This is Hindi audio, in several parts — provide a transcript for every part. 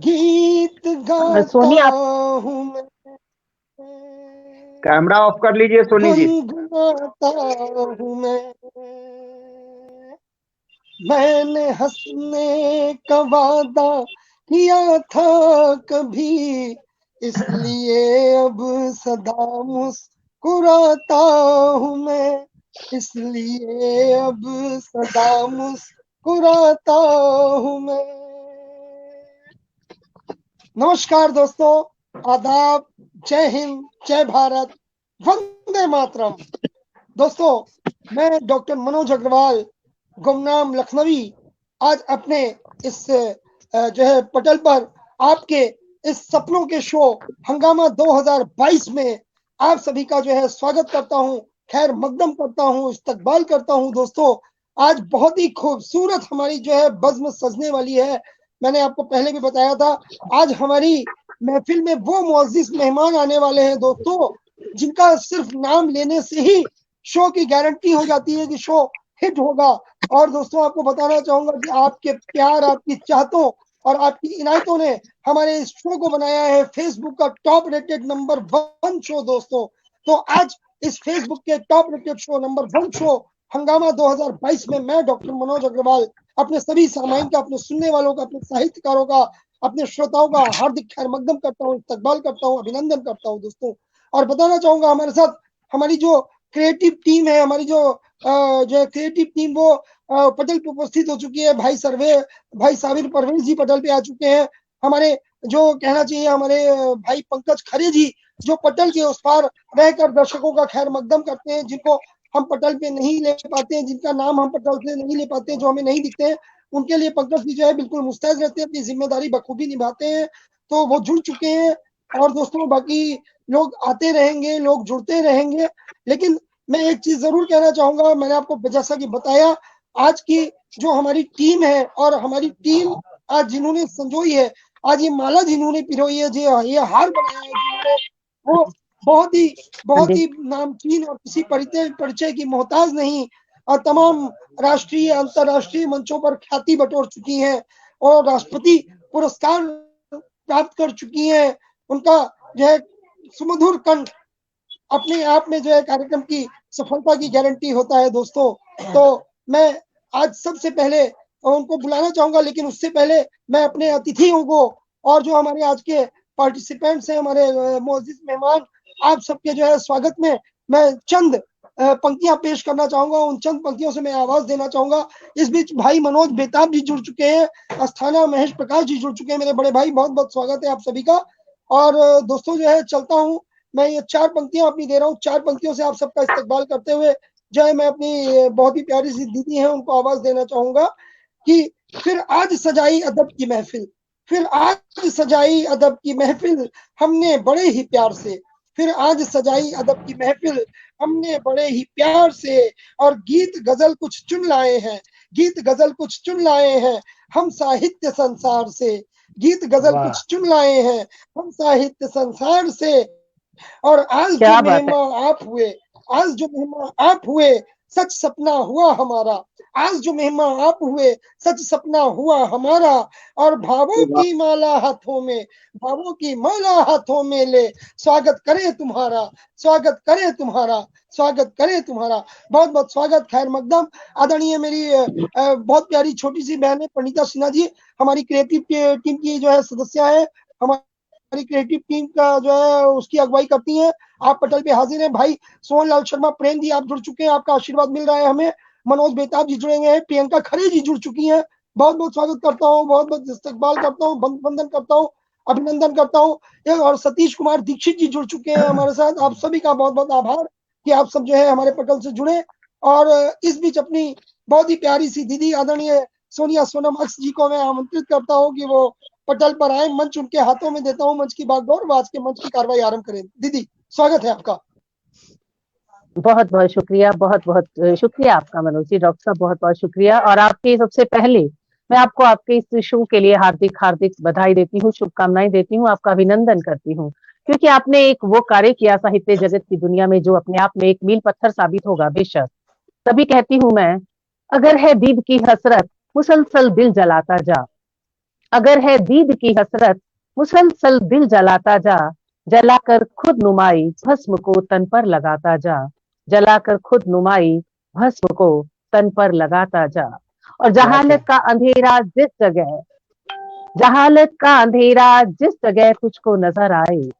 गीत गाता सोनी आप हूँ मैं, कैमरा ऑफ कर लीजिए सोनी जी। गुनगुनाता हूँ मैंने हंसने का वादा किया था कभी, इसलिए अब सदा मुस्कुराता हूँ मैं, इसलिए अब सदा मुस्कुराता हूँ मैं। नमस्कार दोस्तों, आदाब, जय हिंद, जय भारत, वंदे मातरम। दोस्तों, मैं डॉक्टर मनोज अग्रवाल, गुमनाम लखनवी, आज अपने इस जो है पटल पर आपके इस सपनों के शो हंगामा 2022 में आप सभी का जो है स्वागत करता हूं, खैर मकदम करता हूं, इस्तकबाल करता हूं। दोस्तों, आज बहुत ही खूबसूरत हमारी जो है बज़्म सजने वाली है। मैंने आपको पहले भी बताया था, आज हमारी महफिल में वो मुअज़्ज़िज़ मेहमान आने वाले हैं दोस्तों, जिनका सिर्फ नाम लेने से ही शो की गारंटी हो जाती है कि शो हिट होगा। और दोस्तों, आपको बताना चाहूंगा कि आपके प्यार, आपकी चाहतों और आपकी इनायतों ने हमारे इस शो को बनाया है फेसबुक का टॉप रेटेड नंबर 1 शो दोस्तों। तो आज इस फेसबुक के top rated show number 1 show हंगामा 2022 में मैं डॉक्टर मनोज अग्रवाल अपने सभी सामाइन का, अपने सुनने वालों का, अपने साहित्यकारों का, अपने श्रोताओं का हार्दिक खैर मकदम करता हूँ, इस्तकबाल करता हूँ, अभिनंदन करता हूँ दोस्तों। और बताना चाहूंगा, हमारे साथ हमारी जो क्रिएटिव टीम है, हमारी जो क्रिएटिव टीम, वो पटल पे उपस्थित हो चुकी है। भाई साबिर परवेज जी पटल पे आ चुके हैं। हमारे जो कहना चाहिए हमारे भाई पंकज खरे जी, जो पटल के उस पार रहकर दर्शकों का खैर मकदम करते हैं, जिनको हम पटल पे नहीं ले पाते हैं, जिनका नाम हम पटल से नहीं ले पाते हैं, जो हमें नहीं दिखते हैं, उनके लिए पंकज जी जो है बिल्कुल मुस्तैद रहते हैं, अपनी जिम्मेदारी बखूबी निभाते हैं। तो वो जुड़ चुके हैं। और दोस्तों, बाकी लोग आते रहेंगे, लोग जुड़ते रहेंगे। लेकिन मैं एक चीज जरूर कहना चाहूंगा, मैंने आपको जैसा कि बताया, आज की जो हमारी टीम है, और हमारी टीम आज जिन्होंने संजोई है, आज ये माला जिन्होंने पिरोई है, जो ये हार बनाया है जिन्होंने, वो बहुत ही नामचीन और किसी परिचय की मोहताज नहीं, और तमाम राष्ट्रीय अंतर्राष्ट्रीय मंचों पर ख्याति बटोर चुकी हैं और राष्ट्रपति पुरस्कार प्राप्त कर चुकी हैं। उनका जो है सुमधुर कंठ अपने आप में जो है कार्यक्रम की सफलता की गारंटी होता है दोस्तों। तो मैं आज सबसे पहले उनको बुलाना चाहूंगा, लेकिन उससे पहले मैं अपने अतिथियों को और जो हमारे आज के पार्टिसिपेंट्स हैं, हमारे मुअज़्ज़िज़ मेहमान, आप सबके जो है स्वागत में मैं चंद पंक्तियां पेश करना चाहूंगा। उन चंद पंक्तियों से मैं आवाज देना चाहूंगा। इस बीच भाई मनोज बेताब जी जुड़ चुके हैं, अस्थाना महेश प्रकाश जी जुड़ चुके हैं। मेरे बड़े भाई, बहुत बहुत स्वागत है आप सभी का। और दोस्तों, जो है चलता हूँ, मैं ये 4 पंक्तियां अपनी दे रहा हूँ। 4 पंक्तियों से आप सबका इस्तकबाल करते हुए जो है मैं अपनी बहुत ही प्यारी सी दीदी है उनको आवाज देना चाहूंगा कि फिर आज सजाई अदब की महफिल, फिर आज सजाई अदब की महफिल हमने बड़े ही प्यार से, फिर आज सजाई अदब की महफिल हमने बड़े ही प्यार से, और गीत गजल कुछ चुन लाए हैं, गीत गजल कुछ चुन लाए हैं हम साहित्य संसार से, गीत गजल कुछ चुन लाए हैं हम साहित्य संसार से। और आज जो मेहमान आप हुए, आज जो मेहमान आप हुए, सच सपना हुआ हमारा, आज जो मेहमान आप हुए, सच सपना हुआ हमारा। और भावों की माला हाथों में, भावों की माला हाथों में ले, स्वागत करे तुम्हारा, स्वागत करे तुम्हारा, स्वागत करे तुम्हारा। बहुत बहुत स्वागत, खैर मकदम। आदरणीय मेरी बहुत प्यारी छोटी सी बहन है परिणीता सिन्हा जी, हमारी क्रिएटिव टीम की जो है सदस्य है, हमारी क्रिएटिव टीम का जो है उसकी अगुवाई करती हैं। आप पटल पे हाजिर हैं। भाई सोहन लाल शर्मा प्रेम जी, आप जुड़ चुके हैं, आपका आशीर्वाद मिल रहा है हमें। मनोज बेताब जी जुड़े हुए हैं, प्रियंका खरे जी जुड़ चुकी हैं। बहुत बहुत स्वागत करता हूँ, बहुत बहुत इस्तकबाल करता हूँ, वंदन करता हूँ, अभिनंदन करता हूँ। और सतीश कुमार दीक्षित जी जुड़ चुके हैं हमारे साथ। आप सभी का बहुत बहुत आभार कि आप सब जो है हमारे पटल से जुड़े। और इस बीच अपनी बहुत ही प्यारी सी दीदी आदरणीय सोनिया सोनम अक्स जी को मैं आमंत्रित करता हूँ कि वो पटल पर आए। मंच उनके हाथों में देता हूँ, मंच की बागडोर, वो आज के मंच की कार्रवाई आरंभ करें। दीदी, स्वागत है आपका। बहुत बहुत शुक्रिया, बहुत बहुत शुक्रिया आपका मनोज जी, डॉक्टर साहब बहुत बहुत शुक्रिया। और आपके सबसे पहले मैं आपको आपके इस शो के लिए हार्दिक हार्दिक बधाई देती हूँ, शुभकामनाएं देती हूँ, आपका अभिनंदन करती हूँ, क्योंकि आपने एक वो कार्य किया साहित्य जगत की दुनिया में जो अपने आप में एक मील पत्थर साबित होगा बेशक। तभी कहती हूँ मैं, अगर है दीद की हसरत मुसलसल दिल जलाता जा, अगर है दीद की हसरत मुसलसल दिल जलाता जा, जलाकर खुद नुमाई भस्म को तन पर लगाता जा, जलाकर खुद नुमाई भस्म को तन पर लगाता जा। और जहालत का अंधेरा जिस जगह, जहालत का अंधेरा जिस जगह तुझको नजर आए,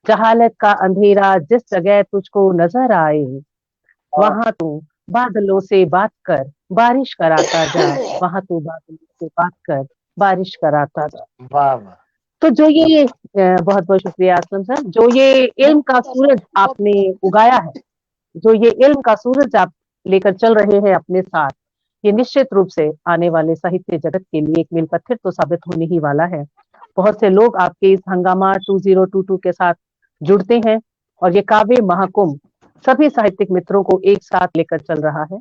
जहालत का अंधेरा जिस जगह तुझको नजर आए, वहां तू बादलों से बात कर बारिश कराता जा, वहां तू बादलों से बात कर बारिश कराता जा। वाह तो जो ये बहुत बहुत शुक्रिया असलम सर, जो ये इल्म का सूरज आपने उगाया है, जो ये इल्म का सूरज आप लेकर चल रहे हैं अपने साथ, ये निश्चित रूप से आने वाले साहित्य जगत के लिए एक मील पत्थर तो साबित होने ही वाला है। बहुत से लोग आपके इस हंगामा 2022 के साथ जुड़ते हैं और ये काव्य महाकुंभ सभी साहित्यिक मित्रों को एक साथ लेकर चल रहा है।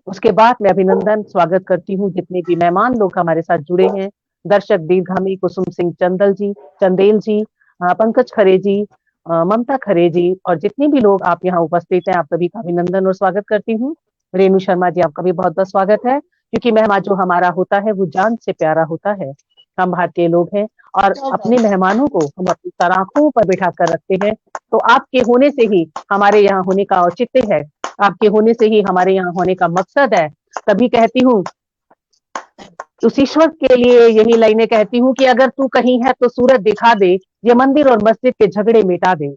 उसके बाद मैं अभिनंदन स्वागत करती हूँ जितने भी मेहमान लोग हमारे साथ जुड़े हैं, दर्शक दीर्घामी कुसुम सिंह चंदेल जी, पंकज खरे जी, ममता खरे जी और जितने भी लोग आप यहाँ उपस्थित हैं, आप सभी का अभिनंदन और स्वागत करती हूँ। रेणु शर्मा जी, आपका भी बहुत बहुत स्वागत है, क्योंकि मेहमान जो हमारा होता है वो जान से प्यारा होता है। हम भारतीय लोग हैं और अपने मेहमानों को हम अपनी सराखों पर बिठा कर रखते हैं। तो आपके होने से ही हमारे यहाँ होने का औचित्य है, आपके होने से ही हमारे यहाँ होने का मकसद है। तभी कहती हूँ, उस ईश्वर के लिए यही लाइनें कहती हूँ कि अगर तू कहीं है तो सूरत दिखा दे, ये मंदिर और मस्जिद के झगड़े मिटा दे।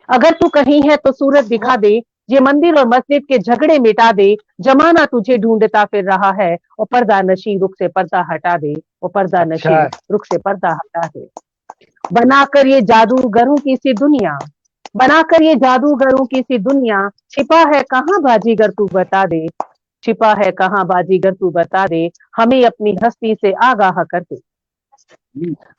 अगर तू कहीं है तो सूरत दिखा दे, ये मंदिर और मस्जिद के झगड़े मिटा दे। जमाना तुझे ढूंढता फिर रहा है, और पर्दा नशी रुख से पर्दा हटा दे, और पर्दा नशी रुख से पर्दा हटा दे। बनाकर ये जादूगरों की सी दुनिया, बनाकर ये जादूगरों की सी दुनिया, छिपा है कहाँ बाजीगर तू बता दे, छिपा है कहाँ बाजीगर तू बता दे। हमें अपनी हस्ती से आगाह कर दे,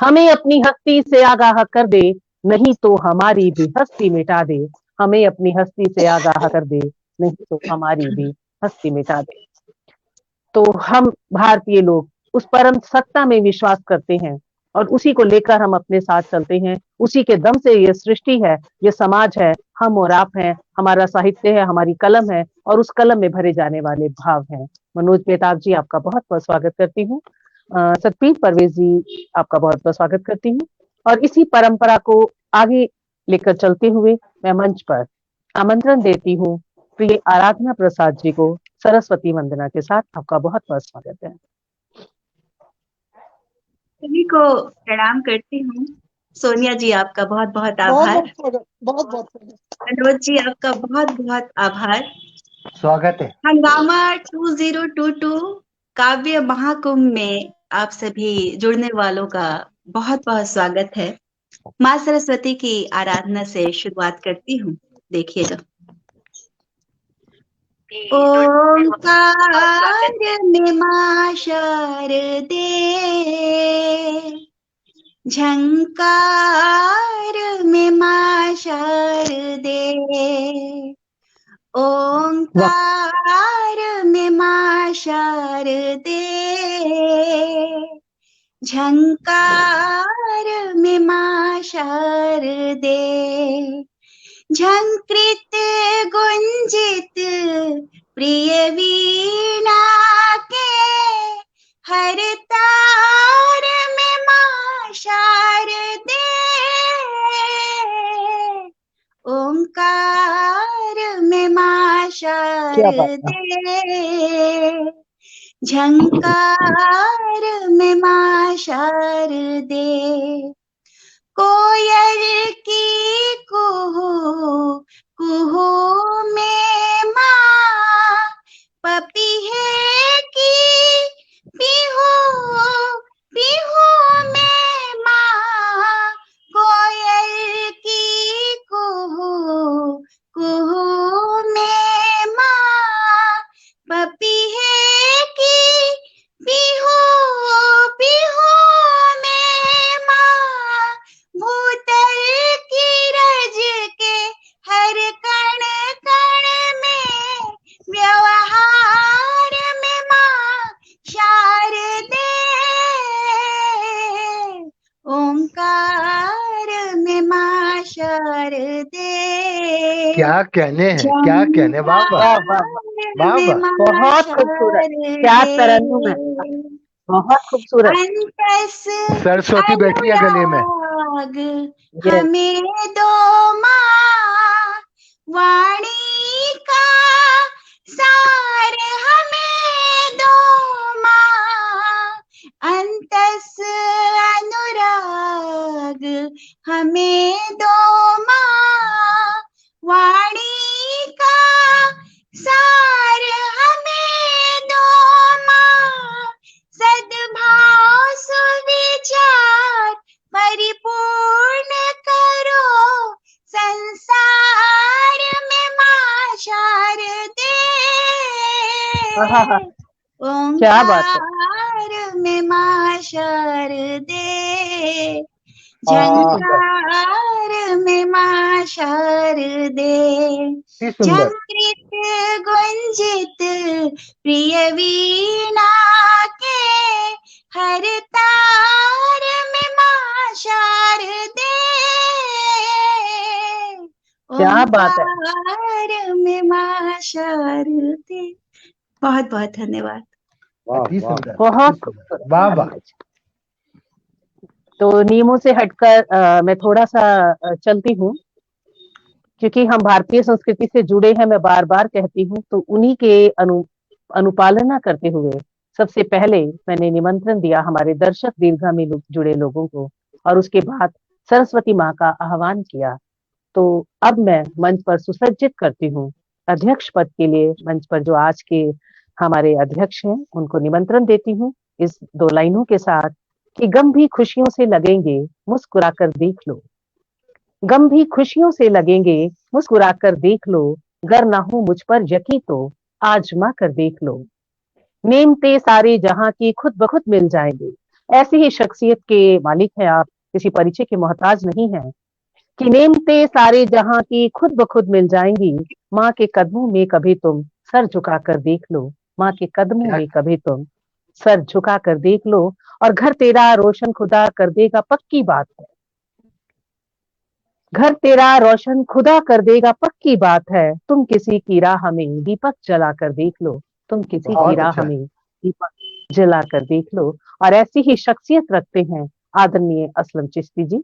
हमें अपनी हस्ती से आगाह कर दे, नहीं तो हमारी भी हस्ती मिटा दे। हमें अपनी हस्ती से आगाह कर दे, नहीं तो हमारी भी हस्ती मिटा दे। तो हम भारतीय लोग उस परम सत्ता में विश्वास करते हैं और उसी को लेकर हम अपने साथ चलते हैं। उसी के दम से ये सृष्टि है, ये समाज है, हम और आप हैं, हमारा साहित्य है, हमारी कलम है और उस कलम में भरे जाने वाले भाव हैं। मनोज बेताब जी, आपका बहुत बहुत स्वागत करती हूँ। सतपीर परवेज जी, आपका बहुत बहुत स्वागत करती हूँ। और इसी परंपरा को आगे लेकर चलते हुए मैं मंच पर आमंत्रण देती हूँ प्रिय आराधना प्रसाद जी को। सरस्वती वंदना के साथ आपका बहुत बहुत स्वागत है। सभी को प्रणाम करती हूँ। सोनिया जी, आपका बहुत बहुत आभार। बहुत बहुत मनोज जी, आपका बहुत बहुत आभार। स्वागत है। हंगामा 2022 काव्य महाकुंभ में आप सभी जुड़ने वालों का बहुत बहुत स्वागत है। माँ सरस्वती की आराधना से शुरुआत करती हूँ। देखिएगा। ओंकार में मां शारदे, झंकार में मां शारदे, ओंकार में मां शारदे, झंकार में मां शारदे, झंकृत गुंजित प्रिय वीणा के, हर तार में मां शारदे, ओंकार में मां शारदे, झंकार में मां शारदे, कोयल की कुहू कुहू में मां, पपीहे की पीहू पीहू में मां, कोयल की कुहू कुहू में मां, पपीहे की पीहू पीहू में मां, भूतल की रज के हर कण कण में, व्यवहार में मां शारदे, ओंकार में मां शारदे। क्या कहने हैं, क्या कहने। बाबा बहुत खूबसूरत, क्या तरन्नुम है। बहुत खूबसूरत। अंतस सरस्वती बैठी है गले में। अनुराग यस, हमें दो माँ, वाणी का सार हमें दो माँ, अंतस अनुराग हमें दो माँ, वाणी का सार हमें दो माँ, सद्भाव सुविचार परिपूर्ण करो, संसार में माँ शारदे, आहा, क्या बात है। ओंकार में माँ शारदे, सुंदर, झंकार में माँ शारदे, अति सुंदर। झंकृत गुंजित प्रिय वीणा के, हर तार में माँ शारदे, क्या बात है। ओंकार में माँ शारदे। बहुत बहुत धन्यवाद। अति सुंदर, बहुत अति सुंदर। खूबसूरत। वाह वाह। तो नियमों से हटकर मैं थोड़ा सा चलती हूँ, क्योंकि हम भारतीय संस्कृति से जुड़े हैं, मैं बार बार कहती हूँ, तो उन्हीं के अनुपालना करते हुए सबसे पहले मैंने निमंत्रण दिया हमारे दर्शक दीर्घा में जुड़े लोगों को, और उसके बाद सरस्वती माँ का आह्वान किया। तो अब मैं मंच पर सुसज्जित करती हूँ अध्यक्ष पद के लिए। मंच पर जो आज के हमारे अध्यक्ष हैं उनको निमंत्रण देती हूँ इस 2 लाइनों के साथ कि गम भी खुशियों से लगेंगे, मुस्कुराकर देख लो। गम भी खुशियों से लगेंगे, मुस्कुराकर देख लो। गर ना हो मुझ पर यकीन तो आजमा कर देख लो। नेमते सारे जहां की खुद ब खुद मिल जाएंगे। ऐसी ही शख्सियत के मालिक हैं आप, किसी परिचय के मोहताज नहीं हैं। कि नेमते सारे जहां की खुद ब खुद मिल जाएंगी। माँ के कदमों में कभी तुम सर झुका कर देख लो। माँ के कदमों क्या में कभी तुम सर झुका कर देख लो, और घर तेरा रोशन खुदा कर देगा, पक्की बात है। घर तेरा रोशन खुदा कर देगा, पक्की बात है। तुम किसी की राह में दीपक जला कर देख लो। तुम किसी की बहुत राह अच्छा। में दीपक जला कर देख लो। और ऐसी ही शख्सियत रखते हैं आदरणीय असलम चिश्ती जी,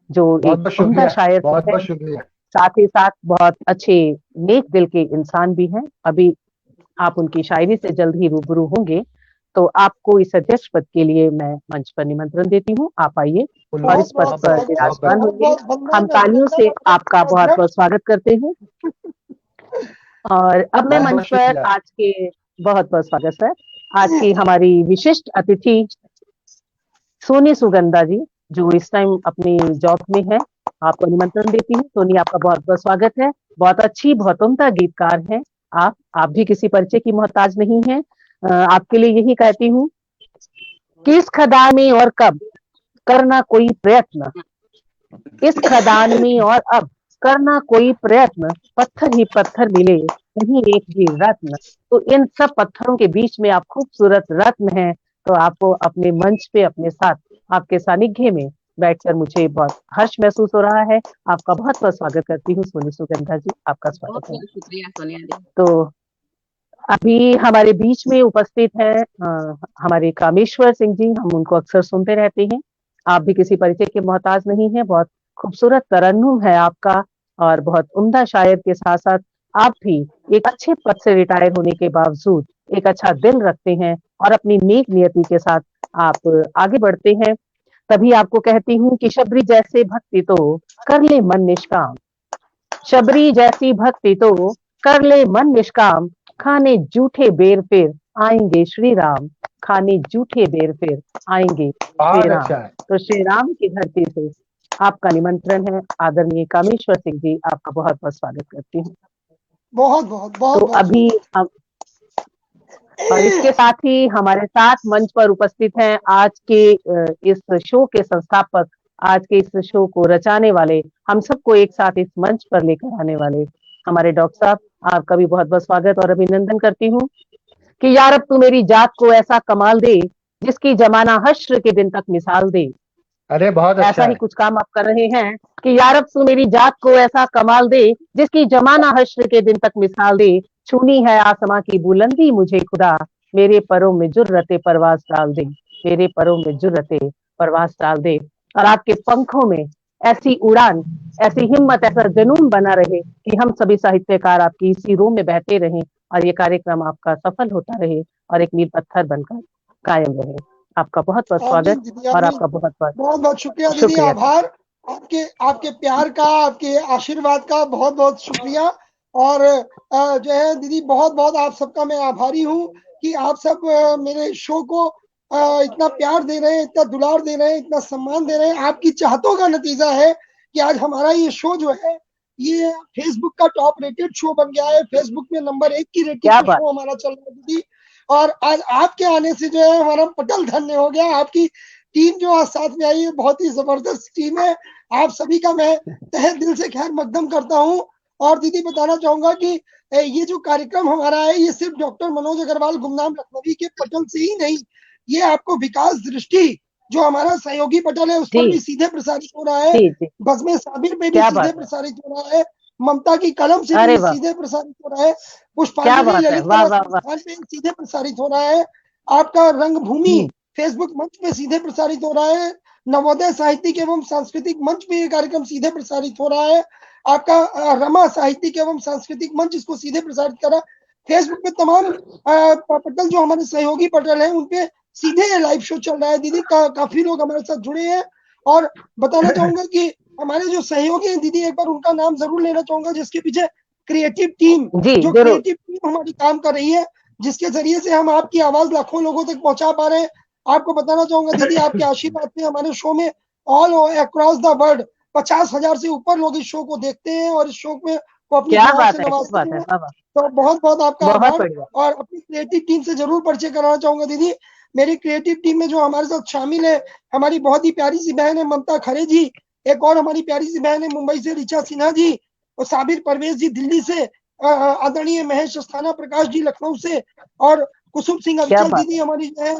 जो बहुत एक बहुत उम्दा शुक्रिया, शायर तो बहुत है, बहुत शुक्रिया। साथ ही साथ बहुत अच्छे नेक दिल के इंसान भी हैं। अभी आप उनकी शायरी से जल्द ही रूबरू होंगे। तो आपको इस अध्यक्ष पद के लिए मैं मंच पर निमंत्रण देती हूँ, आप आइए और इस पद पर विराजमान होइए। हम तालियों से आपका बहुत बहुत स्वागत करते हैं। और अब मैं बहुत मंच बहुत पर शुक्रिया। आज के बहुत बहुत स्वागत सर, आज की हमारी विशिष्ट अतिथि सोनी सुगंधा जी, जो इस टाइम अपनी जॉब में है, आपको निमंत्रण देती हूँ। सोनी, आपका बहुत बहुत स्वागत है। बहुत अच्छी, बहुत उम्दा गीतकार हैं आप भी किसी परिचय की मोहताज नहीं है। आपके लिए यही कहती हूँ कि इस खदान में और कब करना कोई प्रयत्न, इस खदान में और अब करना कोई प्रयत्न, पत्थर ही पत्थर मिले नहीं एक भी रत्न। तो इन सब पत्थरों के बीच में आप खूबसूरत रत्न हैं। तो आपको अपने मंच पे अपने साथ, आपके सानिध्य में बैठकर मुझे बहुत हर्ष महसूस हो रहा है। आपका बहुत बहुत स्वागत करती हूँ सोनी सुगंधा जी, आपका स्वागत है। बहुत शुक्रिया सोनिया जी। तो अभी हमारे बीच में उपस्थित है हमारे कामेश्वर सिंह जी, हम उनको अक्सर सुनते रहते हैं। आप भी किसी परिचय के मोहताज नहीं है, बहुत खूबसूरत तरन्नुम है आपका, और बहुत उम्दा शायर के साथ साथ आप भी एक अच्छे पद से रिटायर होने के बावजूद एक अच्छा दिल रखते हैं और अपनी नेक नियति के साथ आप आगे बढ़ते हैं। तभी आपको कहती हूँ कि शबरी जैसे भक्ति तो कर ले मन निष्काम, शबरी जैसी भक्ति तो कर ले मन निष्काम। खाने जूठे बेर फिर आएंगे श्री राम, खाने जूठे बेर फिर आएंगे बहुत श्री राम। अच्छा है। तो श्री राम की धरती से आपका निमंत्रण है। आदरणीय कामेश्वर सिंह जी, आपका बहुत बहुत स्वागत करती हूँ। बहुत बहुत बहुत तो बहुत अभी हम, और इसके साथ ही हमारे साथ मंच पर उपस्थित हैं आज के इस शो के संस्थापक, आज के इस शो को रचाने वाले, हम सबको एक साथ इस मंच पर लेकर आने वाले हमारे डॉक्टर साहब, आपका भी बहुत बहुत स्वागत और अभिनंदन करती हूँ कि यार अब तू मेरी जात को ऐसा कमाल दे जिसकी जमाना हश्र के दिन तक मिसाल दे। अरे बहुत अच्छा ऐसा ही है। कुछ काम आप कर रहे हैं कि यार अब तू मेरी जात को ऐसा कमाल दे जिसकी जमाना हश्र के दिन तक मिसाल दे। छूनी है आसमां की बुलंदी मुझे खुदा, मेरे परों में जुर्रते परवास डाल दे, मेरे परों में जुर्रते परवास डाल दे, और आपके पंखों में ऐसी उड़ान, ऐसी हिम्मत, ऐसा जुनून बना रहे कि हम सभी साहित्यकार आपकी इसी रूह में बहते रहें और ये कार्यक्रम आपका सफल होता रहे और एक नींव पत्थर बनकर कायम रहे। आपका बहुत बहुत आमीन स्वागत दीदी, और आमीन। आपका बहुत बहुत बहुत बहुत शुक्रिया दीदी, शुक्रिया। आभार आपके, आपके प्यार का, आपके आशीर्वाद का बहुत बहुत शुक्रिया। और जो है दीदी, बहुत बहुत आप सबका मैं आभारी हूँ कि आप सब मेरे शो को इतना प्यार दे रहे हैं, इतना दुलार दे रहे हैं, इतना सम्मान दे रहे हैं। आपकी चाहतों का नतीजा है कि आज हमारा ये शो जो है ये फेसबुक का टॉप रेटेड शो बन गया है। फेसबुक में नंबर 1 की रेटिंग क्या पे बात, शो हमारा चल रहा है दीदी। और आज आपके आने से जो है हमारा पटल धन्य हो गया। आपकी टीम जो आज साथ में आई है बहुत ही जबरदस्त टीम है। आप सभी का मैं तहे दिल से खैर मकदम करता हूँ। और दीदी बताना चाहूंगा कि ये जो कार्यक्रम हमारा है ये सिर्फ डॉक्टर मनोज अग्रवाल गुमनाम लखनवी के पटल से ही नहीं, ये आपको विकास दृष्टि जो हमारा सहयोगी पटल है उस पर जी भी सीधे प्रसारित हो रहा है, जी जी, बज़्म साबिर पे भी क्या सीधे बात है, प्रसारित हो रहा है, ममता की कलम से अरे भी वाह, सीधे प्रसारित हो रहा है, क्या पुष्पांजलि बात है, ललित वाह कला वाह वाह, संस्थान पे सीधे प्रसारित हो रहा है, आपका रंगभूमि हम्म, फेसबुक मंच पे सीधे प्रसारित हो रहा है, नवोदय साहित्यिक एवं सांस्कृतिक मंच पे ये कार्यक्रम सीधे प्रसारित हो रहा है, आपका रमा साहित्यिक एवं सांस्कृतिक मंच इसको सीधे प्रसारित कर रहा है। फेसबुक पे तमाम पटल जो हमारे सहयोगी पटल हैं उनपे सीधे लाइव शो चल रहा है दीदी। काफी लोग हमारे साथ जुड़े हैं। और बताना चाहूंगा कि हमारे जो सहयोगी हैं दीदी, एक बार उनका नाम जरूर लेना चाहूंगा, जिसके पीछे क्रिएटिव टीम, जी जो जरूर, क्रिएटिव टीम हमारी काम कर रही है, जिसके जरिए से हम आपकी आवाज लाखों लोगों तक पहुंचा पा रहे हैं। आपको बताना चाहूंगा दीदी, आपके आशीर्वाद से हमारे शो में ऑल अक्रॉस द वर्ल्ड 50,000 से ऊपर लोग इस शो को देखते हैं और इस शो में को अपनी क्या दुआओं से बात है, क्या नवाजते बात है, हैं। वाह वाह, तो बहुत बहुत आपका बहुत आभार। बढ़िया, और अपनी क्रिएटिव टीम से जरूर परिचय कराना चाहूंगा दीदी। मेरी क्रिएटिव टीम में जो हमारे साथ शामिल है, हमारी बहुत ही प्यारी सी बहन है ममता खरे जी, एक और हमारी प्यारी सी बहन है मुंबई से ऋचा सिन्हा जी, और साबिर परवेज जी दिल्ली से, आदरणीय महेश अस्थाना प्रकाश जी लखनऊ से, और कुसुम सिंह क्या अविचल बात दीदी हमारी जो है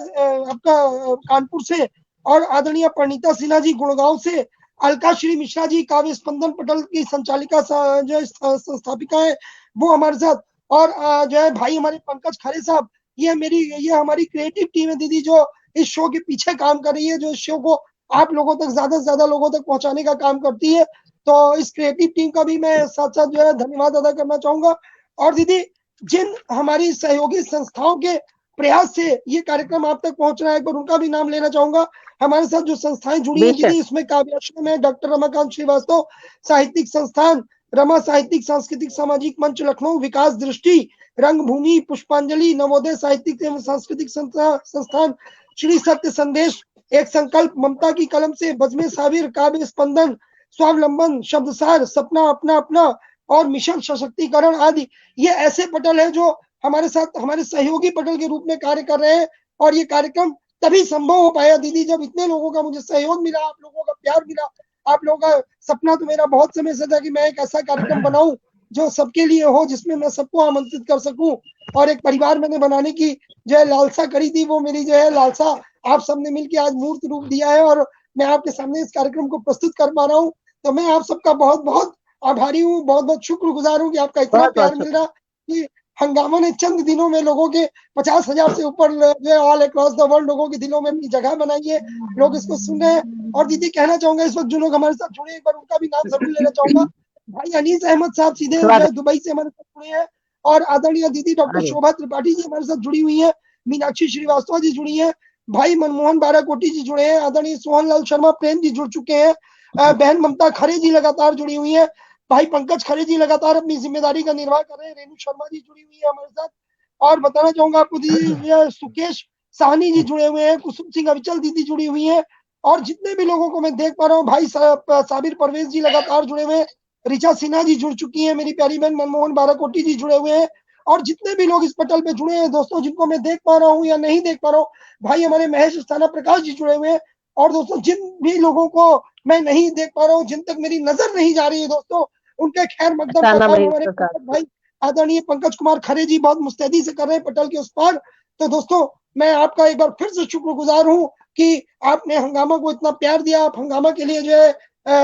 आपका कानपुर से, और आदरणीय परिणीता सिन्हा जी गुड़गांव से, अलका श्री मिश्रा जी काव्य स्पंदन पटल की संचालिका जो संस्थापिका है वो हमारे साथ, और जो है भाई हमारे पंकज खरे साहब, ये हमारी क्रिएटिव टीम है दीदी, जो इस शो के पीछे काम कर रही है, जो इस शो को आप लोगों तक ज्यादा से ज्यादा लोगों तक पहुंचाने का काम करती है। तो इस क्रिएटिव टीम का भी मैं साथ साथ जो है धन्यवाद अदा करना चाहूंगा। और दीदी, जिन हमारी सहयोगी संस्थाओं के प्रयास से ये कार्यक्रम आप तक पहुंच रहा है, एक बार उनका भी नाम लेना चाहूंगा। हमारे साथ जो संस्थाएं जुड़ी हैं बेशक, दीदी, इसमें काव्याश्रम है, डॉक्टर रमाकांत श्रीवास्तव साहित्यिक संस्थान, रमा साहित्यिक सांस्कृतिक सामाजिक मंच लखनऊ, विकास दृष्टि, रंगभूमि, पुष्पांजलि, नवोदय साहित्यिक एवं सांस्कृतिक संस्थान, श्री सत्य संदेश, एक संकल्प, ममता की कलम से, बज़्म साबिर, काव्य स्पंदन, स्वावलंबन, शब्दसार, सपना अपना अपना, और मिशन सशक्तिकरण आदि। ये ऐसे पटल है जो हमारे साथ हमारे सहयोगी पटल के रूप में कार्य कर रहे हैं। और ये कार्यक्रम तभी संभव हो पाया दीदी जब इतने लोगों का मुझे सहयोग मिला, आप लोगों का प्यार मिला। आप लोगों का सपना तो मेरा बहुत समय से था कि मैं एक ऐसा कार्यक्रम बनाऊं जो सबके लिए हो, जिसमें मैं सबको आमंत्रित कर सकूं, और एक परिवार मैंने बनाने की जो है लालसा करी थी, वो मेरी जो है लालसा आप सबने मिलकर आज मूर्त रूप दिया है, और मैं आपके सामने इस कार्यक्रम को प्रस्तुत कर पा रहा हूँ। तो मैं आप सबका बहुत बहुत आभारी हूँ, बहुत बहुत शुक्रगुजार हूँ कि आपका इतना बहुत प्यार बहुत मिल शुक्रिया, रहा कि हंगामा ने चंद दिनों में लोगों के 50,000 से ऊपर जो है ऑल अक्रॉस द वर्ल्ड लोगों के दिलों में अपनी जगह बनाई है। लोग इसको सुन रहे हैं। और दीदी कहना चाहूंगा, इस वक्त जो लोग हमारे साथ जुड़े, एक बार उनका भी नाम जरूर लेना चाहूंगा। भाई अनीस अहमद साहब सीधे जो है स्वागत, दुबई से हमारे साथ जुड़े हैं, और आदरणीय दीदी डॉक्टर अरे शोभा त्रिपाठी जी हमारे साथ जुड़ी हुई है, मीनाक्षी श्रीवास्तव जी जुड़ी है, भाई मनमोहन बाराकोटी जी जुड़े हैं, आदरणीय सोहन लाल शर्मा प्रेम जी जुड़ चुके हैं, बहन ममता खरे जी लगातार जुड़ी हुई है, भाई पंकज खरे जी लगातार अपनी जिम्मेदारी का निर्वाह कर रहे हैं, रेणु शर्मा जी जुड़ी हुई है हमारे साथ। और बताना चाहूंगा आपको दीदी, सुकेश साहनी जी जुड़े हुए हैं, कुसुम सिंह अविचल दीदी जुड़ी हुई है, और जितने भी लोगों को मैं देख पा रहा हूँ, भाई साबिर परवेज जी लगातार जुड़े हुए हैं, ऋचा सिन्हा जी जुड़ चुकी है, मेरी प्यारी बहन मनमोहन बाराकोटी जी जुड़े हुए हैं, और जितने भी लोग इस पटल पे जुड़े हैं दोस्तों, जिनको मैं देख पा रहा हूँ या नहीं देख पा रहा हूँ, भाई हमारे महेश अस्थाना प्रकाश जी जुड़े हुए हैं। और दोस्तों, जिन भी लोगों को मैं नहीं देख पा रहा हूँ, जिन तक मेरी नजर नहीं जा रही है दोस्तों, उनके खैर मकदम का अचानक काम महेश हमारे प्रसाद, पंकज भाई, आदरणीय पंकज कुमार खरे जी बहुत मुस्तैदी से कर रहे हैं पटल के उस पार। तो दोस्तों, मैं आपका एक बार फिर से शुक्रगुजार हूँ कि आपने हंगामा को इतना प्यार दिया। आप हंगामा के लिए जो है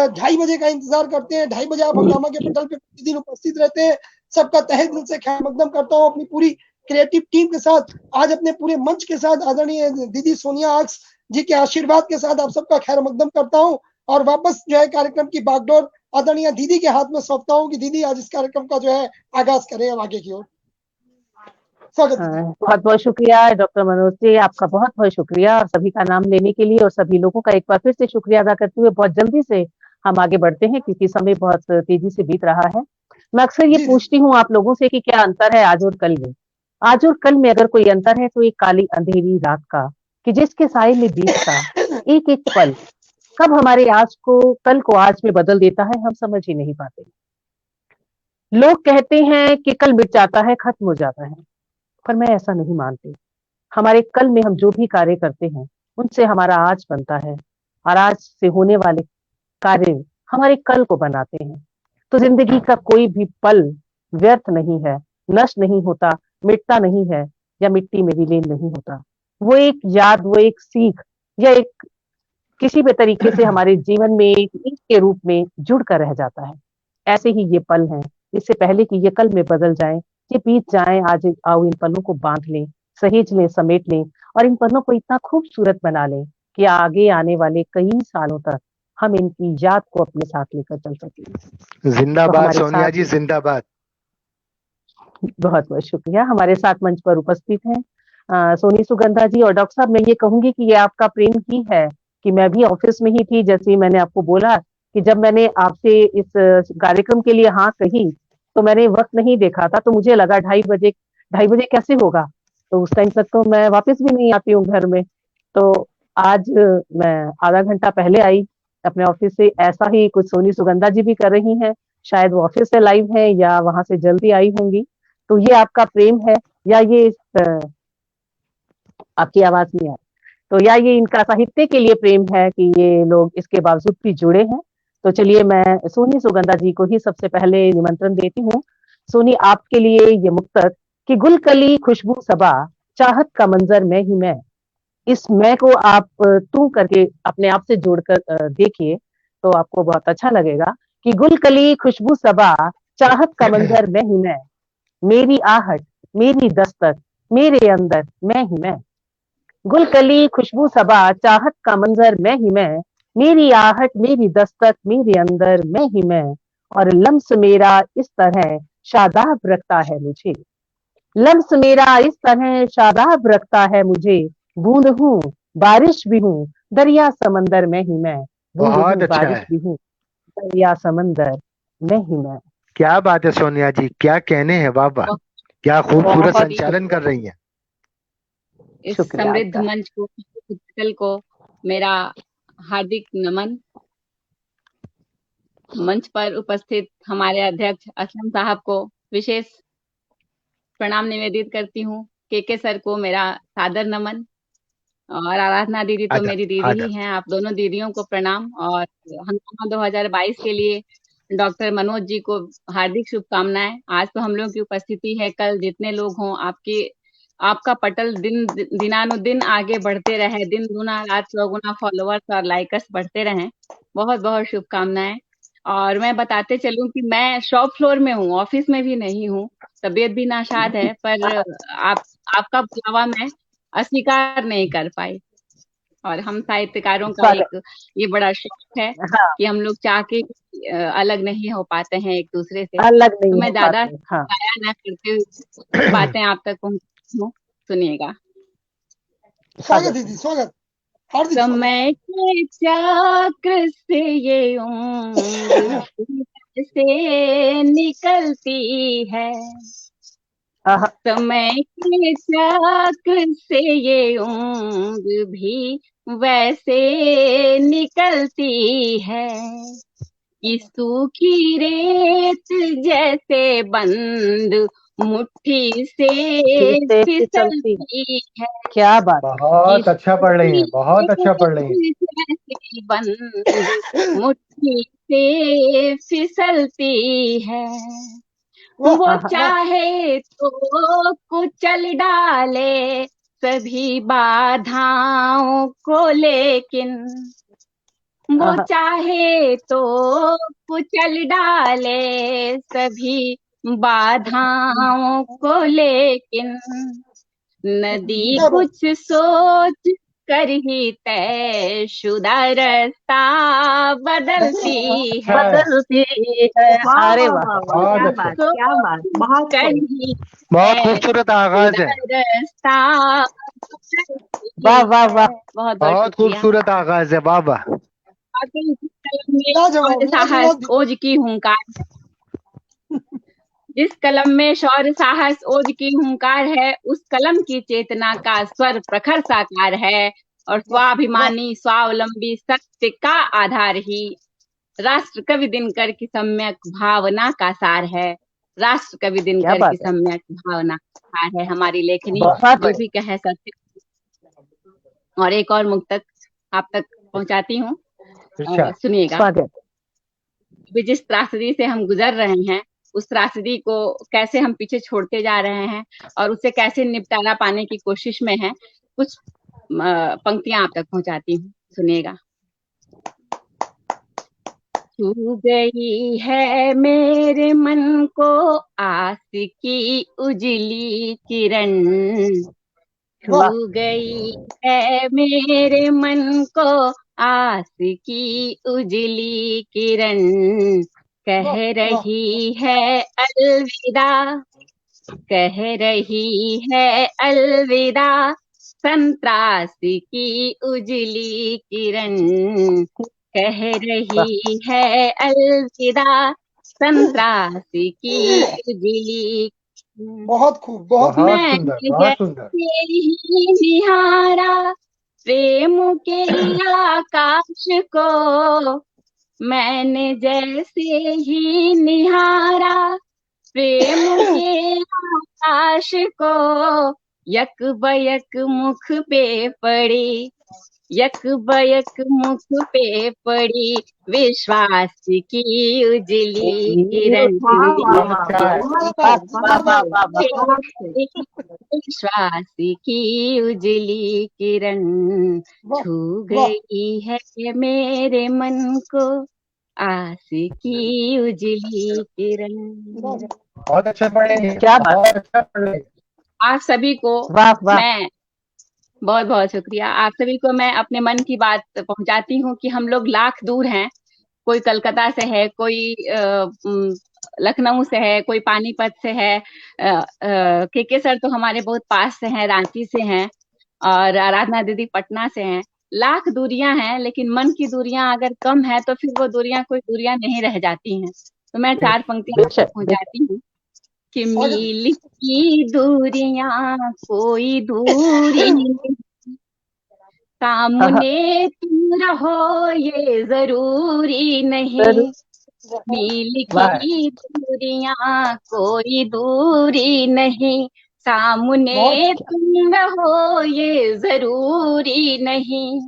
2:30 बजे का इंतजार करते हैं, 2:30 बजे आप हंगामा के पटल पे प्रतिदिन उपस्थित रहते हैं। सबका तहे दिल से खैर मकदम करता हूँ, अपनी पूरी क्रिएटिव टीम के साथ, आज अपने पूरे मंच के साथ आदरणीय दीदी सोनिया आक्स जी के आशीर्वाद के साथ आप सबका खैर मकदम करता हूं और वापस जो है कार्यक्रम की बागडोर आदरणीय दीदी के हाथ में सौंपता हूं कि दीदी आज इस कार्यक्रम का जो है आगाज करें अब आगे की ओर। स्वागत दीदी। बहुत बहुत शुक्रिया डॉक्टर मनोज जी, आपका बहुत बहुत शुक्रिया और सभी का नाम लेने के लिए, और सभी लोगों का एक बार फिर से शुक्रिया अदा करते हुए बहुत जल्दी से हम आगे बढ़ते हैं क्योंकि समय बहुत तेजी से बीत रहा है। मैं अक्सर ये जी, पूछती हूँ आप लोगों से कि क्या अंतर है आज और कल में। आज और कल में अगर कोई अंतर है तो एक काली अंधेरी रात का, कि जिसके साए में बीतता एक एक पल कब हमारे आज को कल को आज में बदल देता है, हम समझ ही नहीं पाते। लोग कहते हैं कि कल मिट जाता है, खत्म हो जाता है, पर मैं ऐसा नहीं मानती। हमारे कल में हम जो भी कार्य करते हैं उनसे हमारा आज बनता है और आज से होने वाले कार्य हमारे कल को बनाते हैं। तो जिंदगी का कोई भी पल व्यर्थ नहीं है, नष्ट नहीं होता, मिटता नहीं है या मिट्टी में विलीन नहीं होता। वो एक याद, वो एक सीख या एक किसी भी तरीके से हमारे जीवन में एक ईंट के रूप में जुड़ कर रह जाता है। ऐसे ही ये पल हैं, इससे पहले कि ये कल में बदल जाएं, ये बीत जाएं, आज आओ इन पलों को बांध लें, सहेज लें, समेट लें और इन पलों को इतना खूबसूरत बना लें कि आगे आने वाले कई सालों तक हम इनकी याद को अपने साथ लेकर चल सकें। जिंदाबाद हमारे सोनिया साथ जी, जिंदाबाद। बहुत बहुत शुक्रिया। हमारे साथ मंच पर उपस्थित हैं सोनी सुगंधा जी और डॉक्टर साहब। मैं ये कहूंगी कि ये आपका प्रेम ही है कि मैं भी ऑफिस में ही थी, जैसे ही मैंने आपको बोला कि जब मैंने आपसे इस कार्यक्रम के लिए हाँ कही तो मैंने वक्त नहीं देखा था, तो मुझे लगा 2:30 बजे कैसे होगा, तो उस टाइम तक तो मैं वापस भी नहीं आती हूँ घर में। तो आज मैं आधा घंटा पहले आई अपने ऑफिस से, ऐसा ही कुछ सोनी सुगंधा जी भी कर रही हैं, शायद वो ऑफिस से लाइव है या वहां से जल्दी आई होंगी। तो ये आपका प्रेम है या ये आपकी आवाज नहीं आ रही, तो या ये इनका साहित्य के लिए प्रेम है कि ये लोग इसके बावजूद भी जुड़े हैं। तो चलिए मैं सोनी सुगंधा जी को ही सबसे पहले निमंत्रण देती हूँ। सोनी, आपके लिए ये मुक्तक कि गुल कली खुशबू सबा चाहत का मंजर मैं ही मैं, इस मैं को आप तू करके अपने आप से जोड़कर देखिए तो आपको बहुत अच्छा लगेगा कि गुल कली खुशबू सबा चाहत का मंजर मैं ही मैं, मेरी आहट मेरी दस्तक मेरे अंदर मैं ही मैं। गुल कली खुशबू सबा चाहत का मंजर मैं ही मैं, मेरी आहट मेरी दस्तक मेरे अंदर मैं ही मैं, और लम्स मेरा इस तरह शादाब रखता है मुझे, लम्स मेरा इस तरह शादाब रखता है मुझे, बूंद हूँ बारिश भी हूँ दरिया समंदर में ही मैं, बूंद बहुत हूँ अच्छा बारिश है। भी हूँ दरिया समंदर में ही मैं। क्या बात है सोनिया जी, क्या कहने हैं, वाह वाह, क्या खूबसूरत बहुत संचालन कर रही हैं। इस शुक्रिया समृद्ध आपका। मंच को, कल को मेरा हार्दिक नमन। मंच पर उपस्थित हमारे अध्यक्ष असलम साहब को विशेष प्रणाम निवेदित करती हूँ। के सर को मेरा सादर नमन, और आराधना दीदी तो आदर मेरी दीदी आदर। ही हैं, आप दोनों दीदियों को प्रणाम। और हंगामा 2022 के लिए डॉक्टर मनोज जी को हार्दिक शुभकामनाएं। आज तो हम लोग की उपस्थिति है, कल जितने लोग हों आपका पटल दिनानुदिन आगे बढ़ते रहे, दिन गुना रात चौगुना फॉलोअर्स और लाइकर्स बढ़ते रहें। बहुत बहुत शुभकामनाएं। और मैं बताते चलूं कि मैं शॉप फ्लोर में हूँ, ऑफिस में भी नहीं हूँ, तबीयत भी नाशाद है, पर आपका बुलावा मैं अस्वीकार नहीं कर पाई। और हम साहित्यकारों का एक ये बड़ा शौक है कि हम लोग चाह के अलग नहीं हो पाते हैं एक दूसरे से। अलग नहीं तो मैं हो ज्यादा पाते। हाँ, न करते हुए बातें आप तक पहुंचाती हूँ, सुनिएगा। स्वागत दीदी, स्वागत, हार्दिक स्वागत। समय के चक्र से ये उम्र से निकलती है, समय के चक्र से ये उम्र भी वैसे निकलती है, कि सूखी रेत जैसे बंद मुट्ठी से फिसलती है। क्या बात, बहुत अच्छा पढ़ रही हैं, बहुत अच्छा पढ़ रही हैं। जैसे बंद मुट्ठी से फिसलती है, वो चाहे तो कुचल डाले सभी बाधाओं को, लेकिन वो चाहे तो कुचल डाले सभी बाधाओं को लेकिन नदी क्या बात। कुछ सोच कर ही तयशुदा रास्ता बदलती है। बदलती है। वाह अरे वाह वाह, वाह वाह, बहुत क्या अच्छा, बात, क्या बात, बहुत कर खूब। ही बहुत है खूबसूरत आगाज खुदा है, रास्ता वाह बदलती वाह वाह। है। बहुत बहुत बहुत शुक्रिया। खूबसूरत आगाज है। वाह वाह। वाकई इस कलम में लाजवाब शौर्य साहस लाजवाब दीदी। ओज की हुंकार, जिस कलम में शौर्य साहस ओज की हुंकार है, उस कलम की चेतना का स्वर प्रखर साकार है। और वाह वाह स्वाभिमानी स्वावलंबी सत्य का आधार ही राष्ट्र कवि दिनकर की सम्यक भावना का सार है। राष्ट्र कवि क्या दिनकर की बात है, सम्यक भावना का सार है हमारी लेखनी, बहुत जो बढ़िया। भी कहे सत्य। और एक और मुक्तक आप तक पहुंचाती हूँ, अच्छा, सुनिएगा। स्वागत। अभी जिस त्रासदी से हम गुजर रहे हैं, उस त्रासदी को कैसे हम पीछे छोड़ते जा रहे हैं और उससे कैसे निपटारा पाने की कोशिश में है, कुछ पंक्तियां आप तक पहुंचाती हूँ, सुनिएगा। छू गई है मेरे मन को आस की उजली किरण, वाह छू गई है मेरे मन को आस की उजली किरण, कह वाह वाह रही है अलविदा, कह रही है अलविदा संत्रास की उजली किरण, कह रही है अलविदा संत्रास की उजली किरण। बहुत खूब बहुत खूब। बहुत सुंदर, मैंने बहुत सुंदर। जैसे ही निहारा प्रेम के आकाश को, मैंने जैसे ही निहारा प्रेम के आकाश को, यक बयक मुख पे पड़ी, यक बयक मुख पे पड़ी विश्वास की उजली किरण, वाह वाह बहुत वाह अच्छा वाह, है। बहुत वाह खूब, वाह बहुत वाह खूब, वाह वाह। बहुत खूब। विश्वास की उजली किरण, वाह छू वाह गई है मेरे मन को आस की उजली किरण। लाजवाब। बहुत अच्छा पढ़े हैं, क्या बात, बहुत अच्छा पढ़े हैं। आप सभी को वाह वाह। मैं बहुत बहुत शुक्रिया। आप सभी को मैं अपने मन की बात पहुंचाती हूँ कि हम लोग लाख दूर हैं, कोई कलकत्ता से है, कोई लखनऊ से है, कोई पानीपत से है, के सर तो हमारे बहुत पास से हैं, रांची से हैं, और आराधना दीदी पटना से हैं। लाख दूरियां हैं, लेकिन मन की दूरियां अगर कम है तो फिर वो दूरियां कोई दूरियां नहीं रह जाती हैं। तो मैं 4 पंक्तियां आप तक बेशक बेशक। पहुंचाती हूँ कि स्वागत। मील की दूरियां कोई दूरी नहीं, हाँ हाँ, सामने तुम रहो ये जरूरी नहीं, जरूर। मील वाह, की दूरियां कोई दूरी नहीं, बहुत सामने तुम रहो ये जरूरी नहीं,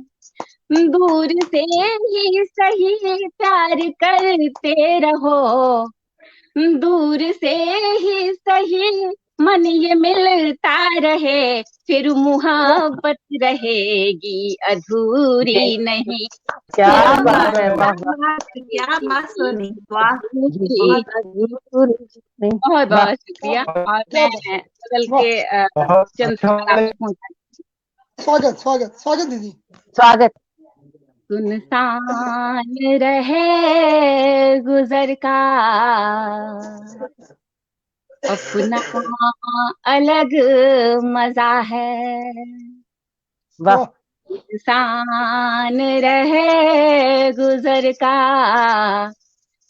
दूर से ही सही प्यार करते रहो, दूर से ही सही मन ये मिलता रहे, फिर वाह मुहब्बत रहेगी अधूरी नहीं, क्या फिर बहुत बात सुंदर। है, वाह वाह। क्या रहेगी बात सुनी, वाह। अधूरी। बहुत जरूर नहीं। बहुत वाह, बहुत वाह शुक्रिया। बहुत और क्या मैं बात। बदल वाह के बहुत चंद अच्छा सवाल आप पढ़े। तक पहुंचा। स्वागत स्वागत स्वागत दीदी। स्वागत। सुनसान रहे गुजर का अपना अलग मजा है, वाह वाह इंसान रहे गुजर का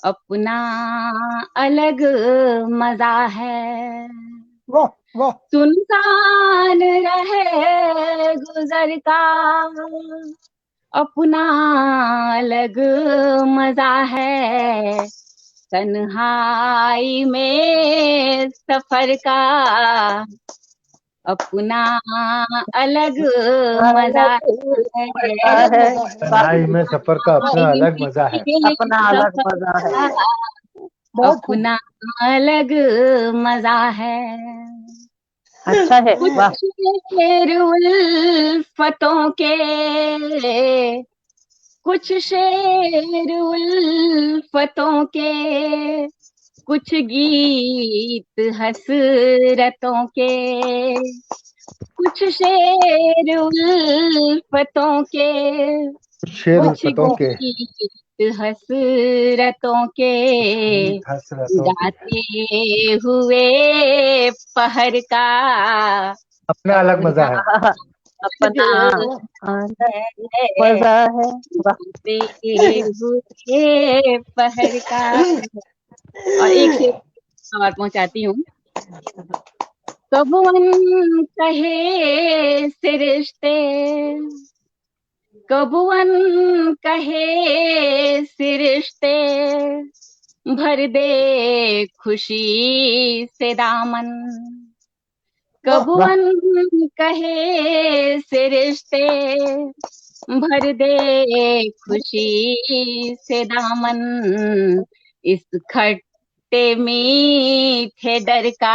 अपना अलग मजा है, वाह वाह सुनसान रहे गुजर का अपना अलग मजा है, तन्हाई में सफर का अपना अलग मजा अलग है, मजा अलग है। मजा है। वाह, तन्हाई में सफर का अपना तन्हाई अलग मजा है। में अपना अलग सफर मजा है। का बहुत खूब। अपना अलग मजा है, अच्छा है, कुछ वाह। शेर उल्फतों के, कुछ शेर उल्फतों के कुछ गीत हसरतों के, कुछ शेर उल्फतों के, शेर कुछ उल्फतों के, गीत हसरतों के, हसरतों के, गाते हुए पहर का अपना अलग मजा है। अपना अलग है, मजा है। वाह, गाते हुए पहर का। और एक शेर और पहुंचाती हूँ। कबुअन कहे सिरिश्ते, कबुअन कहे सिरिश्ते, भर दे खुशी से दामन। कबुअन कहे सिरिश्ते, भर दे खुशी से दामन। इस खट्टे मीठे डर का,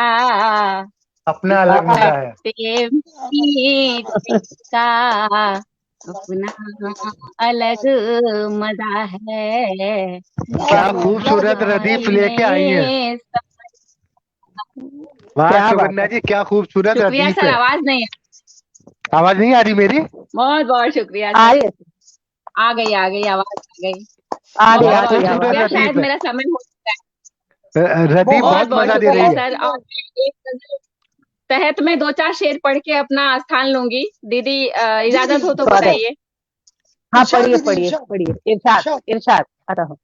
अपना अलग मजा है। खट्टे मीठे का अपना अलग मजा है। क्या खूबसूरत रदीफ लेके आई हैं। वाह क्या बात सुकन्या है। जी, क्या खूबसूरत शुक्रिया रदीफ सर, है। आवाज नहीं है। आवाज नहीं आ रही मेरी? बहुत बहुत शुक्रिया आ सर। रही है, आ गई आवाज आ गई। आ रही बहुत आ रही खूबसूरत आवाज। शुक्रिया, रदीफ शायद है। मेरा समय हो चुका है। रदीफ बहुत बहुत बहुत मजा दे शुक्रिया रही है। सर। और मैं एक गजल तहत में 2-4 शेर पढ़ के अपना स्थान लूंगी। दीदी इजाजत हो तो स्वागत। बताइए। हाँ, इरशाद पढ़िए दीदी, पढ़िए इरशाद, पढ़िए। इरशाद इरशाद। इरशाद आता हूँ।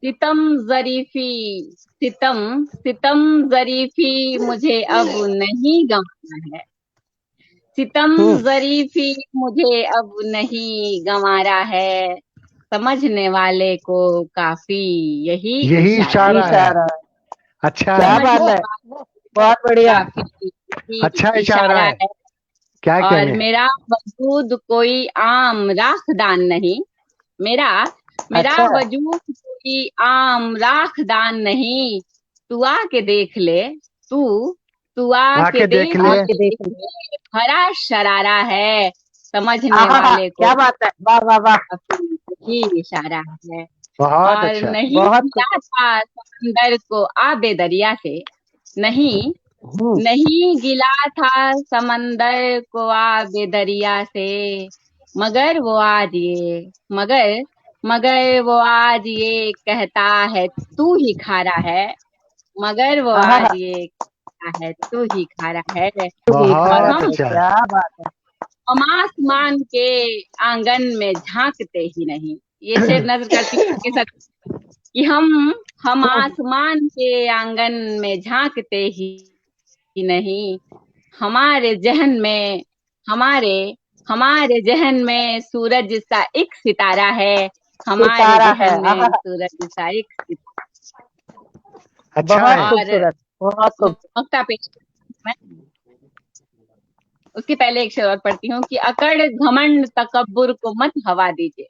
सितम जरीफी, सितम सितम जरीफी मुझे अब नहीं गंवाना है। सितम जरीफी मुझे अब नहीं गंवारा है। समझने वाले को काफी यही यही इशारा इशारा है। है। इशारा। अच्छा क्या है, बात समझने है, वाले को बहुत बढ़िया। काफी यही अच्छा इशारा इशारा है। है। क्या और कहने। मेरा वजूद कोई आम राखदान नहीं। मेरा मेरा अच्छा, वजूद कोई आम राखदान नहीं। तू आके देख ले, तू आके आके देख देख ले। आके देख ली। ले, भरा शरारा है। समझने आहा, वाले को क्या बात है, वाह वाह वाह, काफी ही इशारा है। बहुत और अच्छा। नहीं बहुत गिला था समंदर को आबे दरिया से। नहीं खूब। नहीं गिला था समंदर को आबे दरिया से। मगर वो आज ये मगर वो आज ये कहता है तू ही खारा है। मगर वो आहा, आज ये कहता है तू ही खारा है। तू ही और खारा बहुत है, अच्छा है। क्या बात है। हम आसमान के आंगन में झांकते ही नहीं। ये शेर नजर करती हूँ आपके साथ कि हम आसमान के आंगन में झांकते ही नहीं। हमारे जहन में हमारे हमारे जहन में सूरज सा एक सितारा है। हमारे सितारा है, जहन आहा, में सूरज सा एक सितारा। अच्छा बहुत है। और खूबसूरत, बहुत खूबसूरत। मक्ता पेश मैं उसके पहले एक शेर और पढ़ती हूँ कि अकड़ घमंड तकब्बुर को मत हवा दीजिए।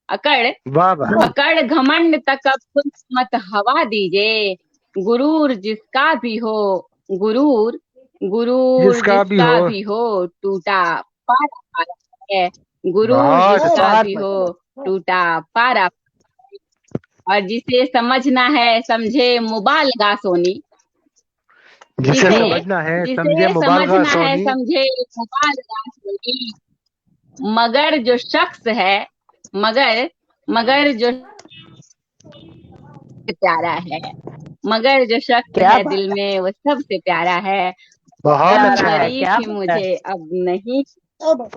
अकड़ वाह वाह। अकड़ घमंड तकब्बुर को मत हवा दीजिए। गुरूर जिसका भी हो, गुरूर गुरूर जिसका भी जिसका हो। भी हो, टूटा पारा पारा है। गुरूर बहुत अच्छा। जिसका बहुत भी हो, बढ़िया। टूटा पारा। और जिसे समझना है समझे मुबालगा सोनी। जिसे जिसे समझना है समझे जिसे मुबालगा समझना है सोनी। समझे मुबालगा सोनी। मगर जो शख्स है, मगर मगर जो प्यारा है, मगर जो शख्स क्या है बात दिल है, में वो सबसे प्यारा है। बहुत सितम अच्छा प्यारा है, है। क्या जरीफी बात है, मुझे अब नहीं अब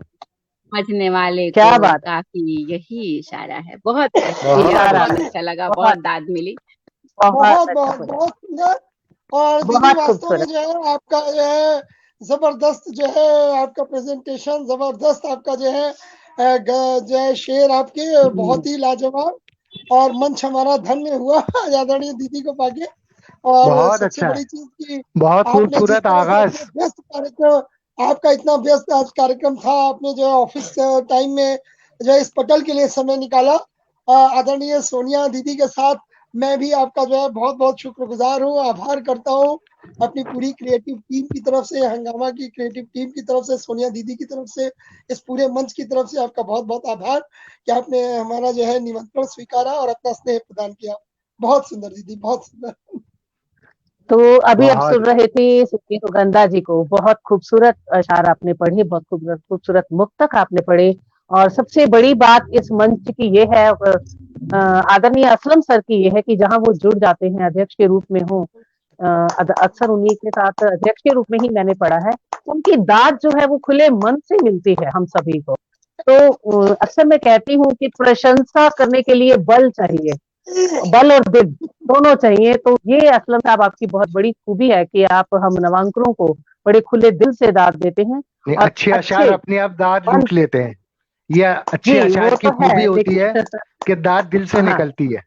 समझने वाले को क्या बात है। काफी यही इशारा है। बहुत शुक्रिया, बहुत इशारा बहुत अच्छा। है, अच्छा लगा, बहुत बहुत दाद मिली। बहुत बहुत अच्छा बहुत बोला, बहुत सुंदर। और दीदी बहुत वास्तव में खूबसूरत। जो है आपका जो है जबरदस्त जो है आपका प्रेजेंटेशन, जबरदस्त आपका जो है जो है शेर आपके बहुत ही लाजवाब। और मंच हमारा धन्य हुआ आदरणीय दीदी को पाके। और बहुत सबसे अच्छा है। बड़ी चीज की बहुत आपने जिस खूबसूरत तरह से आगाज। इतना व्यस्त कार्यक्रम, आपका इतना व्यस्त आज कार्यक्रम था, आपने जो है ऑफिस टाइम में जो है इस पटल के लिए समय निकाला। आदरणीय सोनिया दीदी के साथ मैं भी आपका जो है बहुत बहुत शुक्रगुजार हूँ, आभार करता हूँ अपनी पूरी क्रिएटिव टीम की तरफ से, हंगामा की क्रिएटिव टीम की तरफ से, सोनिया दीदी की तरफ से, इस पूरे मंच की तरफ से आपका बहुत बहुत आभार कि आपने हमारा जो है निमंत्रण स्वीकारा और अपना स्नेह प्रदान किया। बहुत सुंदर दीदी, बहुत सुंदर। तो अभी अब बहुत सुन रहे थे सोनी सुगंधा जी को, बहुत खूबसूरत अशार आपने पढ़े, बहुत खूबसूरत खूबसूरत मुक्तक आपने पढ़े। और सबसे बड़ी बात इस मंच की ये है, आदरणीय असलम सर की ये है कि जहां वो जुड़ जाते हैं अध्यक्ष के रूप में हो, अक्सर उन्हीं के साथ अध्यक्ष के रूप में ही मैंने पढ़ा है, उनकी दाद जो है वो खुले मन से मिलती है हम सभी को। तो अक्सर मैं कहती हूँ कि प्रशंसा करने के लिए बल चाहिए, बल और दिल दोनों चाहिए। तो ये असलम साहब आपकी बहुत बड़ी खूबी है कि आप हम नवांकुरों को बड़े खुले दिल से दाद देते हैं नहीं, और अच्छे अशार अपने आप दाद लूट लेते हैं। यह अच्छे जी अशार वो की तो खूबी है, होती है लेकिन कि दाद दिल से हाँ, निकलती है।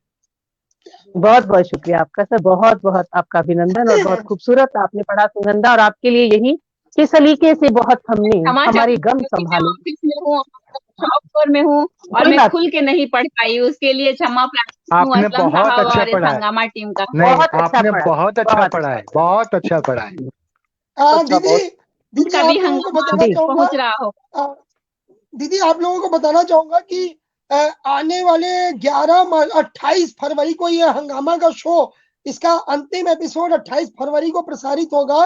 बहुत बहुत शुक्रिया आपका सर, बहुत बहुत आपका अभिनंदन। और बहुत खूबसूरत आपने पढ़ा सुगंधा, और आपके लिए यही किस सलीके से बहुत हमने क्षमा हमारी चाहूंगी गम क्योंकि मैं संभाले। ऑफिस में हूँ, शॉप पर में हूँ और कोई मैं बात खुल के नहीं पढ़ पाई, उसके लिए क्षमा प्रार्थी हूँ आपने असलम बहुत साहब अच्छा और इस पढ़ा है। हंगामा टीम का। नहीं, बहुत अच्छा आपने पढ़ा, बहुत अच्छा बहुत पढ़ा है, बहुत अच्छा पढ़ा है। अच्छा, दीदी, बहुत दीदी का भी आप लोगों को हंगामा बताना जी चाहूंगा, पहुंच रहा हो। दीदी आप लोगों को बताना चाहूंगा कि आने वाले 28 फरवरी को ये हंगामा का शो, इसका अंतिम एपिसोड 28 फरवरी को प्रसारित होगा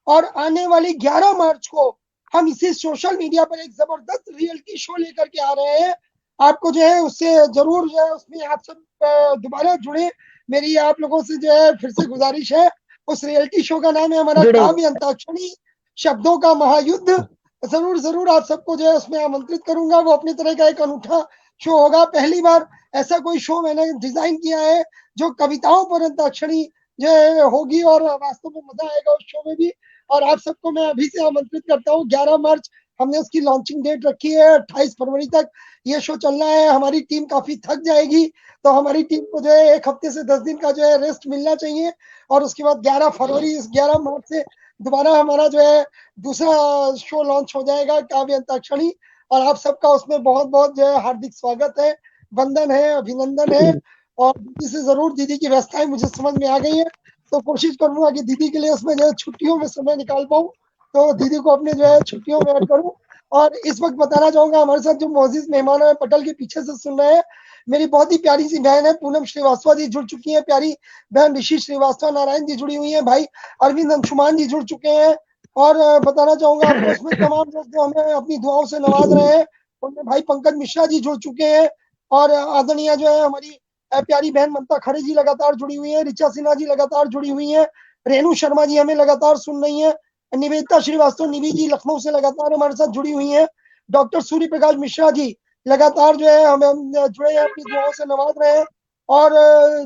और आने वाली 11 मार्च को हम इसी सोशल मीडिया पर एक जबरदस्त रियलिटी शो लेकर के आ रहे हैं। आपको जो है उससे जरूर जो है उसमें आप सब दोबारा जुड़े। मेरी आप लोगों से जो है फिर से गुजारिश है। उस रियलिटी शो का नाम है हमारा जुड़ेंगे। काव्य अंताक्षरी, शब्दों का महायुद्ध। जरूर जरूर आप सबको जो है उसमें आमंत्रित करूंगा। वो अपनी तरह का एक अनूठा शो होगा। पहली बार ऐसा कोई शो मैंने डिजाइन किया है जो कविताओं पर अंताक्षरी जो है होगी और वास्तव में मजा आएगा उस शो में भी। और आप सबको मैं अभी से आमंत्रित करता हूँ। 11 मार्च हमने उसकी लॉन्चिंग डेट रखी है, 28 फरवरी तक ये शो चलना है। हमारी टीम काफी थक जाएगी, तो हमारी टीम को जो है 1 हफ्ते से 10 दिन का जो है रेस्ट मिलना चाहिए। और उसके बाद 11 फरवरी, इस 11 मार्च से दोबारा हमारा जो है दूसरा शो लॉन्च हो जाएगा, काव्य अंताक्षरी। और आप सबका उसमें बहुत बहुत जो है हार्दिक स्वागत है, वंदन है, अभिनंदन है। और दीदी से जरूर, दीदी की व्यवस्थाएं मुझे समझ में आ गई है, तो कोशिश करूंगा कि दीदी के लिए उसमें जो है छुट्टियों में समय निकाल पाऊं, तो दीदी को अपने जो है छुट्टियों में ऐड करूं। और इस वक्त बताना चाहूंगा, हमारे साथ जो मौजूद मेहमान है पटल के पीछे से सुन रहे हैं, मेरी बहुत ही प्यारी सी बहन है पूनम श्रीवास्तव जी जुड़ चुकी है, प्यारी बहन ऋषि श्रीवास्तव नारायण जी जुड़ी हुई है, भाई अरविंद अंशुमान जी जुड़ चुके हैं। और बताना चाहूंगा आपको उसमें तमाम लोग जो हमें अपनी दुआओं से नवाज रहे हैं, उनमें भाई पंकज मिश्रा जी जुड़ चुके हैं। और आदरणीय जो है हमारी प्यारी बहन ममता खरे जी लगातार जुड़ी हुई है, ऋचा सिन्हा जी लगातार जुड़ी हुई है, रेणु शर्मा जी हमें लगातार सुन रही है, निवेदिता श्रीवास्तव निवि जी लखनऊ से लगातार हमारे साथ जुड़ी हुई है, डॉक्टर सूर्य प्रकाश मिश्रा जी लगातार जो है हम जुड़े हैं, अपनी दुआओं से नवाज रहे हैं। और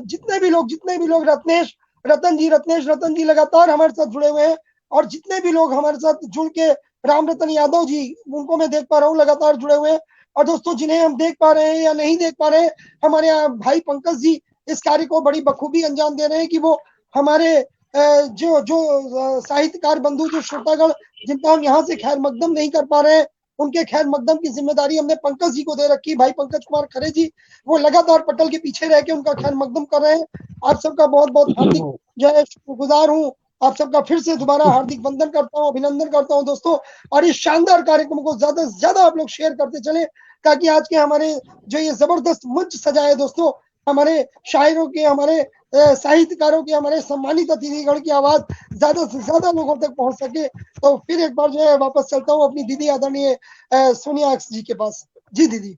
जितने भी लोग रत्न जी लगातार हमारे साथ जुड़े हुए हैं। और जितने भी लोग हमारे साथ जुड़ के, राम रतन यादव जी, उनको मैं देख पा रहा हूँ लगातार जुड़े हुए हैं। और दोस्तों जिन्हें हम देख पा रहे हैं या नहीं देख पा रहे हैं, हमारे भाई पंकज जी इस कार्य को बड़ी बखूबी अंजाम दे रहे हैं कि वो हमारे जो जो साहित्यकार बंधु, जो श्रोतागण जिनका हम यहाँ से खैर मकदम नहीं कर पा रहे हैं, उनके खैर मकदम की जिम्मेदारी हमने पंकज जी को दे रखी। भाई पंकज कुमार खरे जी वो लगातार पटल के पीछे रह के उनका खैर मकदम कर रहे हैं। आप सबका बहुत बहुत हार्दिक जो है शुक्रगुजार हूँ। आप सबका फिर से दोबारा हार्दिक वंदन करता हूँ, अभिनंदन करता हूँ दोस्तों। और इस शानदार कार्यक्रम को ज्यादा से ज्यादा आप लोग शेयर करते चले, ताकि आज के हमारे जो ये जबरदस्त मंच सजा है दोस्तों, हमारे शायरों के, हमारे साहित्यकारों के, हमारे सम्मानित अतिथिगण की आवाज ज्यादा से ज्यादा लोगों तक पहुंच सके। तो फिर एक बार जो है वापस चलता हूँ अपनी दीदी आदरणीय सोनिया जी के पास। जी दीदी।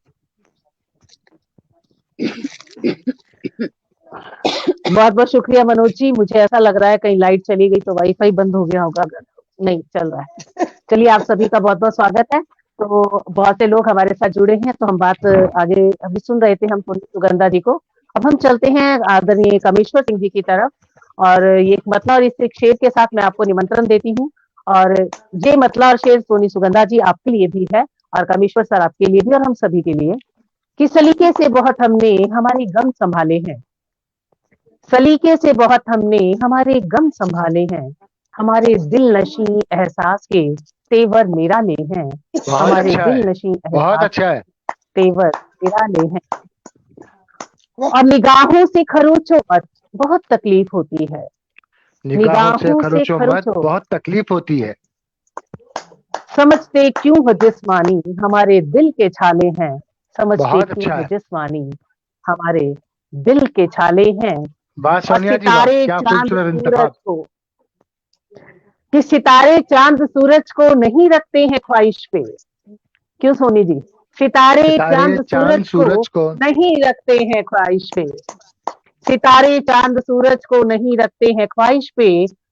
बहुत बहुत शुक्रिया मनोज जी। मुझे ऐसा लग रहा है कहीं लाइट चली गई तो वाईफाई बंद हो गया होगा, नहीं चल रहा है। चलिए, आप सभी का बहुत बहुत स्वागत है। तो बहुत से लोग हमारे साथ जुड़े हैं, तो हम बात आगे अभी सुन रहे थे हम सुगंधा जी को। अब हम चलते हैं आदरणीय कामेश्वर सिंह जी की तरफ। और ये मतला और इस एक शेर के साथ मैं आपको निमंत्रण देती हूँ। और ये मतला और शेर सोनी सुगंधा जी आपके लिए भी है, और कामेश्वर सर आपके लिए भी, और हम सभी के लिए। किस सलीके से बहुत हमने हमारे गम संभाले हैं, सलीके से बहुत हमने हमारे गम संभाले हैं, हमारे दिल नशी एहसास के तेवर निराले हैं, बहुत हमारे अच्छा दिल है, नशी बहुत एहसास अच्छा है। तेवर निराले हैं। और निगाहों से खरोचो मत, बहुत तकलीफ होती है। निगाहों से निगाहों से खरोचो मत, खरोचो, बहुत तकलीफ होती है। समझते क्यों हो जिस्मानी, हमारे दिल के छाले हैं। समझते बहुत क्यों अच्छा हो है। जिस्मानी, हमारे दिल के छाले हैं। वाह और सोनिया जी वाह, सितारे क्या चांद खूबसूरत सूरज इंतखाब। को, कि सितारे चांद सूरज को नहीं रखते हैं ख्वाहिश पे। क्यों सोनी जी? सितारे सितारे चांद चांद सूरज को सूरज को, नहीं रखते हैं ख्वाहिश पे। सितारे चांद सूरज को नहीं रखते हैं ख्वाहिश पे।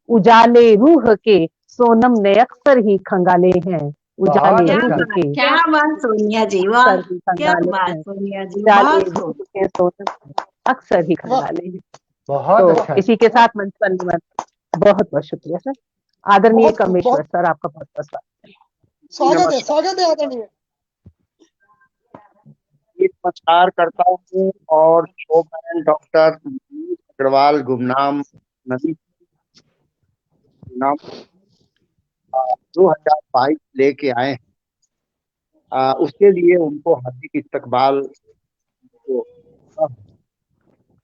उजाले रूह के सोनम ने अक्सर ही खंगाले हैं। बहुत उजाले क्या अच्छा। रूह बात, के क्या बात सोनिया जी, वाह, अक्सर ही क्या खंगाले बात हैं। सोनिया जी, उजाले बहुत रूह खूब। के सोनम ने अक्सर ही वाह, खंगाले हैं। बहुत तो अच्छा है। इसी के साथ मंच पर बहुत बहुत शुक्रिया सर। आदरणीय बहुत खूब, कमेश्वर बहुत सर, आपका बहुत बहुत स्वागत है, नमस्कार, स्वागत है आदरणीय। नमस्कार करता हूँ और शोमैन डॉक्टर मनोज अग्रवाल गुमनाम नदी नाम 2022 लेके आए हैं। उसके लिए उनको हार्दिक इस्तकबाल को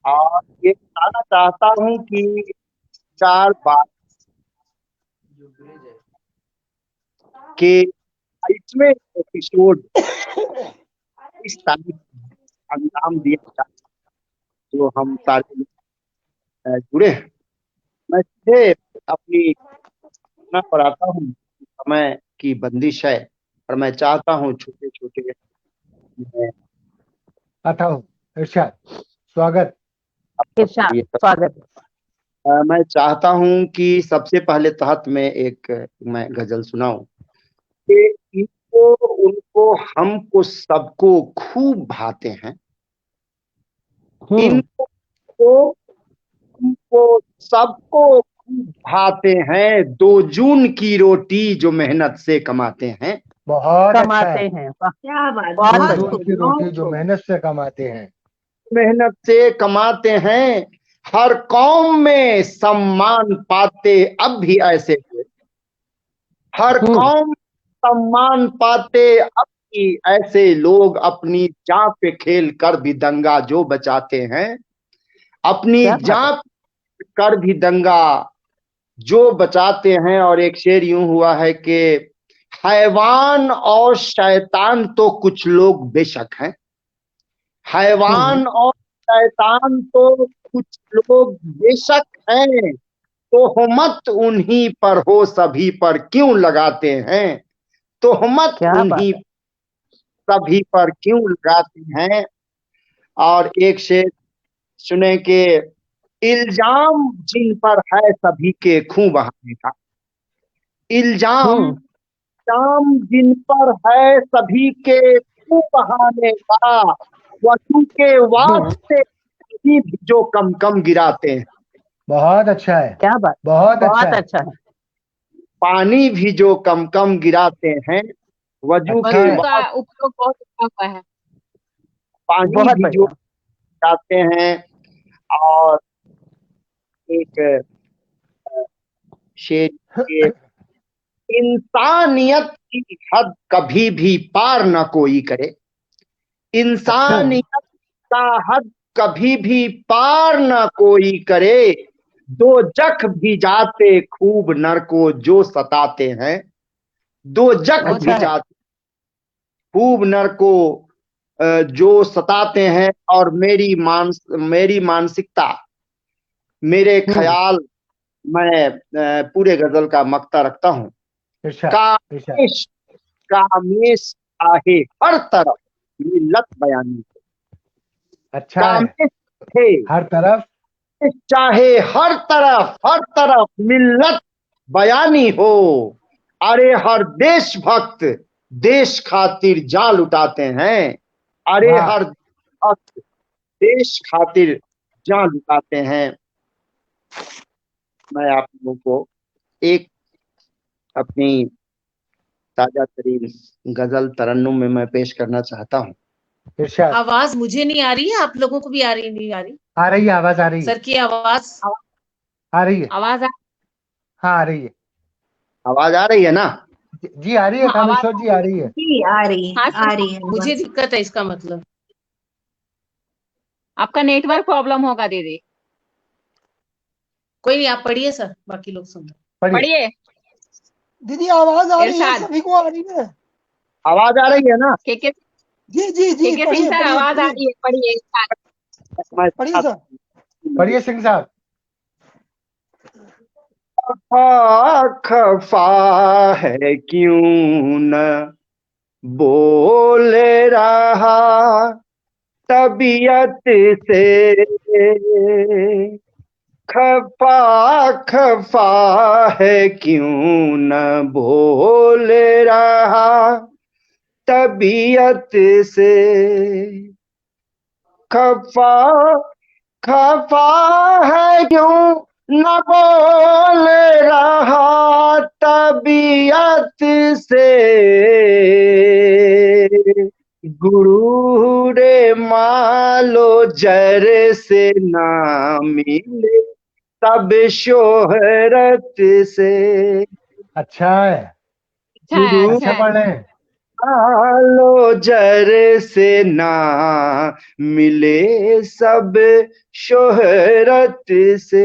और ये बताना चाहता हूँ कि 4 बार के 22वें एपिसोड इस तारीख को अंजाम दिया जाए, जो हम सारे लोग, जुड़े हैं। मैं सीधे अपनी घटना पर आता हूँ। समय की बंदिश है और मैं चाहता हूँ छोटे छोटे आता हूँ इरशाद, स्वागत। इरशाद, स्वागत है। मैं चाहता हूँ कि सबसे पहले तहत में मैं गजल सुनाऊं कि इनको उनको हमको सबको खूब भाते हैं। इनको हमको सबको खूब भाते हैं, 2 जून की रोटी जो मेहनत से कमाते हैं। बहुत अच्छा कमाते है। हैं, वाह, क्या बात, बहुत दो बहुत बढ़िया। जून खूब, की रोटी बहुत जो खूब। मेहनत से कमाते हैं। मेहनत से कमाते हैं, हर कौम में सम्मान पाते अब भी ऐसे हुए। हर कौम सम्मान पाते अब भी ऐसे लोग, अपनी जान पे खेल कर भी दंगा जो बचाते हैं। अपनी क्या बात है। जान कर भी दंगा जो बचाते हैं। और एक शेर यूं हुआ है कि हैवान और शैतान तो कुछ लोग बेशक हैं, हैवान और शैतान तो कुछ लोग बेशक हैं, तोहमत उन्हीं पर हो सभी पर क्यों लगाते हैं। तोहमत क्या बात उन्हीं है। सभी पर क्यों लगाते हैं। और एक शेर सुने के, इल्जाम जिन पर है सभी के खून बहाने का। इल्जाम इल्जाम जिन पर है सभी के खून बहाने का। वसू के वास्ते भी जो कम कम गिराते हैं। बहुत अच्छा है, क्या बात, बहुत अच्छा बहुत है। अच्छा है। पानी भी जो कम कम गिराते हैं। वजू अच्छा के है। वस्तु का वास्ते उपयोग बहुत अच्छा हुआ है। पानी बहुत भी जो बढ़िया। गिराते हैं। और एक शेर के, इंसानियत की हद कभी भी पार न कोई करे। इंसानियत का हद कभी भी पार न कोई करे। दो जख भी जाते खूब नर को जो सताते हैं। दो जख बहुत भी अच्छा है। जाते खूब नर को जो सताते हैं। और मेरी मानसिकता, मेरे ख्याल, मैं पूरे गजल का मक्ता रखता हूँ। इरशाद, इरशाद। कामेश कामेश आहे हर तरफ मिल्लत बयानी। अच्छा है। कामेश थे हर तरफ। चाहे हर तरफ मिल्लत बयानी हो। अरे हर देशभक्त देश खातिर जान लुटाते हैं। अरे वाह, हर भक्त देश खातिर जान लुटाते हैं। मैं आप लोगों को एक अपनी ताजा तरीन गजल तरन्नुम में मैं पेश करना चाहता हूँ। इरशाद। आवाज मुझे नहीं आ रही है, आप लोगों को भी आ रही नहीं आ रही? आ रही है, आवाज आ रही है, सर की आवाज आ रही है। आवाज हाँ आ रही है आवाज आ रही है ना? जी, आ रही है हाँ, आवाज कामेश्वर जी, आ रही है। जी, आ रही है, हाँ आ रही है मुझे आवाज। दिक्कत है, इसका मतलब आपका नेटवर्क प्रॉब्लम होगा दीदी। कोई नहीं, आप पढ़िए सर, बाकी लोग सुन रहे हैं। पढ़िए। दीदी आवाज आ रही है, इरशाद। सभी को आ रही है? आवाज आ रही है ना? के जी जी जी, सिंह पढ़िए सर, पढ़िए आवाज आ पढ़िए रही है, पढ़िए इरशाद। मैं पढ़िए सर। पढ़िए सिंह साहब। खफा खफा है क्यों न बोल रहा तबीयत से, खफा खफा है क्यों न बोल रहा तबीयत से, खफा खफा है क्यों न बोल रहा तबीयत से, गुरु रे मालो जर से ना मिले तब शोहरत से। अच्छा है, अच्छा है, गुरु अच्छा अच्छा है। पढ़ रहे हैं। आलो जर से ना मिले सब शोहरत से,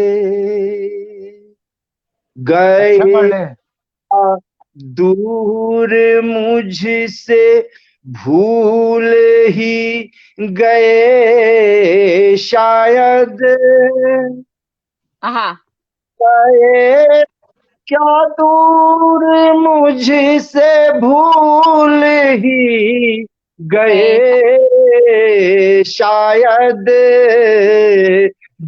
अच्छा पढ़ गए रहे हैं। दूर मुझसे भूल ही गए शायद, आहा। गए क्या दूर मुझसे भूल ही गए। गए शायद,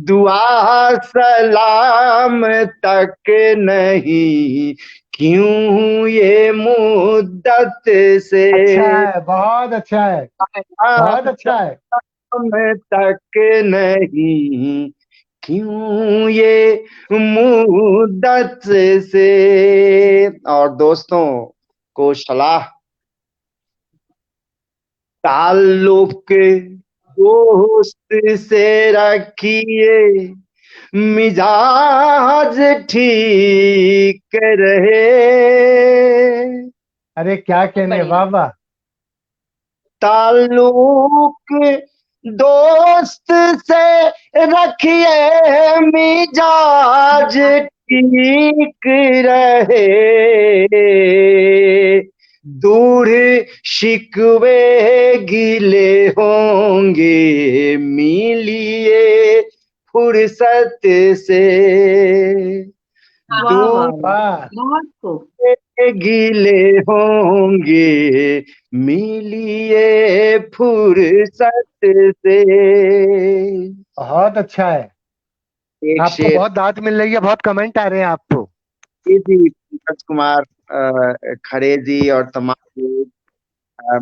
दुआ सलाम तक नहीं क्यों ये मुद्दत से, अच्छा है, बहुत अच्छा है, बहुत अच्छा है। सलाम तक नहीं क्यों ये मुद्दत से। और दोस्तों को सलाह, ताल्लुक दोस्त से रखिए मिजाज ठीक रहे, अरे क्या कहने, बढ़िया। वाह वाह। ताल्लुक दोस्त से रखिए मिजाज ठीक रहे, दूर शिकवे गिले होंगे मिलिए फुर्सत से, वाह दूर वाह वाह, वाह, बहुत खूब। गीले होंगे मिलिए फुर्सत से। बहुत अच्छा है। एक आपको शेर बहुत दाद मिल रही है, बहुत कमेंट आ रहे हैं आपको। ये थी पंकज कुमार खरे जी और तमाम लोग,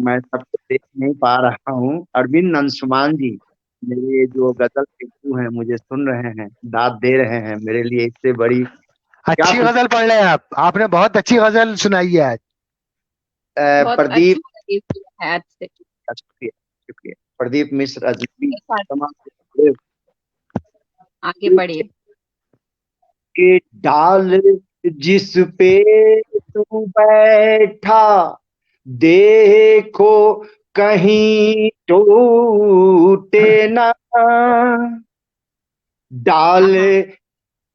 मैं सबको देख नहीं पा रहा हूँ। अरविंद अंशुमान जी मेरे जो गजल के गुरु हैं मुझे सुन रहे हैं, दाद दे रहे हैं, मेरे लिए इससे बड़ी क्या अच्छी गजल पढ़ रहे हैं आप, आपने बहुत अच्छी गजल सुनाई है आज। बहुत प्रदीप, अच्छा लगी इसकी हयात से। शुक्रिया शुक्रिया, प्रदीप मिश्र अजनबी इरशाद, तमाम आगे बढ़िए। के डाल जिस पे तू बैठा देखो कहीं टूटे ना, डाल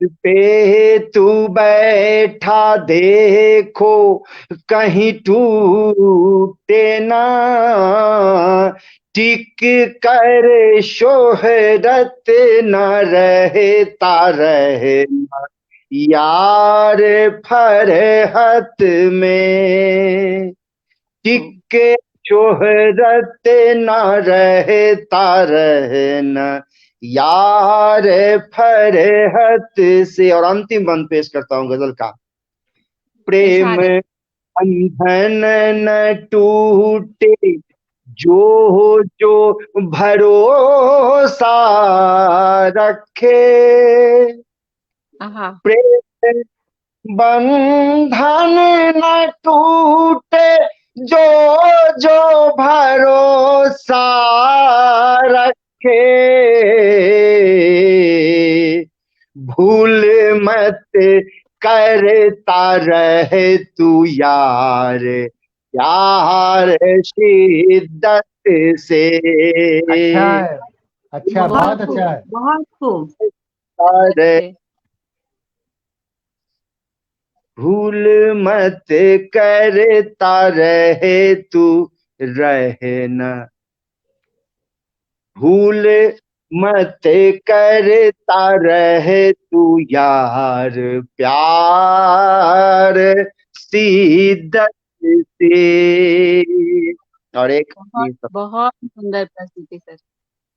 पे तू बैठा देखो कहीं टूटे ना, टिक कर शोहरत न रहता रहे यार फरहत में, टिक शोहरत न रहता रहना यार फरहत से। और अंतिम बंद पेश करता हूं गजल का, प्रेम इरशाद है। बंधन न टूटे जो जो भरोसा रखे, आहा। प्रेम बंधन न टूटे जो जो भरोसा रखे, भूल मत करता रहे तू यार यार शिद्दत से। अच्छा है, अच्छा, बहुत अच्छा है। बहुत खूब। अरे अच्छे। भूल मत करता रहे तू, रहे न भूल मत करता रहे तू यार, प्यार शिद्दत से। और एक बहुत बहुत सुंदर प्रस्तुति सर।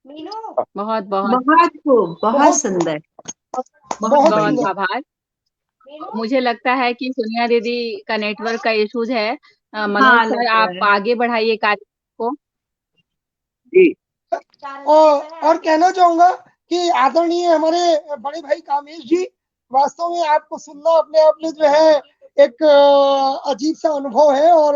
बहुत बहुत बहुत खूब, बहुत बहुत सुंदर। बहुत बहुत बहुत सुंदर। आभार। मुझे लगता है कि सोनिया दीदी का नेटवर्क का इश्यूज है। मनोज हाँ, सर लग आप रहा है। आगे बढ़ाइए कार्यक्रम को। जी। और कहना चाहूंगा कि आदरणीय हमारे बड़े भाई कामेश जी, वास्तव में आपको सुनना अपने आप में जो है एक अजीब सा अनुभव है, और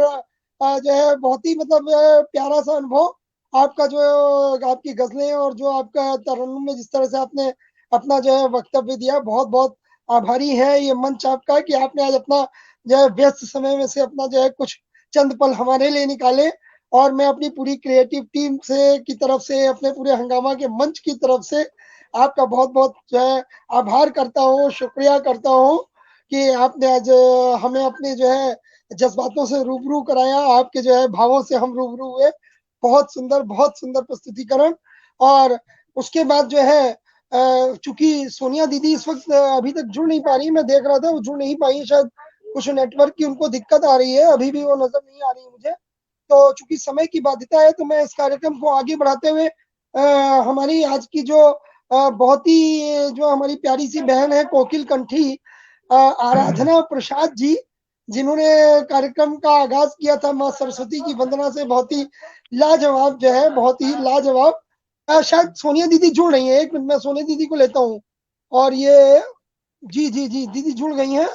जो है बहुत ही मतलब प्यारा सा अनुभव आपका, जो आपकी गजलें और जो आपका तरन्नुम में जिस तरह से आपने अपना जो है वक्तव्य दिया, बहुत बहुत आभारी है ये मंच आपका कि आपने आज अपना जो है व्यस्त समय में से अपना जो है कुछ चंद पल हमारे लिए निकाले। और मैं अपनी पूरी क्रिएटिव टीम से की तरफ से, अपने पूरे हंगामा के मंच की तरफ से आपका बहुत बहुत जो है आभार करता हूँ, शुक्रिया करता हूँ कि आपने आज हमें अपने जो है जज्बातों से रूबरू कराया, आपके जो है भावों से हम रूबरू हुए। बहुत सुंदर प्रस्तुतिकरण। और उसके बाद जो है चूंकि सोनिया दीदी इस वक्त अभी तक जुड़ नहीं पा रही, मैं देख रहा था वो जुड़ नहीं पाई, शायद कुछ नेटवर्क की उनको दिक्कत आ रही है, अभी भी वो नजर नहीं आ रही मुझे। तो चूंकि समय की बाध्यता है, तो मैं इस कार्यक्रम को आगे बढ़ाते हुए हमारी आज की जो बहुत ही जो हमारी प्यारी सी बहन है कोकिल कंठी, आराधना प्रसाद जी, जिन्होंने कार्यक्रम का आगाज किया था माँ सरस्वती की वंदना से, बहुत ही लाजवाब जो है, बहुत ही लाजवाब। शायद सोनिया दीदी जुड़ रही है, एक मिनट मैं सोनिया दीदी को लेता हूँ। और ये जी जी जी दीदी जुड़ गई हैं।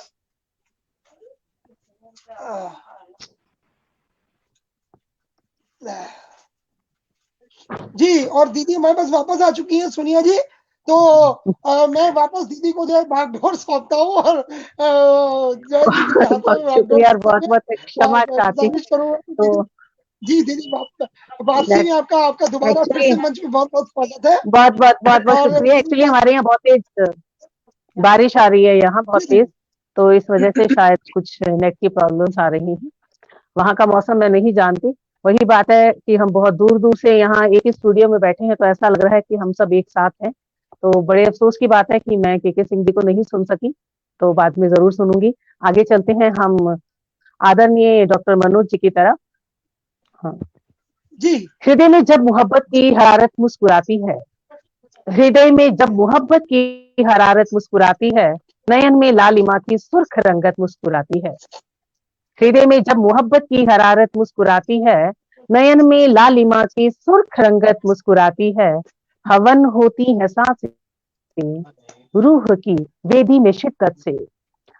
जी, और दीदी हमारे पास वापस आ चुकी हैं सोनिया जी। तो मैं वापस दीदी को जो है भागडोर सौंपता हूँ, और जो है दीदी के बहुत हाथों में बहुत भागडोर शुक्रिया और सौंप बहुत के बहुत क्षमा चाहती हूँ। गुजारिश करूंगा कि तो दीदी, जी दीदी वापसी में आपका दोबारा फिर एक्चुअली से मंच पे बहुत बहुत स्वागत है। बहुत और शुक्रिया। एक्चुअली हमारे यहाँ बहुत तेज बारिश आ रही है, यहाँ बहुत तेज, तो इस वजह से शायद कुछ नेट की प्रॉब्लम्स आ रही हैं। वहाँ का मौसम मैं नहीं जानती। वही बात है कि हम बहुत दूर दूर से यहाँ एक ही स्टूडियो में बैठे हैं, तो ऐसा लग रहा है कि हम सब एक साथ हैं। तो बड़े अफसोस की बात है कि मैं के सिंह जी को नहीं सुन सकी, तो बाद में जरूर सुनूंगी। आगे चलते हैं हम आदरणीय डॉक्टर मनोज जी की तरफ। हाँ। जी, हृदय में जब मोहब्बत की हरारत मुस्कुराती है, हृदय में जब मोहब्बत की हरारत मुस्कुराती है, नयन में लालिमा की सुर्ख रंगत मुस्कुराती है। हृदय में जब मोहब्बत की हरारत मुस्कुराती है, नयन में लालिमा की सुर्ख रंगत मुस्कुराती है। हवन होती है सांसें रूह की वेदी में शिद्दत से,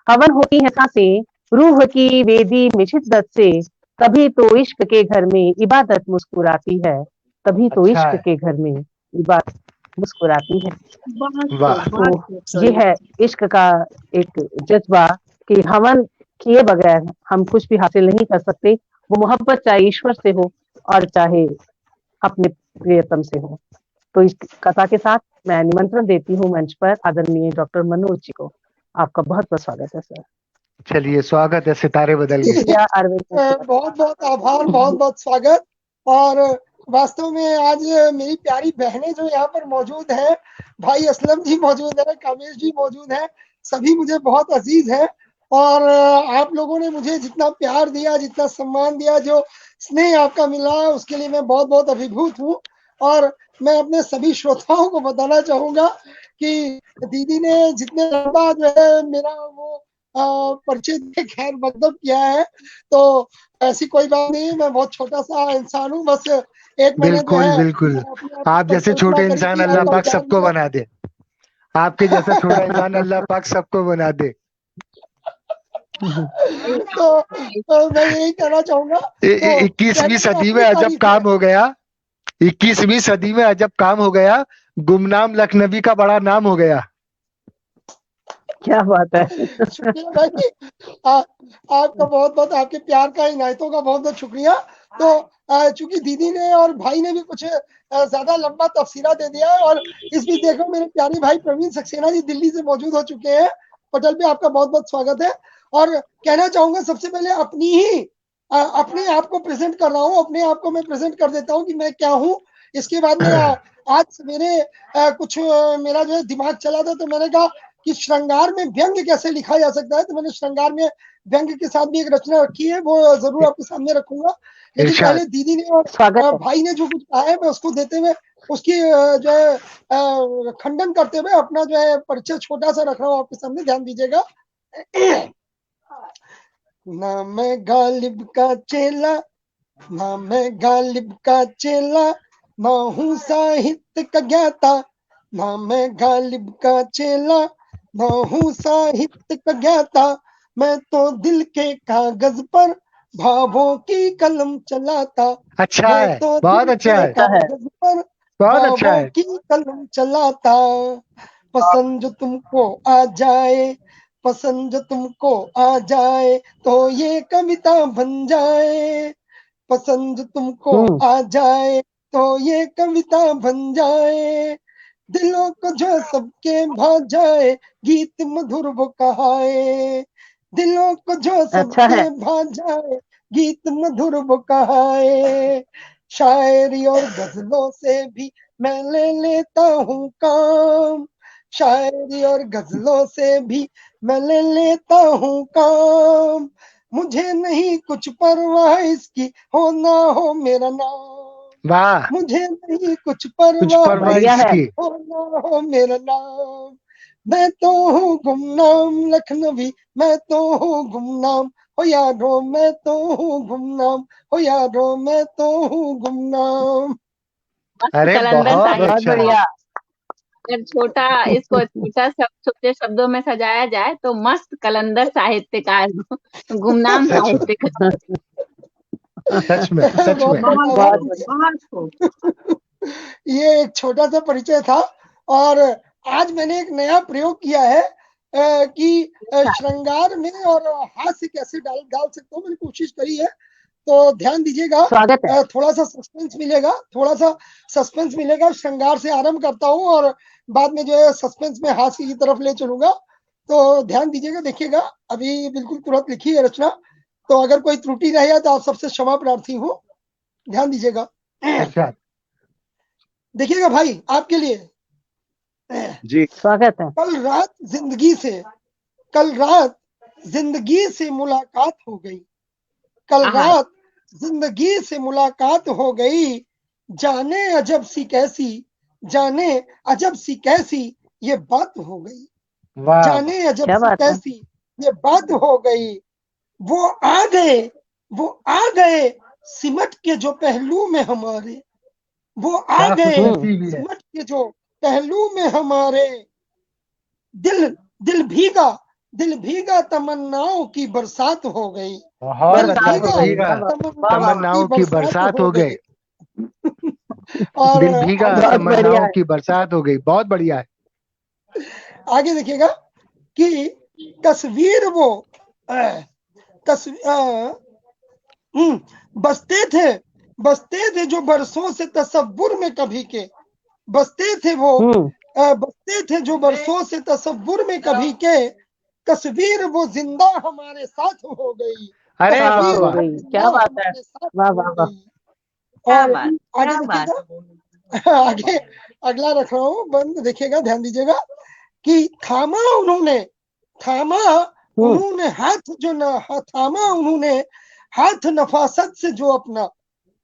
हवन होती है सांसें रूह की वेदी में शिद्दत से। तभी तो इश्क के घर में इबादत मुस्कुराती है, तभी तो अच्छा इश्क है। के घर में इबादत मुस्कुराती है। बहुत वाह। खूब, बहुत खूब तो ये सोनिया। है इश्क का एक जज्बा कि हवन किए बगैर हम कुछ भी हासिल नहीं कर सकते। वो मोहब्बत चाहे ईश्वर से हो और चाहे अपने प्रियतम से हो। तो इस कथा के साथ मैं निमंत्रण देती हूँ मंच पर आदरणीय डॉक्टर मनोज जी को। आपका बहुत बहुत स्वागत है सर। चलिए, स्वागत है सितारे बदल गए। शुक्रिया अरविंद। बहुत बहुत आभार, बहुत बहुत स्वागत। और वास्तव में आज मेरी प्यारी बहनें जो यहाँ पर मौजूद हैं, भाई असलम जी मौजूद है, कामेश जी मौजूद है, सभी मुझे बहुत अजीज है। और आप लोगों ने मुझे जितना प्यार दिया, जितना सम्मान दिया, जो स्नेह आपका मिला, उसके लिए मैं बहुत बहुत अभिभूत हूँ। और मैं अपने सभी श्रोताओं को बताना चाहूंगा कि दीदी ने जितने लंबा जो है मेरा वो परिचय दे खैर मतलब किया है, तो ऐसी कोई बात नहीं, मैं बहुत छोटा सा इंसान हूँ, बस एक मैंने जो बिल्कुल है बिल्कुल। अपने आप आप को जैसे कल्पना छोटे करी इंसान थी, अल्लाह आपका पाक ज्ञान सबको मिला। बना दे। आपके जैसा छोटा इंसान अल्लाह पाक सबको बना दे। तो मैं यही कहना चाहूंगा। तो 21वीं कहने में सदी में अपनी अजब तारीफ है। काम हो गया। 21वीं सदी में अजब काम हो गया। गुमनाम लखनवी का बड़ा नाम हो गया। क्या बात है। शुक्रिया भाई, आपका बहुत बहुत, आपके प्यार का, इनायतों का बहुत बहुत शुक्रिया। तो चूंकि दीदी ने और भाई ने भी कुछ ज्यादा लंबा तफसीरा दे दिया है, और इस बीच देखो मेरे प्यारे भाई प्रवीण सक्सेना जी दिल्ली से मौजूद हो चुके हैं। पटेल पे आपका बहुत बहुत स्वागत है। और कहना चाहूंगा सबसे पहले अपने आप को प्रेजेंट कर रहा हूँ, अपने आप को मैं प्रेजेंट कर देता हूँ कि मैं क्या हूँ। इसके बाद में आज सवेरे कुछ मेरा जो है दिमाग चला था, तो मैंने कहा कि श्रृंगार में व्यंग कैसे लिखा जा सकता है, तो मैंने श्रृंगार में व्यंग के साथ भी एक रचना रखी है, वो जरूर आपके सामने रखूंगा। लेकिन पहले दीदी ने और भाई ने जो कुछ कहा है मैं उसको देते हुए उसकी जो है खंडन करते हुए अपना जो है परिचय छोटा सा रख रहा हूँ आपके सामने, ध्यान दीजिएगा। ना मैं गालिब का चेला, ना मैं गालिब का चेला, ना हूँ साहित्य का ज्ञाता, ना मैं गालिब का चेला, ना हूँ साहित्य का ज्ञाता, मैं तो दिल के कागज पर भावों की कलम चलाता। अच्छा है, तो बहुत अच्छा है, कागज पर बहुत अच्छा है। की कलम चलाता। पसंद जो तुमको आ जाए, पसंद जो तुमको आ जाए, तो ये कविता बन जाए। पसंद जो तुमको आ जाए, तो ये कविता बन जाए। दिलों को जो सबके भा जाए, गीत मधुर वो कहाए। दिलों को जो सबके भा जाए, गीत मधुर वो कहाए। शायरी और गजलों से भी मैं ले लेता हूँ काम, शायरी और गजलों से भी मैं ले लेता हूँ काम। मुझे नहीं कुछ परवाह इसकी, हो ना हो मेरा नाम। वाह, मुझे नहीं कुछ परवाह इसकी, हो ना हो मेरा नाम। मैं तो हूँ गुमनाम लखनवी, मैं तो हूँ गुमनाम हो यारो, मैं तो हूँ गुमनाम हो यारो, मैं तो हूँ गुमनाम। अरे बहुत बढ़िया। अगर इसको छोटे शब्दों में सजाया जाए तो मस्त कलंदर साहित्यकार, गुमनाम साहित्यकार। सच में, सच में। ये एक छोटा सा परिचय था, और आज मैंने एक नया प्रयोग किया है कि श्रृंगार में और हास्य कैसे डाल सकता हूँ, मैंने कोशिश करी है। तो ध्यान दीजिएगा, थोड़ा सा सस्पेंस मिलेगा, थोड़ा सा सस्पेंस मिलेगा। श्रृंगार से आरंभ करता हूँ और बाद में जो है सस्पेंस में हास्य की तरफ ले चलूंगा। तो ध्यान दीजिएगा, देखिएगा, अभी बिल्कुल तुरंत लिखी है रचना, तो अगर कोई त्रुटि रहे तो आप सबसे क्षमा प्रार्थी हूँ। ध्यान दीजिएगा, देखिएगा भाई आपके लिए जी स्वागत है। कल रात जिंदगी से मुलाकात हो गई, कल रात जिंदगी से मुलाकात हो गई। जाने अजब सी कैसी, जाने अजब सी कैसी ये बात हो गई। जाने अजब सी कैसी ये बात हो गई। वो आ गए सिमट के जो पहलू में हमारे, वो आ गए सिमट के जो पहलू में हमारे। दिल भीगा तमन्नाओं की बरसात हो गई। तमन्नाओं की बरसात हो गई। और दिल भीगा तमन्नाओं की बरसात हो गई। बहुत बढ़िया है। आगे देखिएगा कि तस्वीर वो बसते थे जो बरसों से तसव्वुर में कभी के, बसते थे जो बरसों से तसव्वुर में कभी के। तस्वीर वो जिंदा हमारे साथ हो गई। अरे क्या बात है, वाह वाह वाह। और आगे देखिएगा, आगे अगला रख रहा हूँ बंद, देखिएगा, ध्यान दीजिएगा कि थामा उन्होंने हाथ नफासत से जो अपना,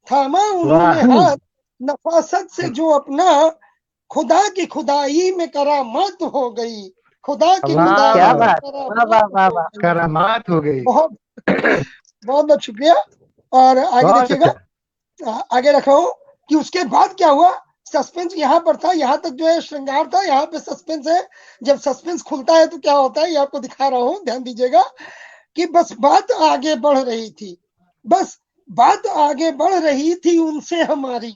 थामा उन्होंने हाथ नफासत से जो अपना। खुदा की खुदाई में करामात हो गई, खुदा की खुदाई में करामात हो गई। बहुत बहुत शुक्रिया। और आगे देखिएगा, आगे रख रहा हूँ कि उसके बाद क्या हुआ। सस्पेंस यहाँ पर था, यहाँ तक जो है श्रृंगार था, यहाँ पे सस्पेंस है। जब सस्पेंस खुलता है तो क्या होता है ये आपको दिखा रहा हूँ, ध्यान दीजिएगा कि बस बात आगे बढ़ रही थी, बस बात आगे बढ़ रही थी उनसे हमारी,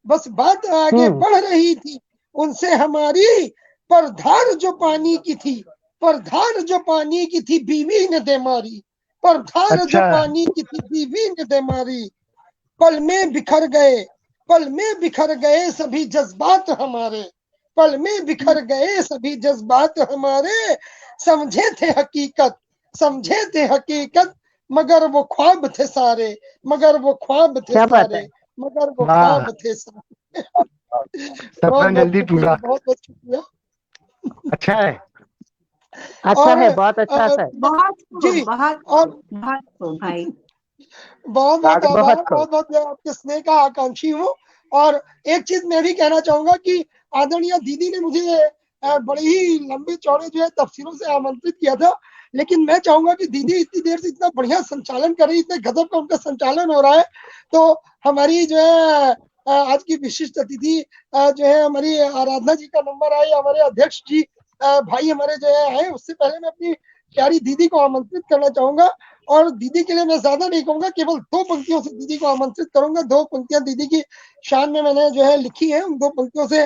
बस बात आगे बढ़ रही थी उनसे हमारी। पर धार जो पानी की थी, पर धार जो पानी की थी बीवी ने दे मारी, पर धार जो पानी की थी बीवी ने दे मारी। पल में बिखर गए, पल में बिखर गए सभी जज्बात हमारे, पल में बिखर गए सभी जज्बात हमारे, समझे थे हकीकत, समझे थे हकीकत, मगर वो ख्वाब थे सारे, मगर वो ख्वाब थे क्या बात है। सारे, मगर वो वाह। ख्वाब थे सारे। सपना जल्दी पूरा। बहुत बहुत शुक्रिया। अच्छा है। अच्छा और, है, बहुत अच्छा सर। बहुत जी, खूब, बहुत और खूब, बहुत खूब भाई। बहुत बहुत आभार, बहुत खूब। बहुत बहुत मैं आपके स्नेह का आकांक्षी हूँ। और एक चीज मैं भी कहना चाहूंगा कि आदरणीय दीदी ने मुझे बड़े ही लंबे चौड़े जो है तफसीरों से आमंत्रित किया था, लेकिन मैं चाहूंगा कि दीदी इतनी देर से इतना बढ़िया संचालन कर रही, इतने गजब का उनका संचालन हो रहा है, तो हमारी जो है आज की विशिष्ट अतिथि जो है हमारी आराधना जी का नंबर आए, हमारे अध्यक्ष जी भाई हमारे जो है आए, उससे पहले मैं अपनी प्यारी दीदी को आमंत्रित करना चाहूंगा। और दीदी के लिए मैं ज्यादा नहीं कहूंगा, केवल 2 पंक्तियों से दीदी को आमंत्रित करूंगा। 2 पंक्तियां दीदी की शान में मैंने जो है लिखी है, उन 2 पंक्तियों से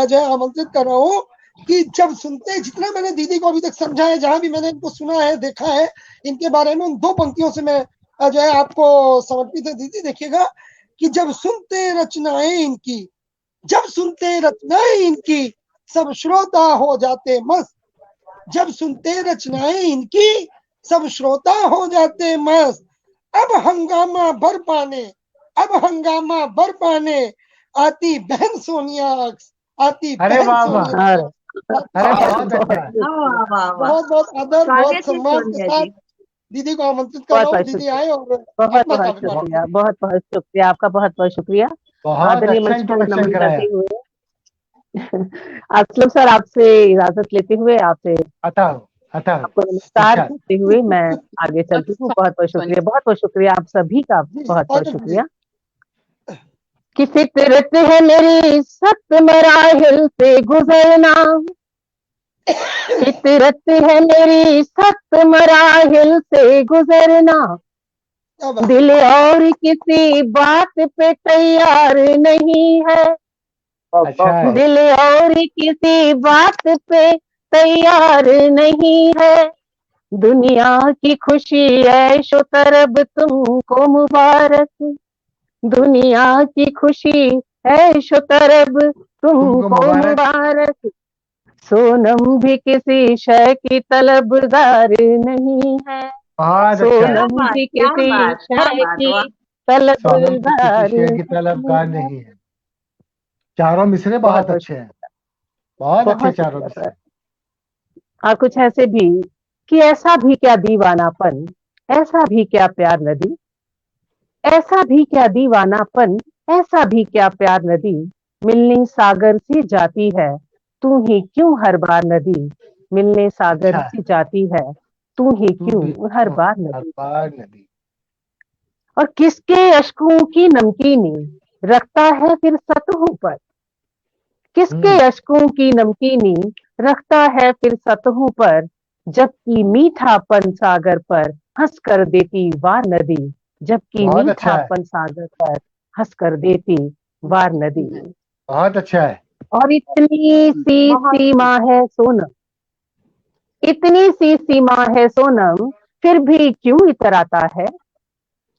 जो है आमंत्रित कर रहा हूँ कि जब सुनते, जितना मैंने दीदी को अभी तक समझा है, जहां भी मैंने इनको सुना है, देखा है इनके बारे में, उन 2 पंक्तियों से मैं जो है आपको समर्पित है। दीदी देखिएगा कि जब सुनते रचनाएं इनकी, जब सुनते रचनाएं इनकी, सब श्रोता हो जाते मस्त, जब सुनते रचनाएं इनकी, सब श्रोता हो जाते मस्त। अब हंगामा बर पाने, अब हंगामा बर पाने, आती बहन सोनिया अक्स, आती अरे बहन वाह वाह। सोनिया अरे अक्स। अरे बहुत अच्छा है। वाह वाह वाह वाह। बहुत बहुत आदर, बहुत स्वागत है सम्मान के सोनिया साथ जी। दीदी को आमंत्रित कर बहुत रहा हूँ। बहुत दीदी शुक्रिया, आए और बहुत अपना बहुत कार्यक्रम शुक्रिया, बहुत बहुत शुक्रिया आपका, बहुत बहुत शुक्रिया। बहुत आदरणीय अच्छा मंच को इंट्रोडक्शन नमन कराया। करते हुए असलम सर आपसे इजाजत लेते हुए, आपसे आता हो, आता हो। आपको नमस्कार इरशाद। करते हुए मैं आगे चलती हूँ। बहुत बहुत शुक्रिया, बहुत बहुत शुक्रिया आप सभी का, जी, बहुत बहुत स्वागत शुक्रिया। दीदी। कि फितरत है मेरी 7 मराहिल से गुजरना, फितरत है मेरी 7 मराहिल से गुजरना, क्या बात, दिल और किसी बात पे तैयार नहीं है, अच्छा है। दिल और किसी बात पे तैयार नहीं है, दुनिया की खुशी ऐशो तरब तुमको मुबारक, दुनिया की खुशी ऐशो तरब तुमको तुमको मुबारक। मुबारक, सोनम भी किसी शय की तलबगार नहीं है, बहुत अच्छा क्या है। सोनम बात, भी क्या किसी बात, क्या शय बात, की वाह। सोनम की किसी तलबगार शेर की नहीं तलबगार है। नहीं है। चारों मिसरे बहुत बहुत अच्छे हैं, बहुत अच्छे बहुत चारों शुक्रिया मिसरे। सर। और कुछ ऐसे भी कि ऐसा भी क्या दीवानापन, ऐसा भी क्या प्यार नदी, ऐसा भी क्या दीवानापन, ऐसा भी क्या प्यार नदी, मिलने सागर से जाती है तू ही क्यों हर बार नदी, मिलने सागर अच्छा है। से जाती है तू ही तू भी क्यों हर बार हर नदी, बार नदी। और किसके अश्कों की नमकीनी रखता है फिर सतहों पर, किसके अश्कों की नमकीनी रखता है फिर सतहों पर, जबकि मीठापन सागर पर हंस कर देती वार नदी, जबकि बहुत अच्छा है। मीठापन सागर पर हंस कर देती वार नदी। बहुत अच्छा है। और इतनी सी बहुत सीमा है सोनम, इतनी सी सीमा है सोनम, फिर भी क्यों इतराता है,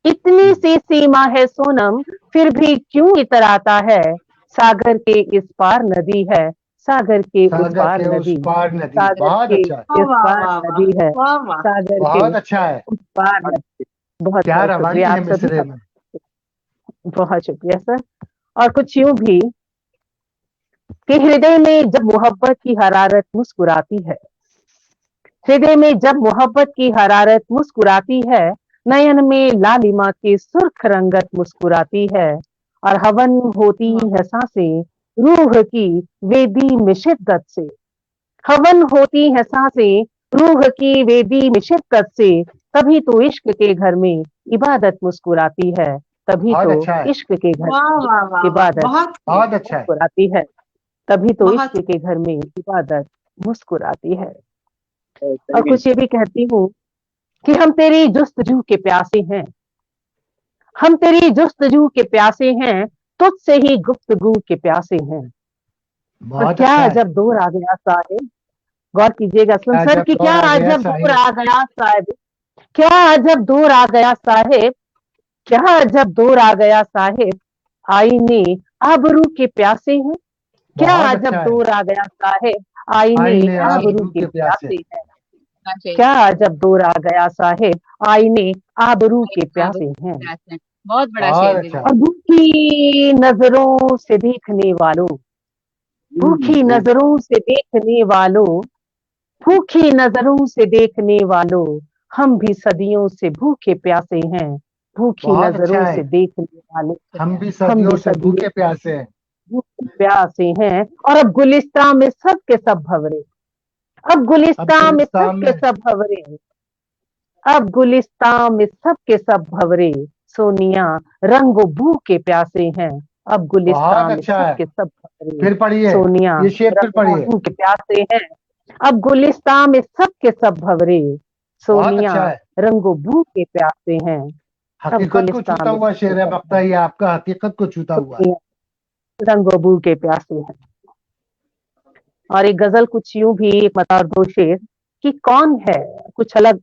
इतनी सी सीमा है सोनम, फिर भी क्यों इतराता है, सागर के इस पार नदी है, सागर के उस सागर पार के उस नदी, पार नदी। सागर बहुत के अच्छा है। वाह इस वाह पार वाह नदी है, वाह वाह। सागर के बहुत अच्छा है। उस पार नदी। बहुत क्या बहुत रवानी शुक्रिया है आप सभी मिसरे का, में। बहुत शुक्रिया सर। और कुछ यूं भी कि हृदय में जब मोहब्बत की हरारत मुस्कुराती है, हृदय में जब मोहब्बत की हरारत मुस्कुराती है, नयन में लालिमा की सुर्ख रंगत मुस्कुराती है, और हवन होती है सांसें रूह की वेदी में शिद्दत से, हवन होती है सांसें रूह की वेदी में शिद्दत से, तभी तो इश्क के घर में इबादत मुस्कुराती है, तभी बहुत तो अच्छा है। इश्क के घर वाह में वाह वाह वाह, इबादत बहुत खूब, बहुत अच्छा है। मुस्कुराती है, तभी तो बहुत इश्क के घर में इबादत मुस्कुराती है। और कुछ ये भी कहती हूँ कि हम तेरी जुस्तजू के प्यासे हैं, हम तेरी जुस्तजू के प्यासे हैं, तुझसे ही गुफ्तगू के प्यासे हैं, और बहुत क्या अच्छा है। अजब दौर आ गया साहिब, गौर कीजिएगा असलम सर अजब कि दौर क्या आ गया अजब दौर साहिब। आ गया साहिब, क्या अजब दौर आ गया साहिब, क्या जब दौर आ गया साहिब, आईने आबरू के प्यासे हैं। क्या बहुत जब अच्छा है। दौर आ गया साहिब, आईने आईने आबरू आबरू के के प्यासे। प्यासे हैं। चाहिए। क्या जब दौर आ गया साहिब, आईने आबरू के प्यासे हैं। बहुत बड़ा बहुत शेर अच्छा। दीदी। और भूखी नजरों से देखने वालों, भूखी नजरों से देखने वालों, भूखी नजरों से देखने वालों, हम भी सदियों से भूखे प्यासे हैं। भूखी बहुत अच्छा नजरों है। से देखने वालों, हम भी हम सदियों भी से भूखे प्यासे हैं। भूखे प्यासे हैं। और अब गुलिस्तान में सब के सब भंवरे, अब गुलिस्तान में सब के सब भंवरे, अब गुलिस्तान में सब के सब भंवरे, सोनिया रंगो बू के प्यासे हैं। अब बहुत गुलिस्तान में अच्छा सब है। के सब भंवरे, फिर पढ़िए, सोनिया ये शेर फिर रंगो पढ़िए। बू के प्यासे हैं। अब गुलिस्तान में सब के सब भंवरे, बहुत सोनिया अच्छा है। रंगो बू के प्यासे हैं। अब हकीकत को गुलिस्तान छूता में हुआ सब के शेर है सब वक्ता, ये आपका हकीकत को छूता हुआ है। सोनिया रंगो बू के प्यासे हैं। और एक गजल कुछ यूं भी, एक मतलब दो शेर कि कौन है, कुछ अलग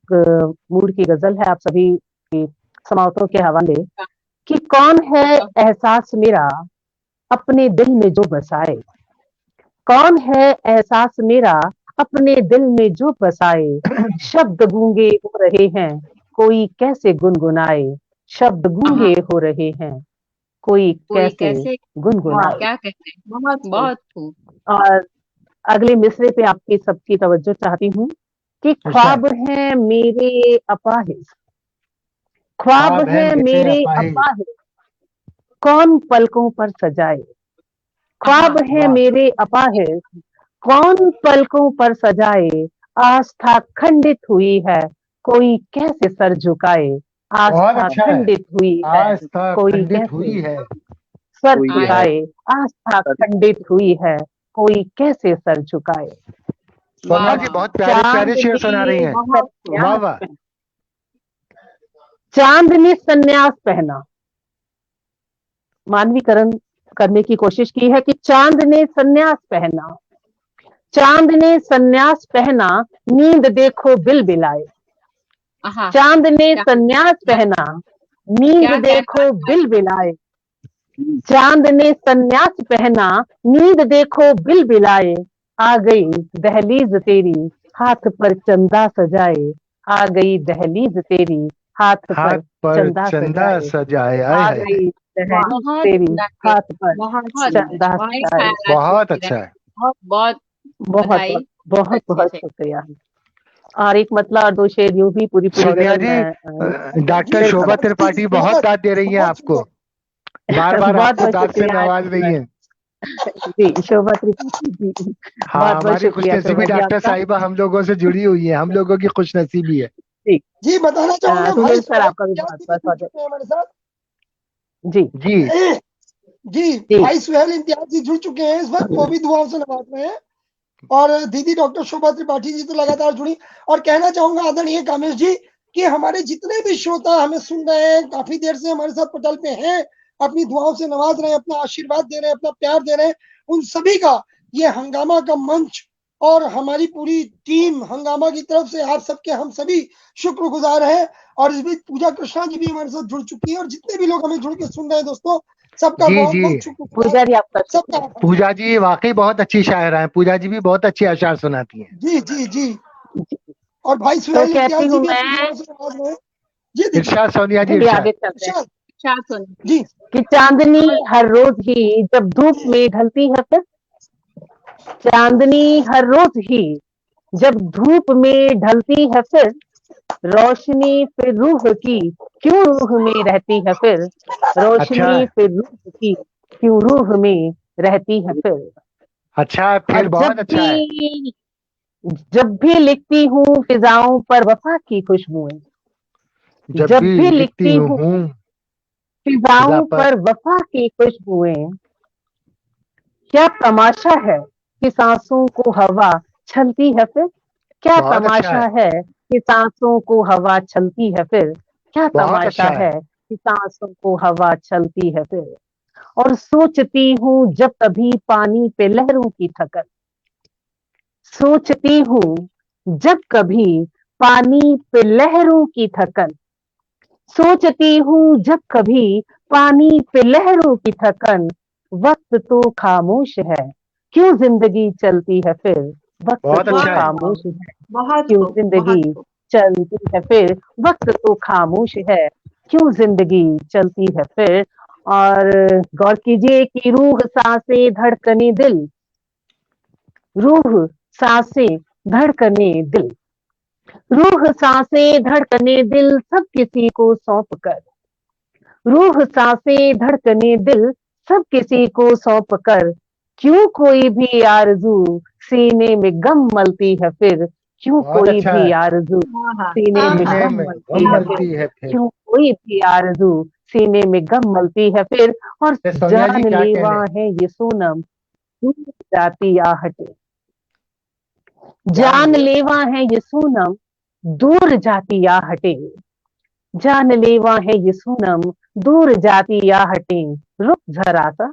मूड की गजल है आप सभी की समावतों के हवाले, कि कौन है एहसास मेरा अपने दिल में जो बसाए, कौन है एहसास मेरा अपने दिल में जो बसाए, शब्द गूंगे हो रहे हैं कोई कैसे गुनगुनाए, शब्द गूंगे हो रहे हैं कोई कोई कैसे कैसे गुनगुनाए। क्या कहते हैं। बहुत खूब। बहुत खूब। और अगले मिसरे पे आपकी सबकी तवज्जो चाहती हूँ कि ख्वाब हैं मेरे अपाहिज, ख्वाब हैं मेरे अपाहिज, कौन पलकों पर सजाए, ख्वाब हैं मेरे अपाहिज, कौन पलकों पर सजाए, आस्था खंडित हुई है कोई कैसे सर झुकाए, बहुत आस्था अच्छा है। खंडित हुई है आस्था कोई खंडित हुई कैसे है। सर हुई है। झुकाए, आस्था खंडित हुई है कोई कैसे सर झुकाए। सोनिया जी बहुत प्यारे प्यारे शेर सुना रही हैं। वाह वाह। चांद ने संन्यास पहना, मानवीकरण करने की कोशिश की है कि चांद ने संन्यास पहना, चांद ने संन्यास पहना, नींद देखो बिल बिलाए, चांद ने संन्यास पहना, नींद देखो बिल बिलाए, चांद ने संन्यास पहना, नींद देखो बिल बिलाए, आ गई दहलीज तेरी हाथ पर चंदा सजाए, आ गई दहलीज तेरी हाथ हाथ पर चंदा चंदा सजाए, सजाए। आ आए है। गई दहलीज बहुत तेरी हाथ पर चंदा सजाए। बहुत अच्छा है। बहुत बहुत बहुत बधाई। बहुत बहुत शुक्रिया। और एक मतलब और दो शेर यूं भी पूरी पूरी सोनिया गजल जी, मैं डॉक्टर शोभा त्रिपाठी बहुत दाद दे रही हैं आपको, बार बार बहुत आपको बहुत दाद से शुक्रिया नवाज रही हैं। जी, शोभा त्रिपाठी जी, हाँ, बहुत बहुत हमारी शुक्रिया खुशनसीबी शोभा जी डॉक्टर आपका। साहिबा हम लोगों से जुड़ी हुई है, हम लोगों की खुशनसीबी है। जी बताना चाहूंगा भाई सुनील सर सुहेल आपका भी इम्तियाज बहुत जी भी बहुत जुड़ स्वागत। चुके हैं हमारे साथ। जी जी जी जी भाई सुहेल इम्तियाज जी जुड़ चुके हैं, इस वक्त वो भी दुआओं से नवाज रहे हैं। और दीदी डॉक्टर शोभा त्रिपाठी जी तो लगातार जुड़ी। और कहना चाहूंगा आदरणीय कामेश जी कि हमारे जितने भी श्रोता हमें सुन रहे हैं, काफी देर से हमारे साथ पटल पे हैं, अपनी दुआओं से नवाज रहे हैं, अपना आशीर्वाद दे रहे हैं, अपना प्यार दे रहे हैं, उन सभी का ये हंगामा का मंच और हमारी पूरी टीम हंगामा की तरफ से आप सबके हम सभी शुक्रगुजार हैं। और इस बीच पूजा कृष्णा जी भी हमारे साथ जुड़ चुकी है। और जितने भी लोग हमें जुड़ के सुन रहे हैं दोस्तों, सबका जी बहुत जी बहुत शुक्रगुजार, पूजा जी आपका सबका शुक्रिया। आभार। पूजा जी वाकई बहुत अच्छी शायर हैं, पूजा जी भी बहुत अच्छे अशार सुनाती हैं। जी जी जी। और भाई तो सुहेल कहती इम्तियाज जी हूँ भी अपनी मैं, दुआओं से नवाज रहे हैं। जी दीदी इरशाद सोनिया जी, चलिए इरशाद। आगे चलते हैं। इरशाद जी। कि चांदनी हर रोज ही जब धूप में ढलती है फिर, चांदनी हर रोज ही जब धूप में ढलती है फिर, रोशनी फिर रूह की क्यों रूह में रहती है फिर, अच्छा रोशनी है, फिर रूह की क्यों रूह में रहती है फिर। अच्छा है, और फिर बहुत अच्छा है। जब भी लिखती हूँ फिजाओं पर वफा की खुशबुएं, जब जब भी भी लिखती लिखती हूँ हूँ फिजा फिजाओं पर। पर वफा की खुशबुएं, क्या तमाशा है कि सांसों को हवा छलती है फिर, क्या बहुत अच्छा तमाशा है, है कि सांसों को हवा छलती है फिर, क्या बहुत तमाशा अच्छा है। है कि सांसों को हवा छलती है फिर। और सोचती हूँ जब कभी पानी पे लहरों की थकन, सोचती हूँ जब कभी पानी पे लहरों की थकन, सोचती हूँ जब कभी पानी पे लहरों की थकन, वक्त तो खामोश है, क्यों जिंदगी चलती है फिर, वक्त बहुत तो अच्छा है। खामोश है, बहुत क्यों खूब, जिंदगी बहुत खूब। चलती है फिर, वक्त तो खामोश है, क्यों जिंदगी चलती है फिर। और गौर कीजिए कि रूह सांसें धड़कने दिल, रूह सांसें धड़कने दिल, रूह सांसें धड़कने दिल सब किसी को सौंप कर, रूह सांसें धड़कने दिल सब किसी को सौंप कर, क्यों कोई भी आरज़ू सीने में गम मलती है फिर, क्यों बहुत कोई अच्छा भी है। आरज़ू हाँ हाँ सीने हाँ में हाँ, सीने गम में मलती गम है मलती फिर, है फिर। क्यों कोई भी आरज़ू सीने में गम मलती है फिर। और ये सोनिया जी क्या कह जानलेवा रहे हैं? है ये सोनम दूर जाती आहटे, जान जानलेवा है ये सोनम दूर जाती आहटे, जानलेवा है ये सोनम दूर जाती आहटें, रुक जरा सा,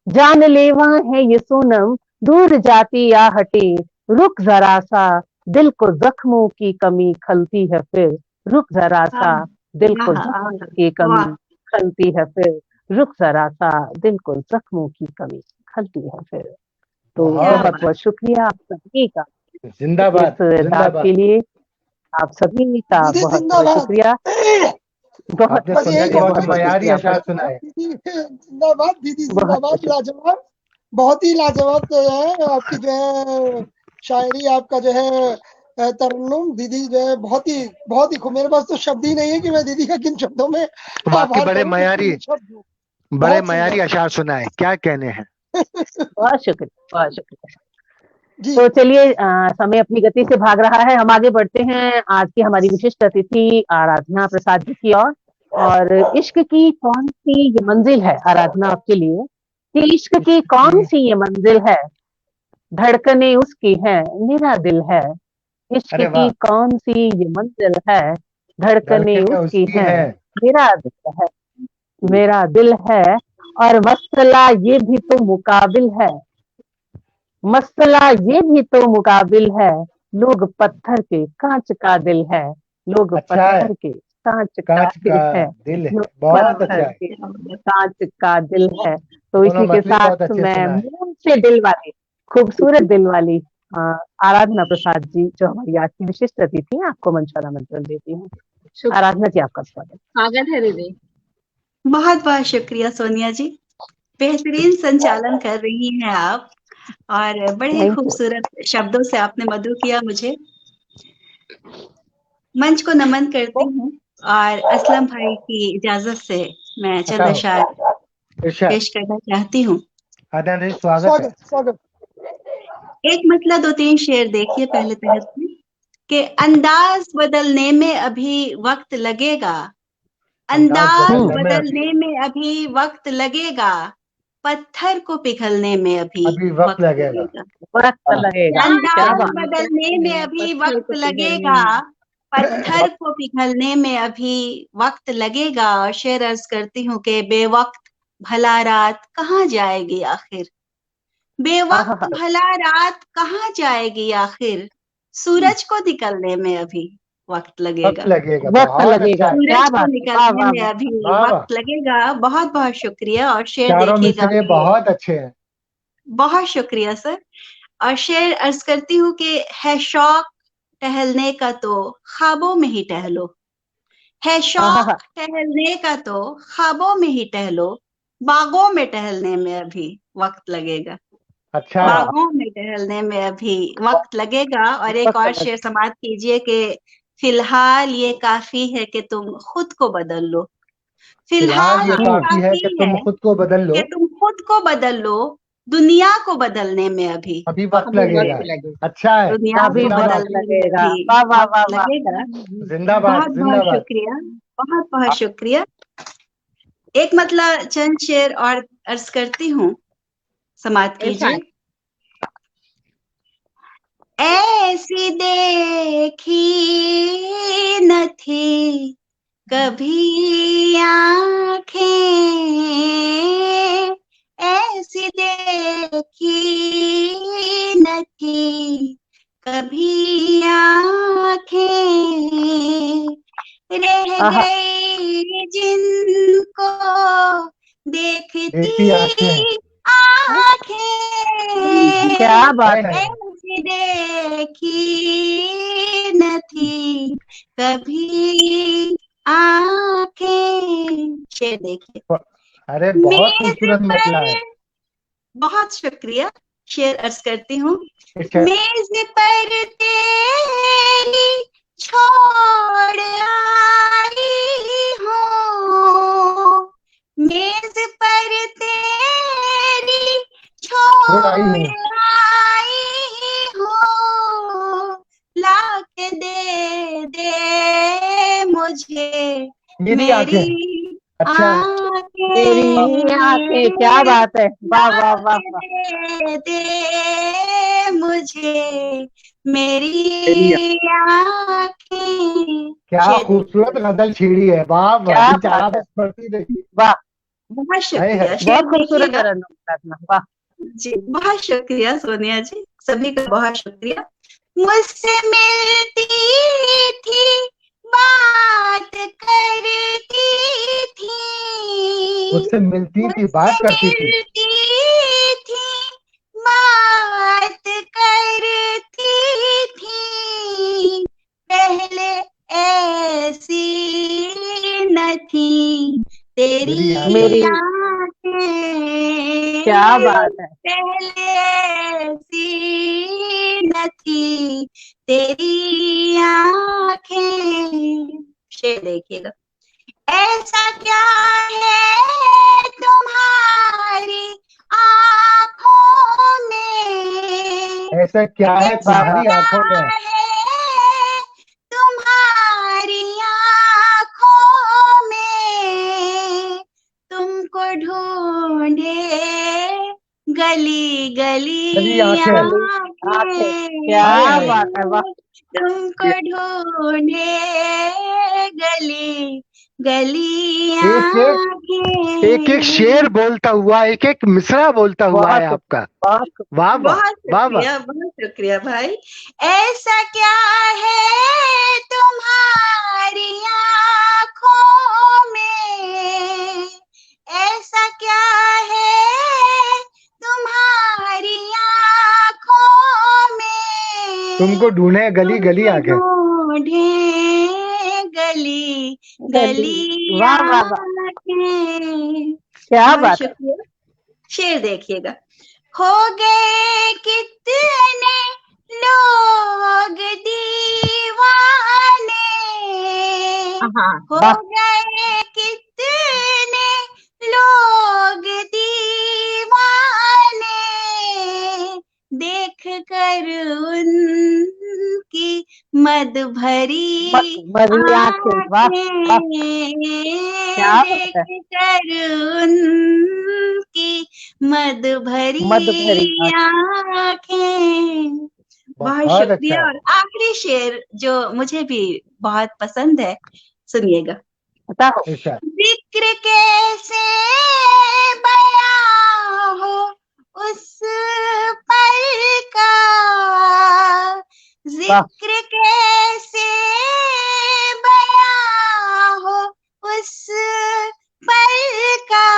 जानलेवा है ये सोनम दूर जाती आहटें, रुक जरा सा, दिल को जख्मों की कमी खलती है फिर, रुक जरा सा, दिल को हाँ हाँ, जख्मों की कमी वाह, खलती है फिर, रुक जरा सा, दिल को जख्मों की कमी खलती है फिर। तो क्या बहुत बहुत बात। बहुत शुक्रिया आप सभी का जिंदाबाद इस दाद जिंदाबाद। के लिए, आप सभी का दीदी बहुत जिंदाबाद। शुक्रिया, बहुत आपने बस सोनिया यही जी बहुत कहना है मयारी शुक्रिया, अशार सुनाए। दीदी जिंदाबाद, दीदी बहुत जिंदाबाद, शुक्रिया। लाजवाब, बहुत ही लाजवाब जो है आपकी जो है शायरी, आपका जो है तरन्नुम, दीदी जो है बहुत ही खूब। मेरे पास तो शब्द ही नहीं है कि मैं दीदी का किन शब्दों में वाकई आभार बड़े करूं, मयारी, कितने शब्द हो। बड़े बहुत मयारी सुंदर अशार सुनाए, क्या कहने हैं। बहुत शुक्रिया, बहुत शुक्रिया। जी। तो चलिए समय अपनी गति से भाग रहा है, हम आगे बढ़ते हैं आज की हमारी विशिष्ट अतिथि आराधना प्रसाद जी की ओर। और इश्क की कौन सी ये मंजिल है आराधना आपके लिए, कि इश्क की कौन सी ये मंजिल है, धड़कने उसकी है मेरा दिल है, इश्क अरे की वाह। कौन सी ये मंजिल है, धड़कने धड़कने उसकी उसकी है है। मेरा दिल है, मेरा दिल है। और मसला ये भी तो मुकाबिल है, मसला ये भी तो मुकाबिल है, लोग पत्थर के कांच का दिल है, लोग अच्छा है। पत्थर के कांच का कांच दिल का है, दिल है, लोग बहुत पत्थर अच्छा है। के कांच का दिल है। तो दोनों इसी के मतली बहुत साथ अच्छे मैं सुनाए। मूल से दिल वाली, खूबसूरत दिल वाली आराधना प्रसाद जी जो हमारी आज की विशिष्ट अतिथि हैं, आपको मंच पर आमंत्रण देती हूँ। आराधना जी आपका स्वागत। स्वागत है दीदी। बहुत बहुत शुक्रिया सोनिया जी, बेहतरीन संचालन कर रही हैं आप, और बड़े ही थैंक यू। खूबसूरत शब्दों से आपने मधु किया मुझे। मंच को नमन करती हूँ, और असलम भाई की इजाजत से मैं चंद अच्छा हो। अशार इरशाद। पेश करना चाहती हूँ। आदान जी स्वागत है। स्वागत स्वागत। एक मतला दो तीन शेर देखिए पहले तहत में, कि अंदाज बदलने में अभी वक्त लगेगा, अंदाज बदलने में अभी वक्त लगेगा, पत्थर को पिघलने में अभी वक्त लगेगा। वक्त लगेगा, क्या अंदाज बात। बदलने में अभी वक्त लगेगा, पत्थर को पिघलने में अभी वक्त लगेगा। और शेर अर्ज करती हूँ कि बेवक्त भला रात कहाँ जाएगी आखिर, बेवक्त भला रात कहाँ जाएगी आखिर, सूरज को निकलने में अभी वक्त लगेगा, वक्त लगेगा, वक्त बहुत लगेगा, अच्छा है। क्या सूरज को बात है, वाह निकलने वाह में वाह। अभी वाह वाह। वक्त लगेगा। बहुत बहुत शुक्रिया। और शेर चारों देखिएगा मिसरे कि बहुत अच्छे हैं। बहुत शुक्रिया सर। और शेर अर्ज करती हूँ कि है शौक टहलने का तो ख्वाबों में ही टहलो, है शौक टहलने का तो ख्वाबों में ही टहलो, बागों में टहलने में अभी वक्त लगेगा, अच्छा है। बागों में टहलने में अभी वक्त लगेगा। और एक और शेर समाप्त कीजिए कि फिलहाल ये काफी है कि तुम खुद को बदल लो, फिलहाल ये काफी है कि तुम खुद को बदल लो, कि तुम खुद को बदल लो, दुनिया को बदलने में अभी वक्त लगेगा। अच्छा है। दुनिया को बदलने में लगेगा, भी वाह वाह वक्त वाह वाह। लगेगा। जिंदाबाद बहुत बहुत जिंदाबाद। शुक्रिया, बहुत बहुत शुक्रिया। एक मतलब चंद शेर और अर्ज करती हूँ, समाप्त कीजिए। ऐसी देखी न थी कभी आंखें, ऐसी देखी न थी कभी आंखें, रह गई जिनको देखती आंखें, क्या बात है, ऐसी देखी न थी कभी आंखें। शेर देखिए। अरे बहुत खूबसूरत मतला है। बहुत शुक्रिया। शेर अर्ज करती हूँ। अच्छा। मेज पर तेरी छोड़ आई हूँ, मेज पर तेरी छोड़ आई हूँ, लाके दे दे मुझे मेरी मेरी अच्छा मेरी आंखें। क्या बात है, वाह वाह वाह वाह। दे दे मुझे मेरी आंखें। क्या खूबसूरत गजल छेड़ी है, वाह क्या वाह। बात है, देखिए, वाह, बहुत शुक्रिया। बहुत शेर खूबसूरत देखिएगा। रचना, वाह। जी बहुत शुक्रिया सोनिया जी, सभी का बहुत शुक्रिया। मुझसे मिलती थी, बात करती थी, उससे मिलती थी, मुझसे बात करती थी। मिलती थी, बात करती थी, पहले ऐसी न थी तेरी आंखें। क्या बात है, पहले ऐसी न थी तेरी आंखें। शेर देखिएगा। ऐसा क्या है तुम्हारी आंखों में, ऐसा क्या है तुम्हारी आंखों में, तुम्हारी आंखों में, तुमको ढूंढे गली गली आंखें। क्या बात है, वाह। तुमको ढूंढे गली गली एक एक शेर बोलता हुआ, एक एक मिसरा बोलता हुआ है आपका। वाह वाह बहुत वाह वाह। शुक्रिया, बहुत शुक्रिया भाई। ऐसा क्या है तुम्हारी आंखों में, ऐसा क्या है तुम्हारी आंखों में, तुमको ढूंढे गली गली आके, ढूंढे गली गली वाह वाह वाह, आंखें। क्या बहुत बात है। शुक्रिया। शेर देखिएगा। हो गए कितने लोग दीवाने, हो गए कितने लोग दीवाने, देख कर उनकी मद भरी आंखें, वाह वाह, क्या बात है, देख कर उनकी मद भरी आंखें। बहुत शुक्रिया। अच्छा। और आखिरी शेर जो मुझे भी बहुत पसंद है, सुनिएगा। जिक्र कैसे बयां हो उस पल का, जिक्र कैसे बयां हो उस पल का,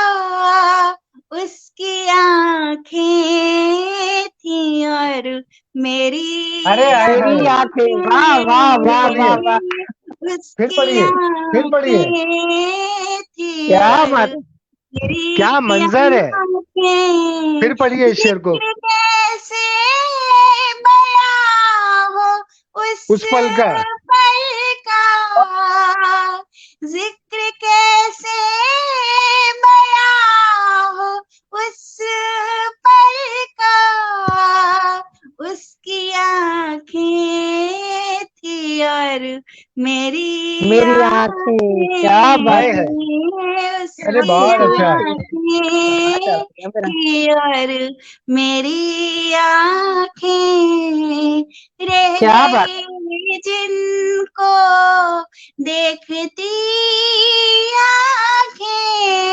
उसकी आंखें थी और मेरी आंखें, वाह वाह वाह वाह वाह। फिर पढ़िए, फिर पढ़िए। क्या बात है, क्या मंजर है। फिर पढ़िए इस शेर को। कैसे बयां हो उस पल का, जिक्र कैसे बयां हो उस पल का, उसकी आंखें थी और मेरी आंखें। क्या बात है, अरे बहुत अच्छा। और मेरी आंखें रह क्या बात, गई जिनको देखती आंखें,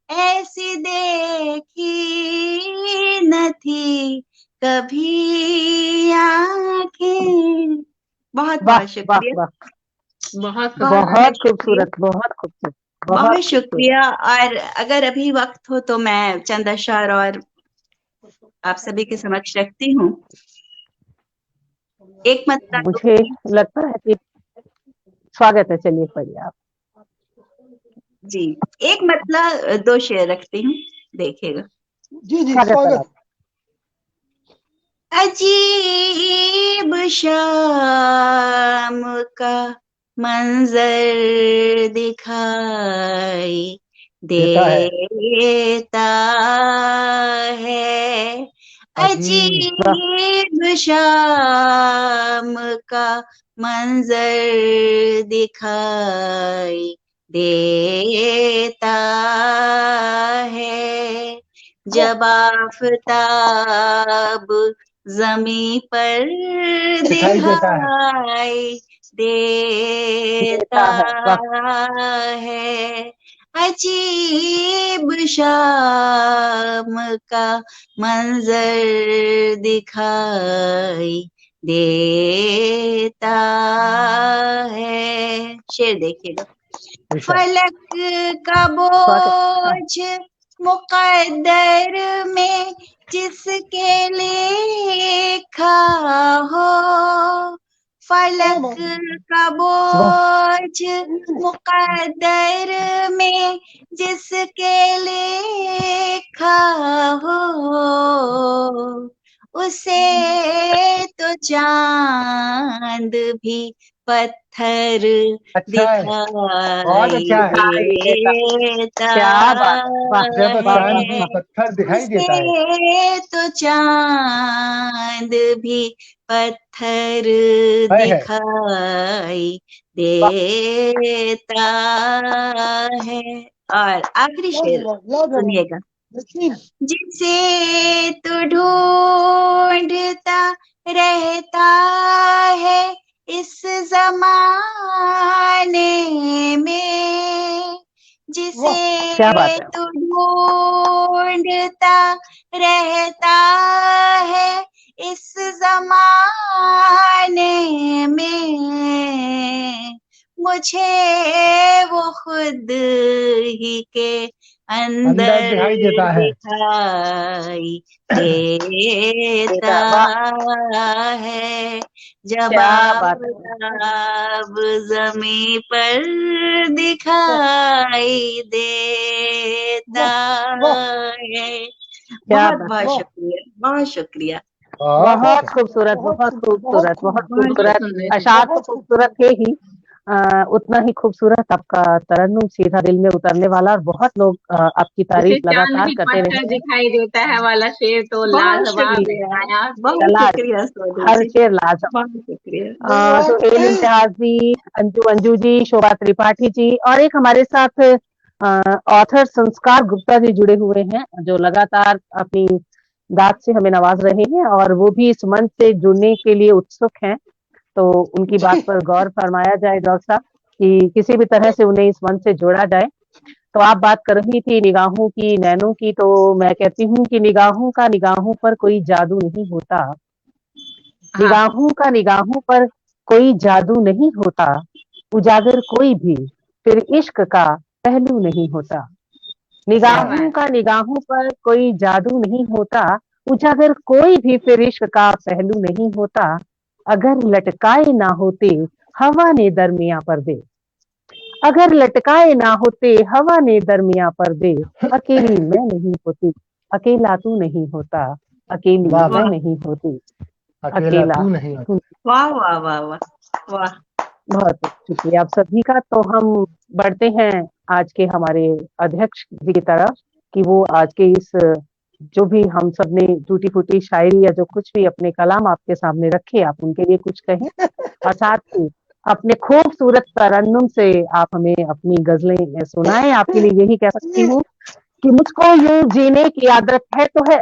ऐसी देखी न थी कभी आंखें। बहुत बहुत शुक्रिया। बहुत बहुत खूबसूरत, बहुत खूबसूरत, बहुत बहुत शुक्रिया। और अगर अभी वक्त हो तो मैं चंद अशआर और आप सभी के समक्ष रखती हूँ। एक मतला मुझे लगता है कि स्वागत है, चलिए पढ़िए आप। जी, एक मतला 2 शेर रखती हूँ, देखिएगा। जी जी स्वागत है स्वागत। आप। अजीब शाम का मंजर दिखाई देता है। अजीब शाम का मंजर दिखाई देता है। जब आफताब जमी पर दिखाई देता है। अजीब शाम का मंजर दिखाई देता है। शेर देखिएगा। फलक का बोझ मुकद्दर में जिसके लिखा हो, फलक का बोझ मुकद्दर में जिसके लिखा हो, उसे तो चांद भी पत्थर दिखाई देता है। पत्थर दिखाई देता है। उसे तो चांद भी पत्थर दिखाई देता है। और आखिरी शेर सुनिएगा। जिसे तू ढूंढता रहता है इस जमाने में, जिसे तू ढूंढता रहता है इस जमाने में, मुझे वो खुद ही के अंदर दिखाई देता है। जब आफताब जमी पर दिखाई देता है। बहुत बहुत शुक्रिया, बहुत शुक्रिया। बहुत खूबसूरत, बहुत खूबसूरत, बहुत खूबसूरत। अशार तो खूबसूरत है ही, उतना ही खूबसूरत आपका तरन्नुम, सीधा दिल में उतरने वाला। और बहुत लोग आपकी तारीफ लगातार करते रहे। दिखाई देता है वाला शेर तो लाजवाब है। हर शेर लाजवाब। सुहेल इम्तियाजी, अंजू जी, शोभा त्रिपाठी जी, और एक हमारे साथ ऑथर संस्कार गुप्ता जी जुड़े हुए हैं, जो लगातार अपनी दाद से हमें नवाज रहे हैं, और वो भी इस मंच से जुड़ने के लिए उत्सुक हैं। तो उनकी बात पर गौर फरमाया जाए डॉक्टर साहब, कि किसी भी तरह से उन्हें इस मंच से जोड़ा जाए। तो आप बात कर रही थी निगाहों की, नैनों की, तो मैं कहती हूँ कि निगाहों का निगाहों पर कोई जादू नहीं होता। निगाहों का निगाहों पर कोई जादू नहीं होता। उजागर कोई भी फिर इश्क का पहलू नहीं होता। निगाहों का निगाहों पर कोई जादू नहीं होता। उजागर कोई भी फिर इश्क का पहलू नहीं होता। अगर लटकाए ना होते हवा ने दरमिया पर्दे, अगर लटकाए ना होते हवा ने दरमिया पर्दे, अकेली मैं नहीं होती, अकेला तू नहीं होता, अकेली मैं नहीं होती, अकेला तू नहीं होता। वाह वाह वाह वाह वाह, बहुत शुक्रिया आप सभी का। तो हम बढ़ते हैं आज के हमारे अध्यक्ष जी की तरफ, कि वो आज के इस जो भी हम सब ने टूटी फूटी शायरी या जो कुछ भी अपने कलाम आपके सामने रखे, आप उनके लिए कुछ कहें, और साथ ही अपने खूबसूरत तरन्नुम से आप हमें अपनी गजलें सुनाएं। आपके लिए यही कह सकती हूँ कि मुझको यूं जीने की आदत है तो है,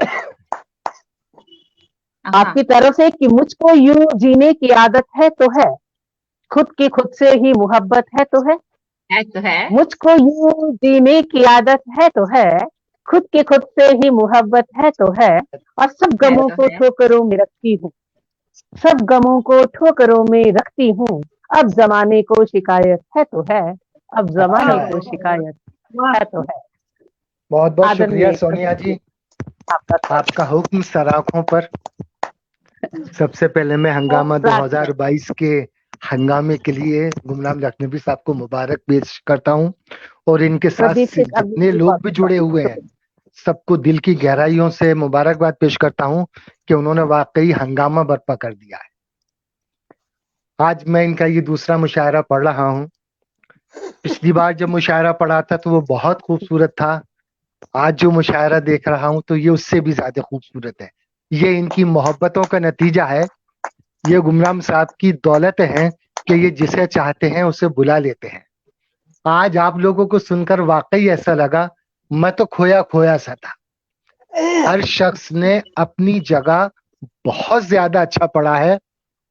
आपकी तरफ से, कि मुझको यूं जीने की आदत है तो है, खुद की खुद से ही मोहब्बत है तो है, मुझको यूं जीने की आदत है तो है, खुद की खुद से ही मोहब्बत है तो है, और सब गमों को ठोकरों में रखती हूँ, सब गमों को ठोकरों में रखती हूँ, अब जमाने को शिकायत है तो है, अब जमाने को शिकायत है तो है। बहुत बहुत आदरणीय शुक्रिया सोनिया जी, आपका हुक्म सराखों पर। सबसे पहले मैं हंगामा 2022 के हंगामे के लिए गुमनाम लखनवी साहब को मुबारक पेश करता हूं, और इनके साथ जितने लोग भी जुड़े हुए हैं सबको दिल की गहराइयों से मुबारकबाद पेश करता हूं कि उन्होंने वाकई हंगामा बर्पा कर दिया है। आज मैं इनका ये दूसरा मुशायरा पढ़ रहा हूं। पिछली बार जब मुशायरा पढ़ा था तो वो बहुत खूबसूरत था। आज जो मुशायरा देख रहा हूं तो ये उससे भी ज्यादा खूबसूरत है। ये इनकी मोहब्बतों का नतीजा है, ये गुमनाम साहब की दौलत है कि ये जिसे चाहते हैं उसे बुला लेते हैं। आज आप लोगों को सुनकर वाकई ऐसा लगा मैं तो खोया खोया सा था। हर शख्स ने अपनी जगह बहुत ज्यादा अच्छा पढ़ा है,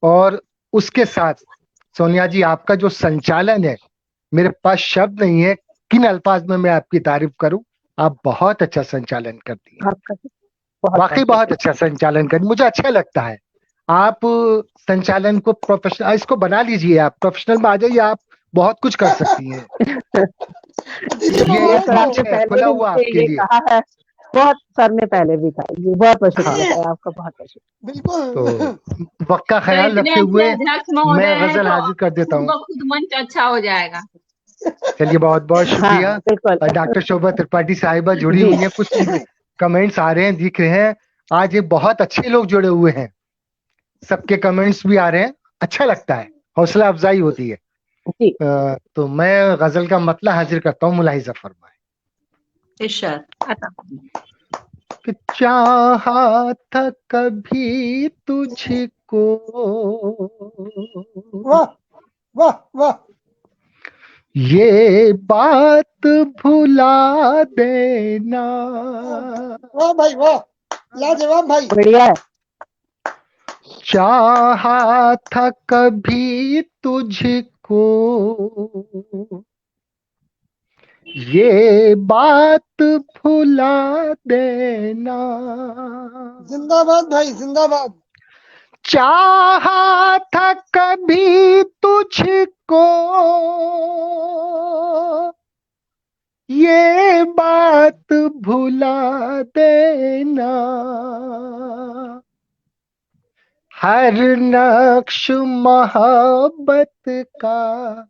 और उसके साथ सोनिया जी आपका जो संचालन है, मेरे पास शब्द नहीं है किन अल्फाज में मैं आपकी तारीफ करूं। आप बहुत अच्छा संचालन करती हैं, वाकई बहुत अच्छा संचालन करती, मुझे अच्छा लगता है। आप संचालन को प्रोफेशनल, इसको बना लीजिए, आप प्रोफेशनल में आ जाइए, आप बहुत कुछ कर सकती हैं। ये खुला हुआ आपके लिए। कहा है बहुत सर ने पहले भी कहा, ये बहुत बहुत शुक्रिया है आपका, बहुत बहुत शुक्रिया। बिल्कुल। तो वक्त का ख्याल रखते हुए मैं गजल हाजिर कर देता हूँ। खुद मंच अच्छा हो जाएगा। चलिए बहुत बहुत शुक्रिया। हाँ, डॉक्टर शोभा त्रिपाठी साहिबा जुड़ी हुई हैं, कुछ कमेंट्स आ रहे हैं, दिख रहे हैं। आज ये बहुत अच्छे लोग जुड़े हुए हैं, सबके कमेंट्स भी आ रहे हैं, अच्छा लगता है, हौसला अफजाई होती है। तो मैं गजल का मतला हाजिर करता हूँ, मुलाहिजा फरमाए। कि चाहा था कभी तुझको, वाह वाह वाह, ये बात भुला देना। वाह भाई वाह, लाजवाब भाई, बढ़िया है। चाहा था कभी तुझको, ये बात भुला देना। जिंदाबाद भाई जिंदाबाद। चाहा था कभी तुझको, ये बात भुला देना। हर नक्श मोहब्बत का,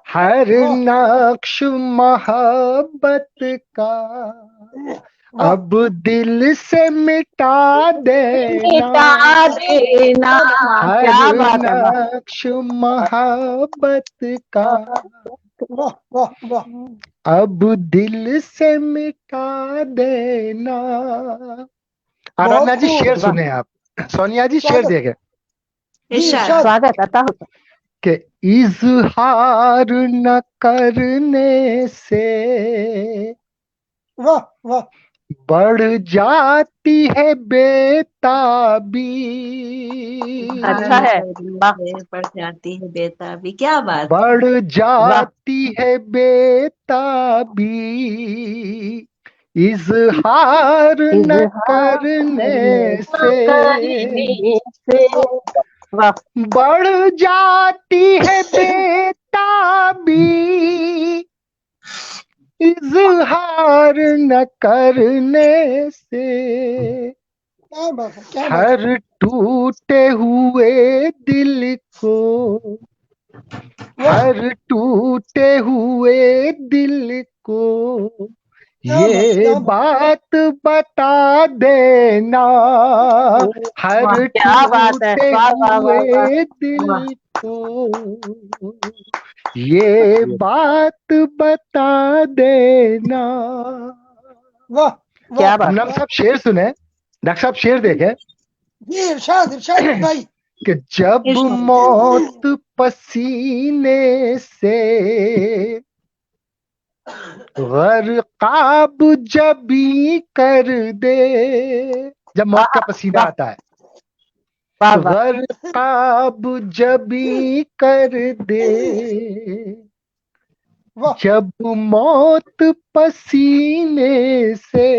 हर नक्श मोहब्बत का अब दिल से मिटा देना। हर नक्श मोहब्बत का अब दिल से मिटा देना। आराधना जी शेर सुने आप, सोनिया जी शेर देखे। स्वागत आता होता कि इजहार न करने से वाह वाह, बढ़ जाती है बेताबी। अच्छा है, बढ़ जाती है बेताबी, क्या बात, बढ़ जाती है बेताबी। इजहार न करने से बढ़ जाती है बेताबी। इजहार न करने से हर टूटे हुए दिल को, हर टूटे हुए दिल को ये बात बता देना। हर टूटे हुए दिल को ये बात बता देना। वाह क्या बात। गुमनाम साहब शेर सुने, डॉक्टर साहब शेर देखे। जी इरशाद इरशाद भाई। कि जब मौत पसीने से गरकाब जबी कर दे, जब मौत का पसीना आता है तो गरकाब जबी कर दे। जब मौत पसीने से,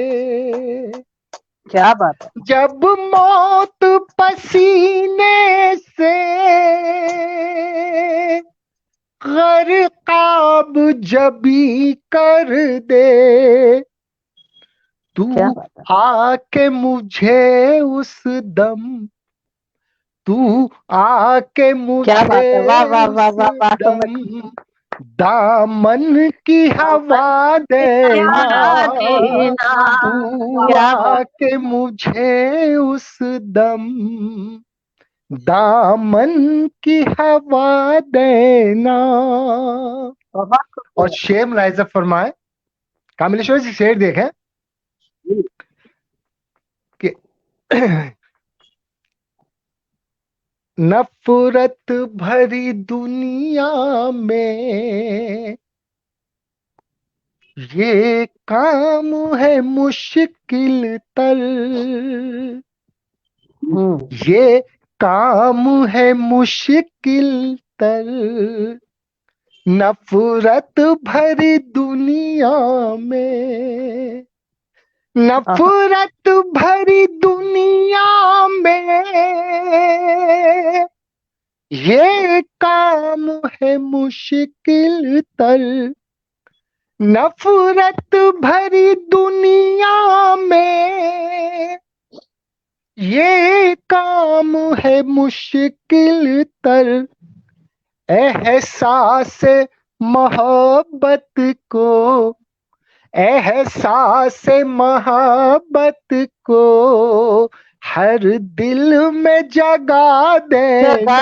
क्या बात है, जब मौत पसीने से ग़रक़ाब जबी कर दे तू आके मुझे उस दम, तू आके मुझे उस दम दामन की हवा देना, तू आके मुझे उस दम दामन की हवा देना। और शेर मुलाहिजा फरमाए, कामिलेश्वर जी शेर देखें कि नफरत भरी दुनिया में ये काम है मुश्किल तर, ये काम है मुश्किल तर, नफरत भरी दुनिया में, नफरत भरी दुनिया में ये काम है मुश्किल तर, नफरत भरी दुनिया में ये काम है मुश्किल तर, एहसास मोहब्बत को, एहसास मोहब्बत को हर दिल में जगा देना,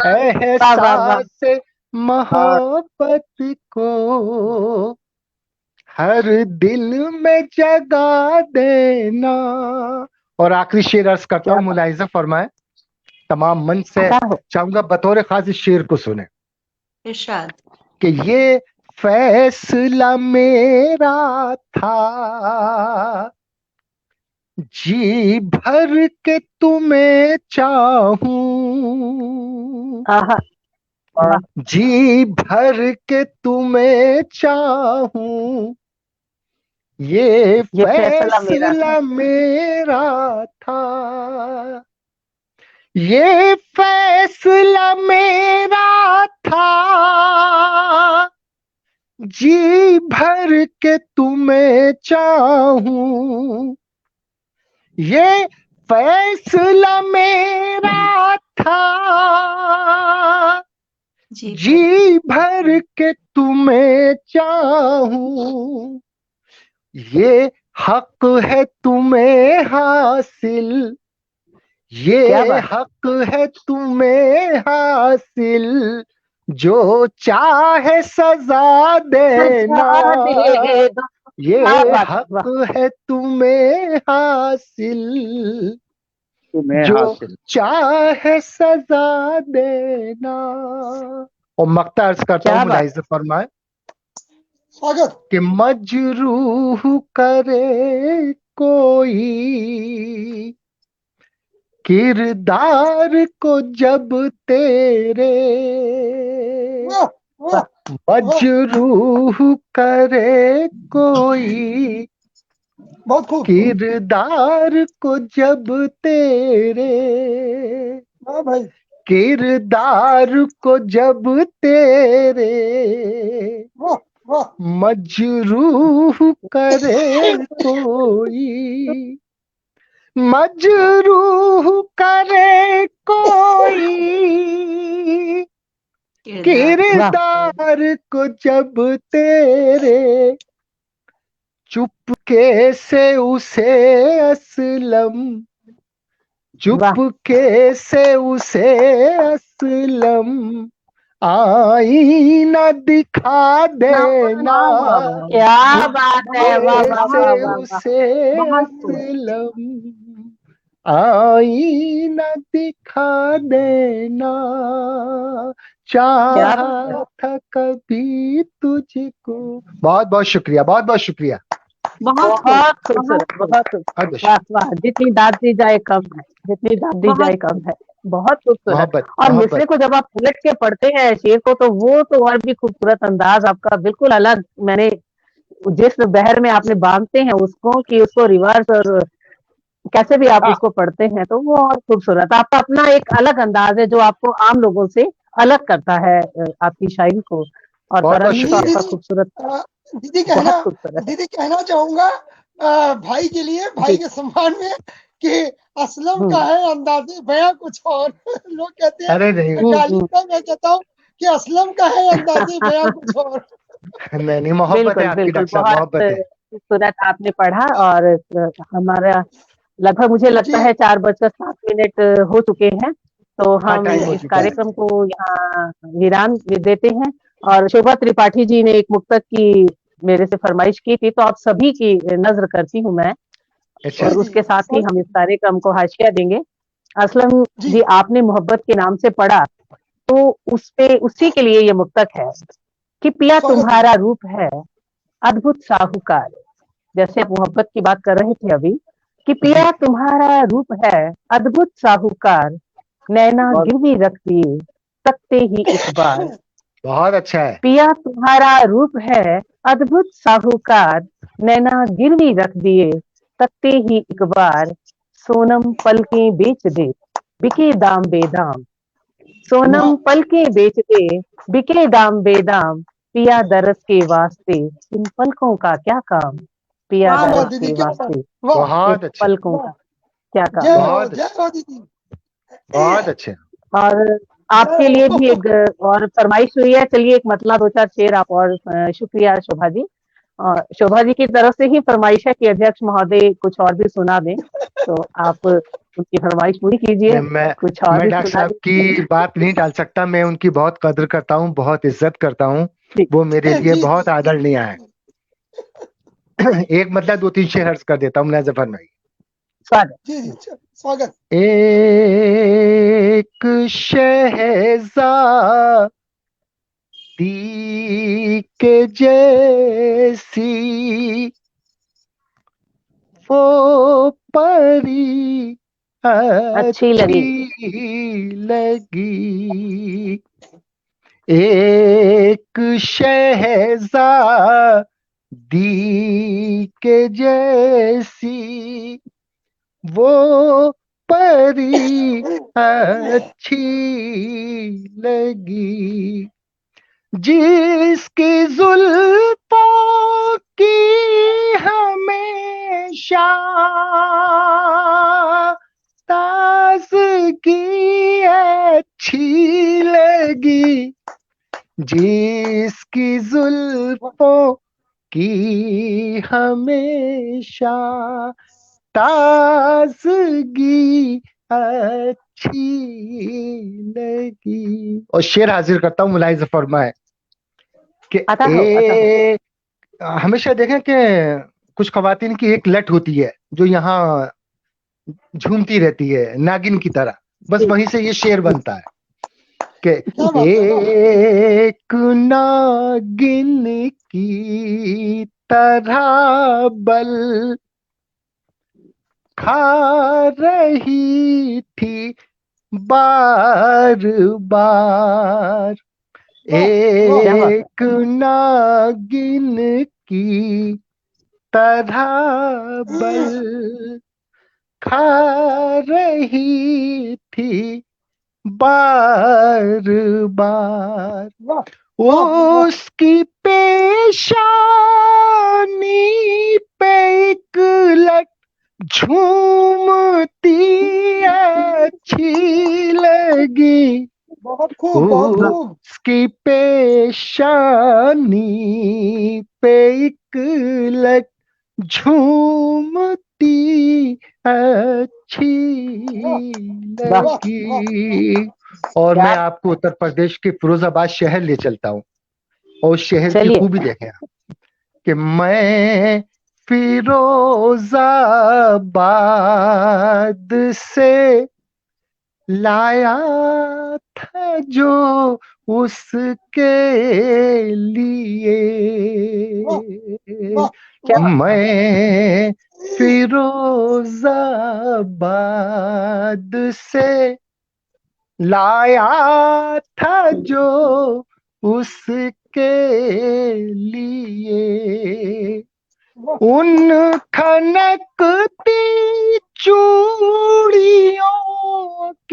एहसास मोहब्बत को हर दिल में जगा देना। और आखिरी शेर अर्ज करता हूँ, मुलाहिजा फरमाए, तमाम मन से चाहूंगा बतौर खास इस शेर को सुने। इरशाद। कि ये फैसला मेरा था जी भर के तुम्हें चाहूं, जी भर के तुम्हें चाहूं, ये फैसला मेरा था, ये फैसला मेरा था जी भर के तुम्हें चाहूं, ये फैसला मेरा था जी भर के तुम्हें चाहूं, ये हक है तुम्हें हासिल, ये हक है तुम्हें हासिल, जो चाहे सजा देना, ये हक है तुम्हें हासिल, जो चाहे सजा देना। और मक्ता अर्ज करता हूँ, मुलाहिजा फरमाए कि मजरूह करे कोई किरदार को जब तेरे, मजरूह करे कोई किरदार को जब तेरे, किरदार को जब तेरे मजरूह करे कोई, मजरूह करे कोई किरदार को जब तेरे, चुपके से उसे असलम, चुपके से उसे असलम आईना दिखा देना, क्या बात है, उसे असलम आईना दिखा देना, चाहा था कभी तुझको। बहुत बहुत शुक्रिया, बहुत बहुत शुक्रिया। बहुत खूबसूरत, बहुत खूबसूरत। जितनी दाद दी जाए कम है, जितनी दाद दी जाए कम है। बहुत खूबसूरत। और मिसरे को जब आप उलट के पढ़ते हैं शेर को, तो वो तो और भी खूबसूरत अंदाज आपका बिल्कुल अलग। मैंने जिस बहर में आपने बांधते हैं उसको, कि उसको रिवर्स और कैसे भी आप उसको पढ़ते हैं, तो वो और खूबसूरत। आपका अपना एक अलग अंदाज है जो आपको आम लोगों से अलग करता है आपकी शायरी को। और बहुत तरन्नुम तो शुक्रिया। आपका खूबसूरत, दीदी बहुत खूबसूरत है। दीदी कहना चाहूंगा भाई के लिए, भाई जी। के सम्मान में, कि असलम का हम्म है अंदाजे बयां कुछ और। लोग कहते अरे हैं नहीं गाली हम्म का, मैं कहता हूँ कि असलम का है अंदाजे बयां कुछ और। नहीं नहीं, मोहब्बत है बिल्कुल आपकी बिल्कुल, डॉक्टर साहब, बहुत मोहब्बत है। खूबसूरत आपने पढ़ा। और हमारा लगभग मुझे लगता जी है 4:07 हो चुके हैं, तो हाँ, हम टाइम हो इस चुका है। कार्यक्रम को यहाँ विराम देते हैं। और शोभा त्रिपाठी जी ने एक मुक्तक की मेरे से फरमाइश की थी, तो आप सभी की नज्र करती हूँ मैं, अच्छा। और उसके साथ ही हम इस कार्यक्रम को हाशिया देंगे। असलम जी जी, आपने मोहब्बत के नाम से पढ़ा, तो उस पे उसी के लिए ये मुक्तक है कि पिया स्वागत है। तुम्हारा रूप है अद्भुत साहूकार। जैसे आप मोहब्बत की बात कर रहे थे अभी, कि जी, पिया तुम्हारा रूप है अद्भुत साहूकार, नैना गिरवी रख दिए तकते ही एक बार। बहुत अच्छा है। पिया तुम्हारा रूप है अद्भुत साहूकार, नैना गिरवी रख दिए तकते ही एक बार। सोनम पलकें बेच दे बिके दाम बेदाम, सोनम वाह पलकें बेच दे बिके दाम बेदाम। पिया दरस के वास्ते इन पलकों का क्या काम, पिया वाह वाह दरस दीदी, के क्या बात, वास्ते वाह बहुत इन अच्छे, पलकों वाह, का क्या काम। बहुत अच्छे, जय हो दीदी। बहुत अच्छे। और आपके लिए भी एक और फरमाइश हुई है, चलिए एक मतलब 2-4 शेर आप और शुक्रिया शोभा जी। और शोभा जी की तरफ से ही फरमाइश है कि अध्यक्ष महोदय कुछ और भी सुना दें, तो आप उनकी फरमाइश पूरी कीजिए, नहीं, कुछ और मैं भी डॉक्टर सुना साहब दीजिए। की बात नहीं टाल सकता। मैं उनकी बहुत कद्र करता हूँ, बहुत इज्जत करता हूँ। जी वो मेरे लिए जी बहुत जी आदरणीय है। एक मतलब 2-3 शेर अर्ज कर देता हूँ मुलाज़ जफर भाई। स्वागत। जी जी, स्वागत। एक शहजादी के जैसी वो परी अच्छी लगी। अच्छी लगी। एक शहजादी के जैसी वो परी अच्छी लगी, जिसकी जुल्फों की हमेशा ताज़गी अच्छी लगी, जिसकी जुल्फों की हमेशा ताज़गी अच्छी लगी। और शेर हाजिर करता हूँ मुलाहिज़ फरमाए कि अता हो, अता हो। हमेशा देखें कि कुछ खवातीन की एक लट होती है जो यहाँ झूमती रहती है नागिन की तरह, बस जी वहीं से ये शेर जी बनता है कि क्या बात है, वाह। एक नागिन की तरह बल खा रही थी बार बार, वाह क्या बात है। एक नागिन की तरह बल खा रही थी बार बार, वाह वाह वाह, उसकी पेशानी पे एक लट झूमती अच्छी लगी, बहुत खूब, बहुत वाह, खूब। उसकी पेशानी पे एक लट झूमती अच्छी वाह वाह, वाह वाह, लगी। और क्या मैं आपको उत्तर प्रदेश के फिरोजाबाद शहर ले चलता हूँ, और उस शहर की चलिए। खूबी देखें आप, कि मैं फिरोजाबाद से लाया था जो उसके वाह लिए, वाह क्या वाह, बात है। मैं फिरोजाबाद से लाया था जो उसके लिए, वाह उन खनकती चूड़ियों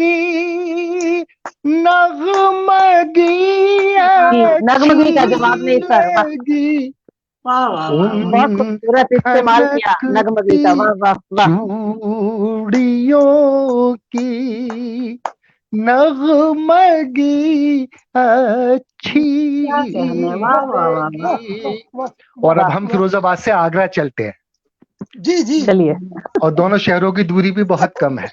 की नगमती नगमगी का जवाब नहीं सर, वाह लगी वाह वाह वाह बहुत खूबसूरत इस्तेमाल किया नगमगी का, वाह वाह वाह। चूड़ियों की नगमगी अच्छी क्या कहने, वाह वाह वाह वाह। लगी। और अब हम फिरोजाबाद से आगरा चलते हैं जी जी चलिए। और दोनों शहरों की दूरी भी बहुत कम है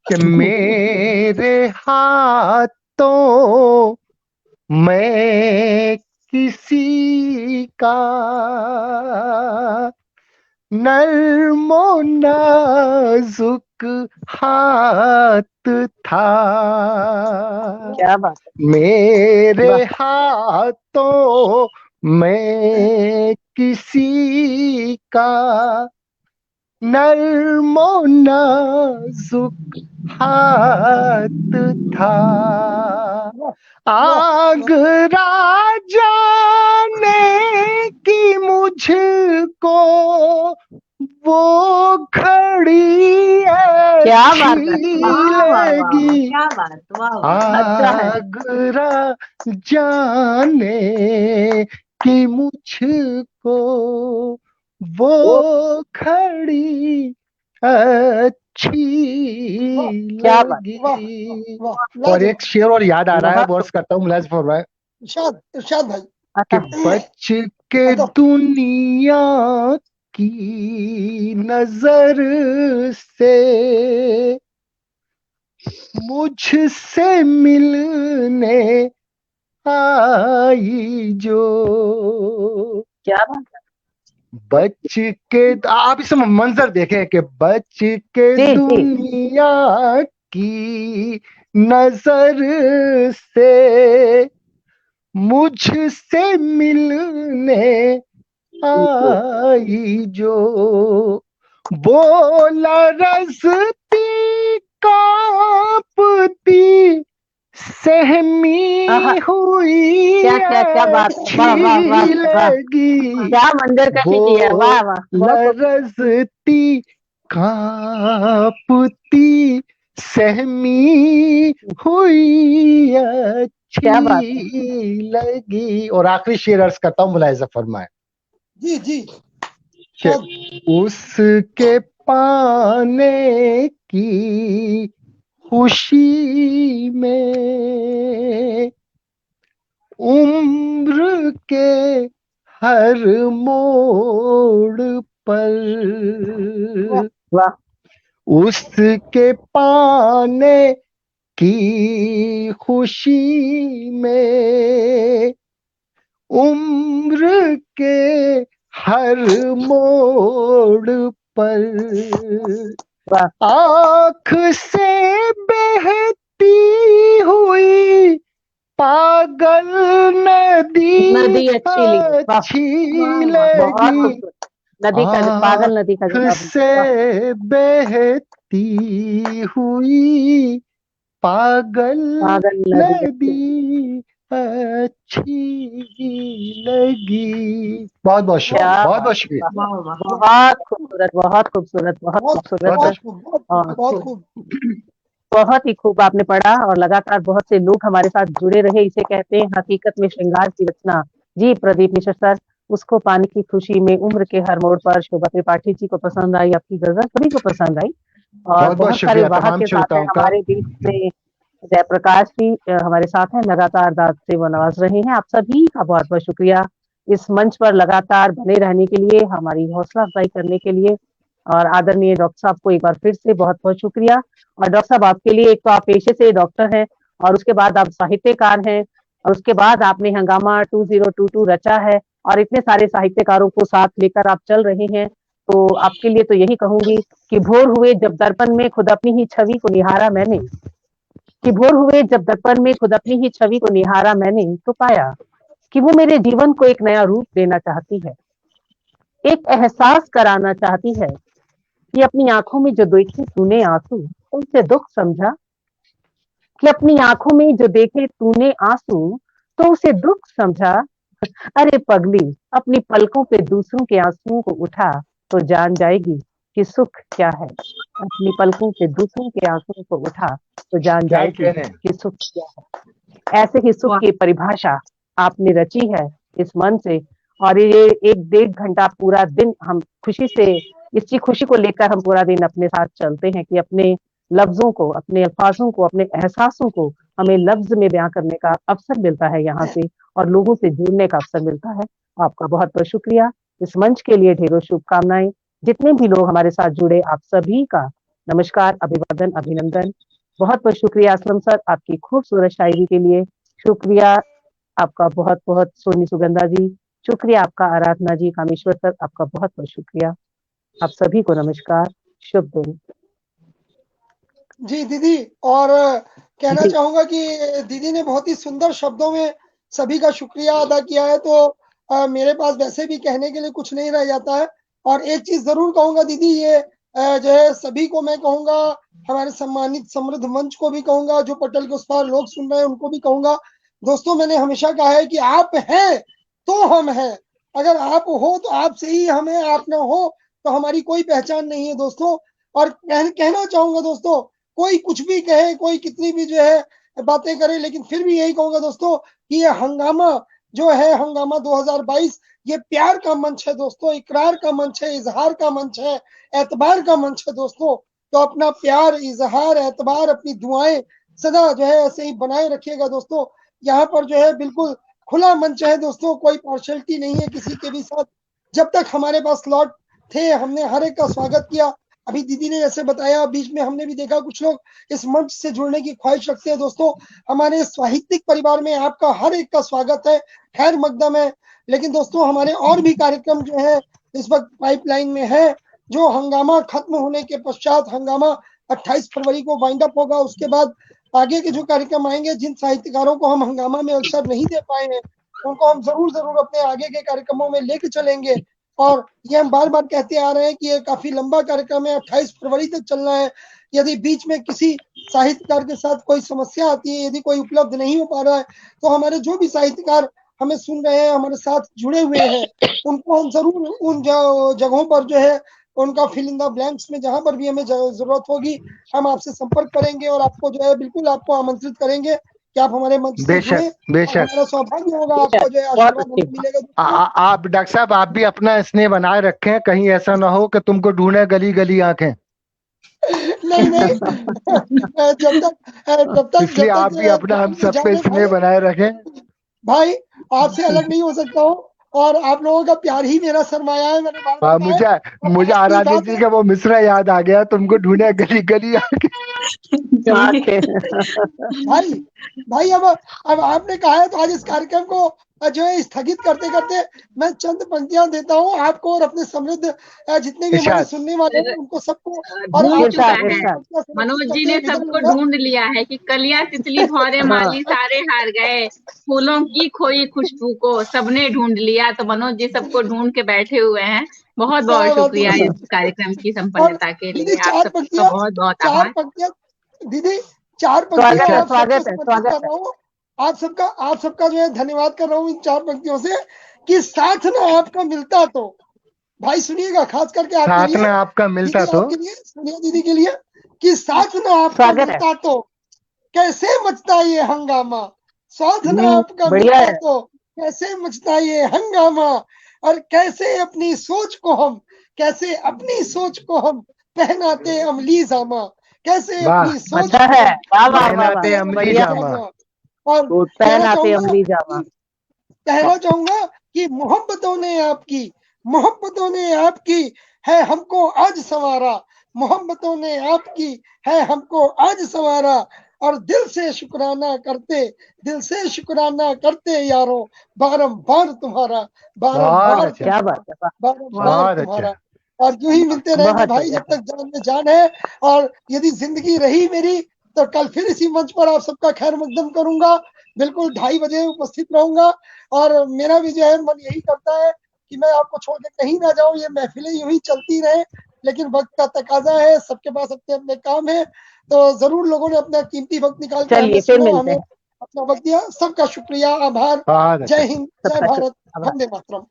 कि मेरे हाथों मैं किसी का नर्मो नाजुक हाथ था, क्या बात है, मेरे वाह। हाथों मैं किसी का नर्मो नाजुक हाथ था। आगरा जाने की मुझको वो घड़ी क्या बात है, अच्छी वाह वाह वाह, लगी। क्या बात, वाह वाह। अच्छा है। आगरा जाने की मुझको वो घड़ी अच्छी क्या बात, लगी। वाह और एक शेर और याद आ रहा है, बहुत वर्ष करता हूँ मुलाज फरमाए इरशाद भाई। कि अच्छा। बच के दुनिया की नजर से मुझसे मिलने आई जो, क्या बात है, बच के, आप इस मंजर देखें कि बच के जी जी दुनिया की नजर से मुझसे मिलने आई जो, बोला रजती कांपती सहमी आहा, हुई क्या बात है, वाह वाह वाह अच्छी वाह, लगी। क्या मंजर कशी की है, वाह वाह, बोला बहुत खूबसूरत। रजती कांपती सहमी हुई क्या बात है, अच्छी लगी। और आखिरी शेर अर्ज करता हूँ, मुलाहिजा फरमाए जी जी कि उसके पाने की खुशी में उम्र के हर मोड़ पर वाह उसके पाने की खुशी में उम्र के हर मोड़ पर वाह, आँख से बहती हुई पागल नदी नदी अच्छी लगी, वाह, अच्छी वाह वाह बहुत लगी। खूबसूरत। नदी का, पागल नदी का आँख जवाब, से वाह, बहती हुई पागल पागल नदी अच्छी, नदी अच्छी लगी। बहुत बहुत क्या शुक्रिया, बहुत बात बहुत है, शुक्रिया। वाह, वाह वाह। बहुत खूबसूरत, बहुत खूबसूरत, बहुत बहुत खूबसूरत। बहुत बहुत और बहुत खूब। बहुत ही खूब आपने पढ़ा और लगातार बहुत से लोग हमारे साथ जुड़े रहे। इसे कहते हैं हकीकत में श्रृंगार की रचना। जी प्रदीप मिश्र सर, उसको पाने की खुशी में उम्र के हर मोड़ पर। शोभा त्रिपाठी जी को पसंद आई आपकी गजल, सभी को पसंद आई। और बहुत बहुत सारे शुक्रिया वाहक तमाम के साथ हैं श्रोताओं का। हमारे बीच में। जयप्रकाश भी हमारे साथ हैं, लगातार दाद से वो नवाज रहे हैं। आप सभी का बहुत बहुत शुक्रिया इस मंच पर लगातार बने रहने के लिए, हमारी हौसला अफजाई करने के लिए। और आदरणीय डॉक्टर साहब को एक बार फिर से बहुत बहुत शुक्रिया। और डॉक्टर साहब आपके लिए, एक तो आप पेशे से डॉक्टर हैं और उसके बाद आप साहित्यकार हैं और उसके बाद आपने हंगामा 2022 रचा है और इतने सारे साहित्यकारों को साथ लेकर आप चल रहे हैं। तो आपके लिए तो यही कहूंगी कि भोर हुए जब दर्पण में खुद अपनी ही छवि को निहारा मैंने, कि भोर हुए जब दर्पण में खुद अपनी ही छवि को निहारा मैंने, तो पाया कि वो मेरे जीवन को एक नया रूप देना चाहती है, एक एहसास कराना चाहती है कि अपनी आंखों में जो देखे तूने आंसू, तो उसे दुख समझा। कि अपनी आंखों में जो देखे तूने आंसू, तो उसे दुख समझा। अरे पगली, अपनी पलकों पे दूसरों के आंसुओं को उठा, तो जान जाएगी कि सुख क्या है। अपनी पलकों पे दूसरों के आंसुओं को उठा, तो जान क्या जाएगी कहने, कि सुख क्या है। ऐसे ही सुख वाह की परिभाषा आपने रची है इस मन से, और ये 1-1.5 घंटा पूरा दिन हम खुशी से, इसी खुशी को लेकर हम पूरा दिन अपने साथ चलते हैं कि अपने लफ्जों को, अपने अल्फाजों को, अपने एहसासों को हमें लफ्ज में बयां करने का अवसर मिलता है यहाँ से, और लोगों से जुड़ने का अवसर मिलता है। आपका बहुत बहुत शुक्रिया। इस मंच के लिए ढेरों शुभकामनाएं। जितने भी लोग हमारे साथ जुड़े, आप सभी का नमस्कार, अभिवादन, अभिनंदन। बहुत बहुत शुक्रिया असलम सर आपकी खूबसूरत शायरी के लिए। शुक्रिया आपका बहुत बहुत सोनी सुगंधा जी। शुक्रिया आपका आराधना जी, कामेश्वर सर, आपका बहुत बहुत शुक्रिया। आप सभी को नमस्कार, शुभ दिन। जी दीदी, और कहना जी। चाहूंगा कि दीदी ने बहुत ही सुंदर शब्दों में सभी का शुक्रिया अदा किया है, तो मेरे पास वैसे भी कहने के लिए कुछ नहीं रह जाता है। और एक चीज जरूर कहूंगा दीदी, ये जो है सभी को मैं कहूंगा, हमारे सम्मानित समृद्ध मंच को भी कहूंगा, जो पटल के उस पार लोग सुन रहे हैं उनको भी कहूंगा, दोस्तों मैंने हमेशा कहा है कि आप हैं तो हम हैं। अगर आप हो तो आपसे ही हम हैं, आप ना हो तो हमारी कोई पहचान नहीं है दोस्तों। और कहना चाहूंगा दोस्तों, कोई कुछ भी कहे, कोई कितनी भी जो है बातें करे, लेकिन फिर भी यही कहूंगा दोस्तों कि ये हंगामा जो है, हंगामा 2022, ये प्यार का मंच है दोस्तों, इकरार का मंच है, इजहार का मंच है, एतबार का मंच है दोस्तों। तो अपना प्यार, इजहार, एतबार, अपनी दुआएं सदा जो है ऐसे ही बनाए रखिएगा दोस्तों। यहाँ पर जो है बिल्कुल खुला मंच है दोस्तों, कोई पार्शलिटी नहीं है किसी के भी साथ। जब तक हमारे पास स्लॉट थे, हमने हर एक का स्वागत किया। अभी दीदी ने जैसे बताया, बीच में हमने भी देखा कुछ लोग इस मंच से जुड़ने की ख्वाहिश रखते हैं दोस्तों। हमारे साहित्यिक परिवार में आपका हर एक का स्वागत है, खैर मकदम है। लेकिन दोस्तों हमारे और भी कार्यक्रम जो है इस वक्त पाइपलाइन में है, जो हंगामा खत्म होने के पश्चात, हंगामा 28 फरवरी को वाइंड अप होगा, उसके बाद आगे के जो कार्यक्रम आएंगे, जिन साहित्यकारों को हम हंगामा में अवसर नहीं दे पाए हैं, उनको हम जरूर जरूर अपने आगे के कार्यक्रमों में लेके चलेंगे। और ये हम बार बार कहते आ रहे हैं कि ये काफी लंबा कार्यक्रम है, 28 फरवरी तक चलना है। यदि बीच में किसी साहित्यकार के साथ कोई समस्या आती है, यदि कोई उपलब्ध नहीं हो पा रहा है, तो हमारे जो भी साहित्यकार हमें सुन रहे हैं, हमारे साथ जुड़े हुए हैं, उनको हम जरूर उन जगहों पर जो है उनका फिल इन द ब्लैंक्स में जहां पर भी हमें जरूरत होगी, हम आपसे संपर्क करेंगे और आपको जो है बिल्कुल आपको आमंत्रित करेंगे कि आप हमारे मंच से जुड़े। बेशक बेशक। हमारा सौभाग्य होगा, आपको जो है आशीर्वाद हमें मिलेगा। आप डॉक्टर साहब, आप भी अपना स्नेह बनाए रखें, कहीं ऐसा ना हो कि तुमको ढूंढे गली गली आंखें। नहीं नहीं, जब तक इसलिए आप भी अपना हम सब पे स्नेह बनाए रखें। भाई आपसे अलग नहीं हो सकता हूँ, और आप लोगों का प्यार ही मेरा सरमाया है। मैंने बार बार कहा है। मुझे आराध्य जी का वो मिसरा याद आ गया, तुमको ढूंढे गली गली आके। भाई भाई अब आपने कहा है, तो आज इस कार्यक्रम को जो है स्थगित करते करते मैं चंद पंक्तियां देता हूँ आपको और अपने समृद्ध जितने भी हमारे सुनने वाले हैं उनको सबको। और ढूंढ चुका है, मनोज जी ने सबको ढूंढ लिया है कि कलियां तितली भौरे माली सारे हार गए, फूलों की खोई खुशबू को सबने ढूंढ लिया। तो मनोज जी सबको ढूंढ के बैठे हुए हैं। बहुत बहुत शुक्रिया इस कार्यक्रम की संपन्नता के लिए, आप सबका बहुत बहुत आभार। दीदी 4 पंक्तियां स्वागत कर रहा हूँ आप सबका जो है धन्यवाद कर रहा हूँ इन 4 पंक्तियों से, कि साथ ना आपका मिलता तो, भाई सुनिएगा, खास करके आपके लिए, साथ ना आपका मिलता तो, सुनिए दीदी के लिए, कि साथ ना आपका मिलता तो कैसे मचता ये हंगामा, साथ ना आपका मिलता तो कैसे मचता ये हंगामा, और कैसे अपनी सोच को हम पहनाते अमली जामा, कैसे अपनी सोच पहनाते अमली जामा, और कहना चाहूंगा कि मोहब्बतों ने आपकी है हमको आज संवारा, मोहब्बतों ने आपकी है हमको आज संवारा, और दिल से शुक्राना करते यारों, बारंबार तुम्हारा, बारंबार तुम्हारा। और यूं ही मिलते रहेंगे भाई जब तक जान में जान है। और यदि जिंदगी रही मेरी तो कल फिर इसी मंच पर आप सबका खैर मकदम करूंगा, बिल्कुल 2:30 बजे उपस्थित रहूंगा। और मेरा भी जो है मन यही करता है कि मैं आपको छोड़ के कहीं ना जाऊं, ये महफिलें यूं ही चलती रहे, लेकिन वक्त का तकाजा है, सबके पास अपने अपने काम है। तो जरूर लोगों ने अपना कीमती वक्त निकाल कर हमें सुना, हमें अपना वक्त दिया। सबका शुक्रिया, आभार। जय हिंद, जय भारत, वंदे मातरम।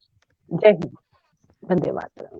जय हिंद, वंदे मातरम।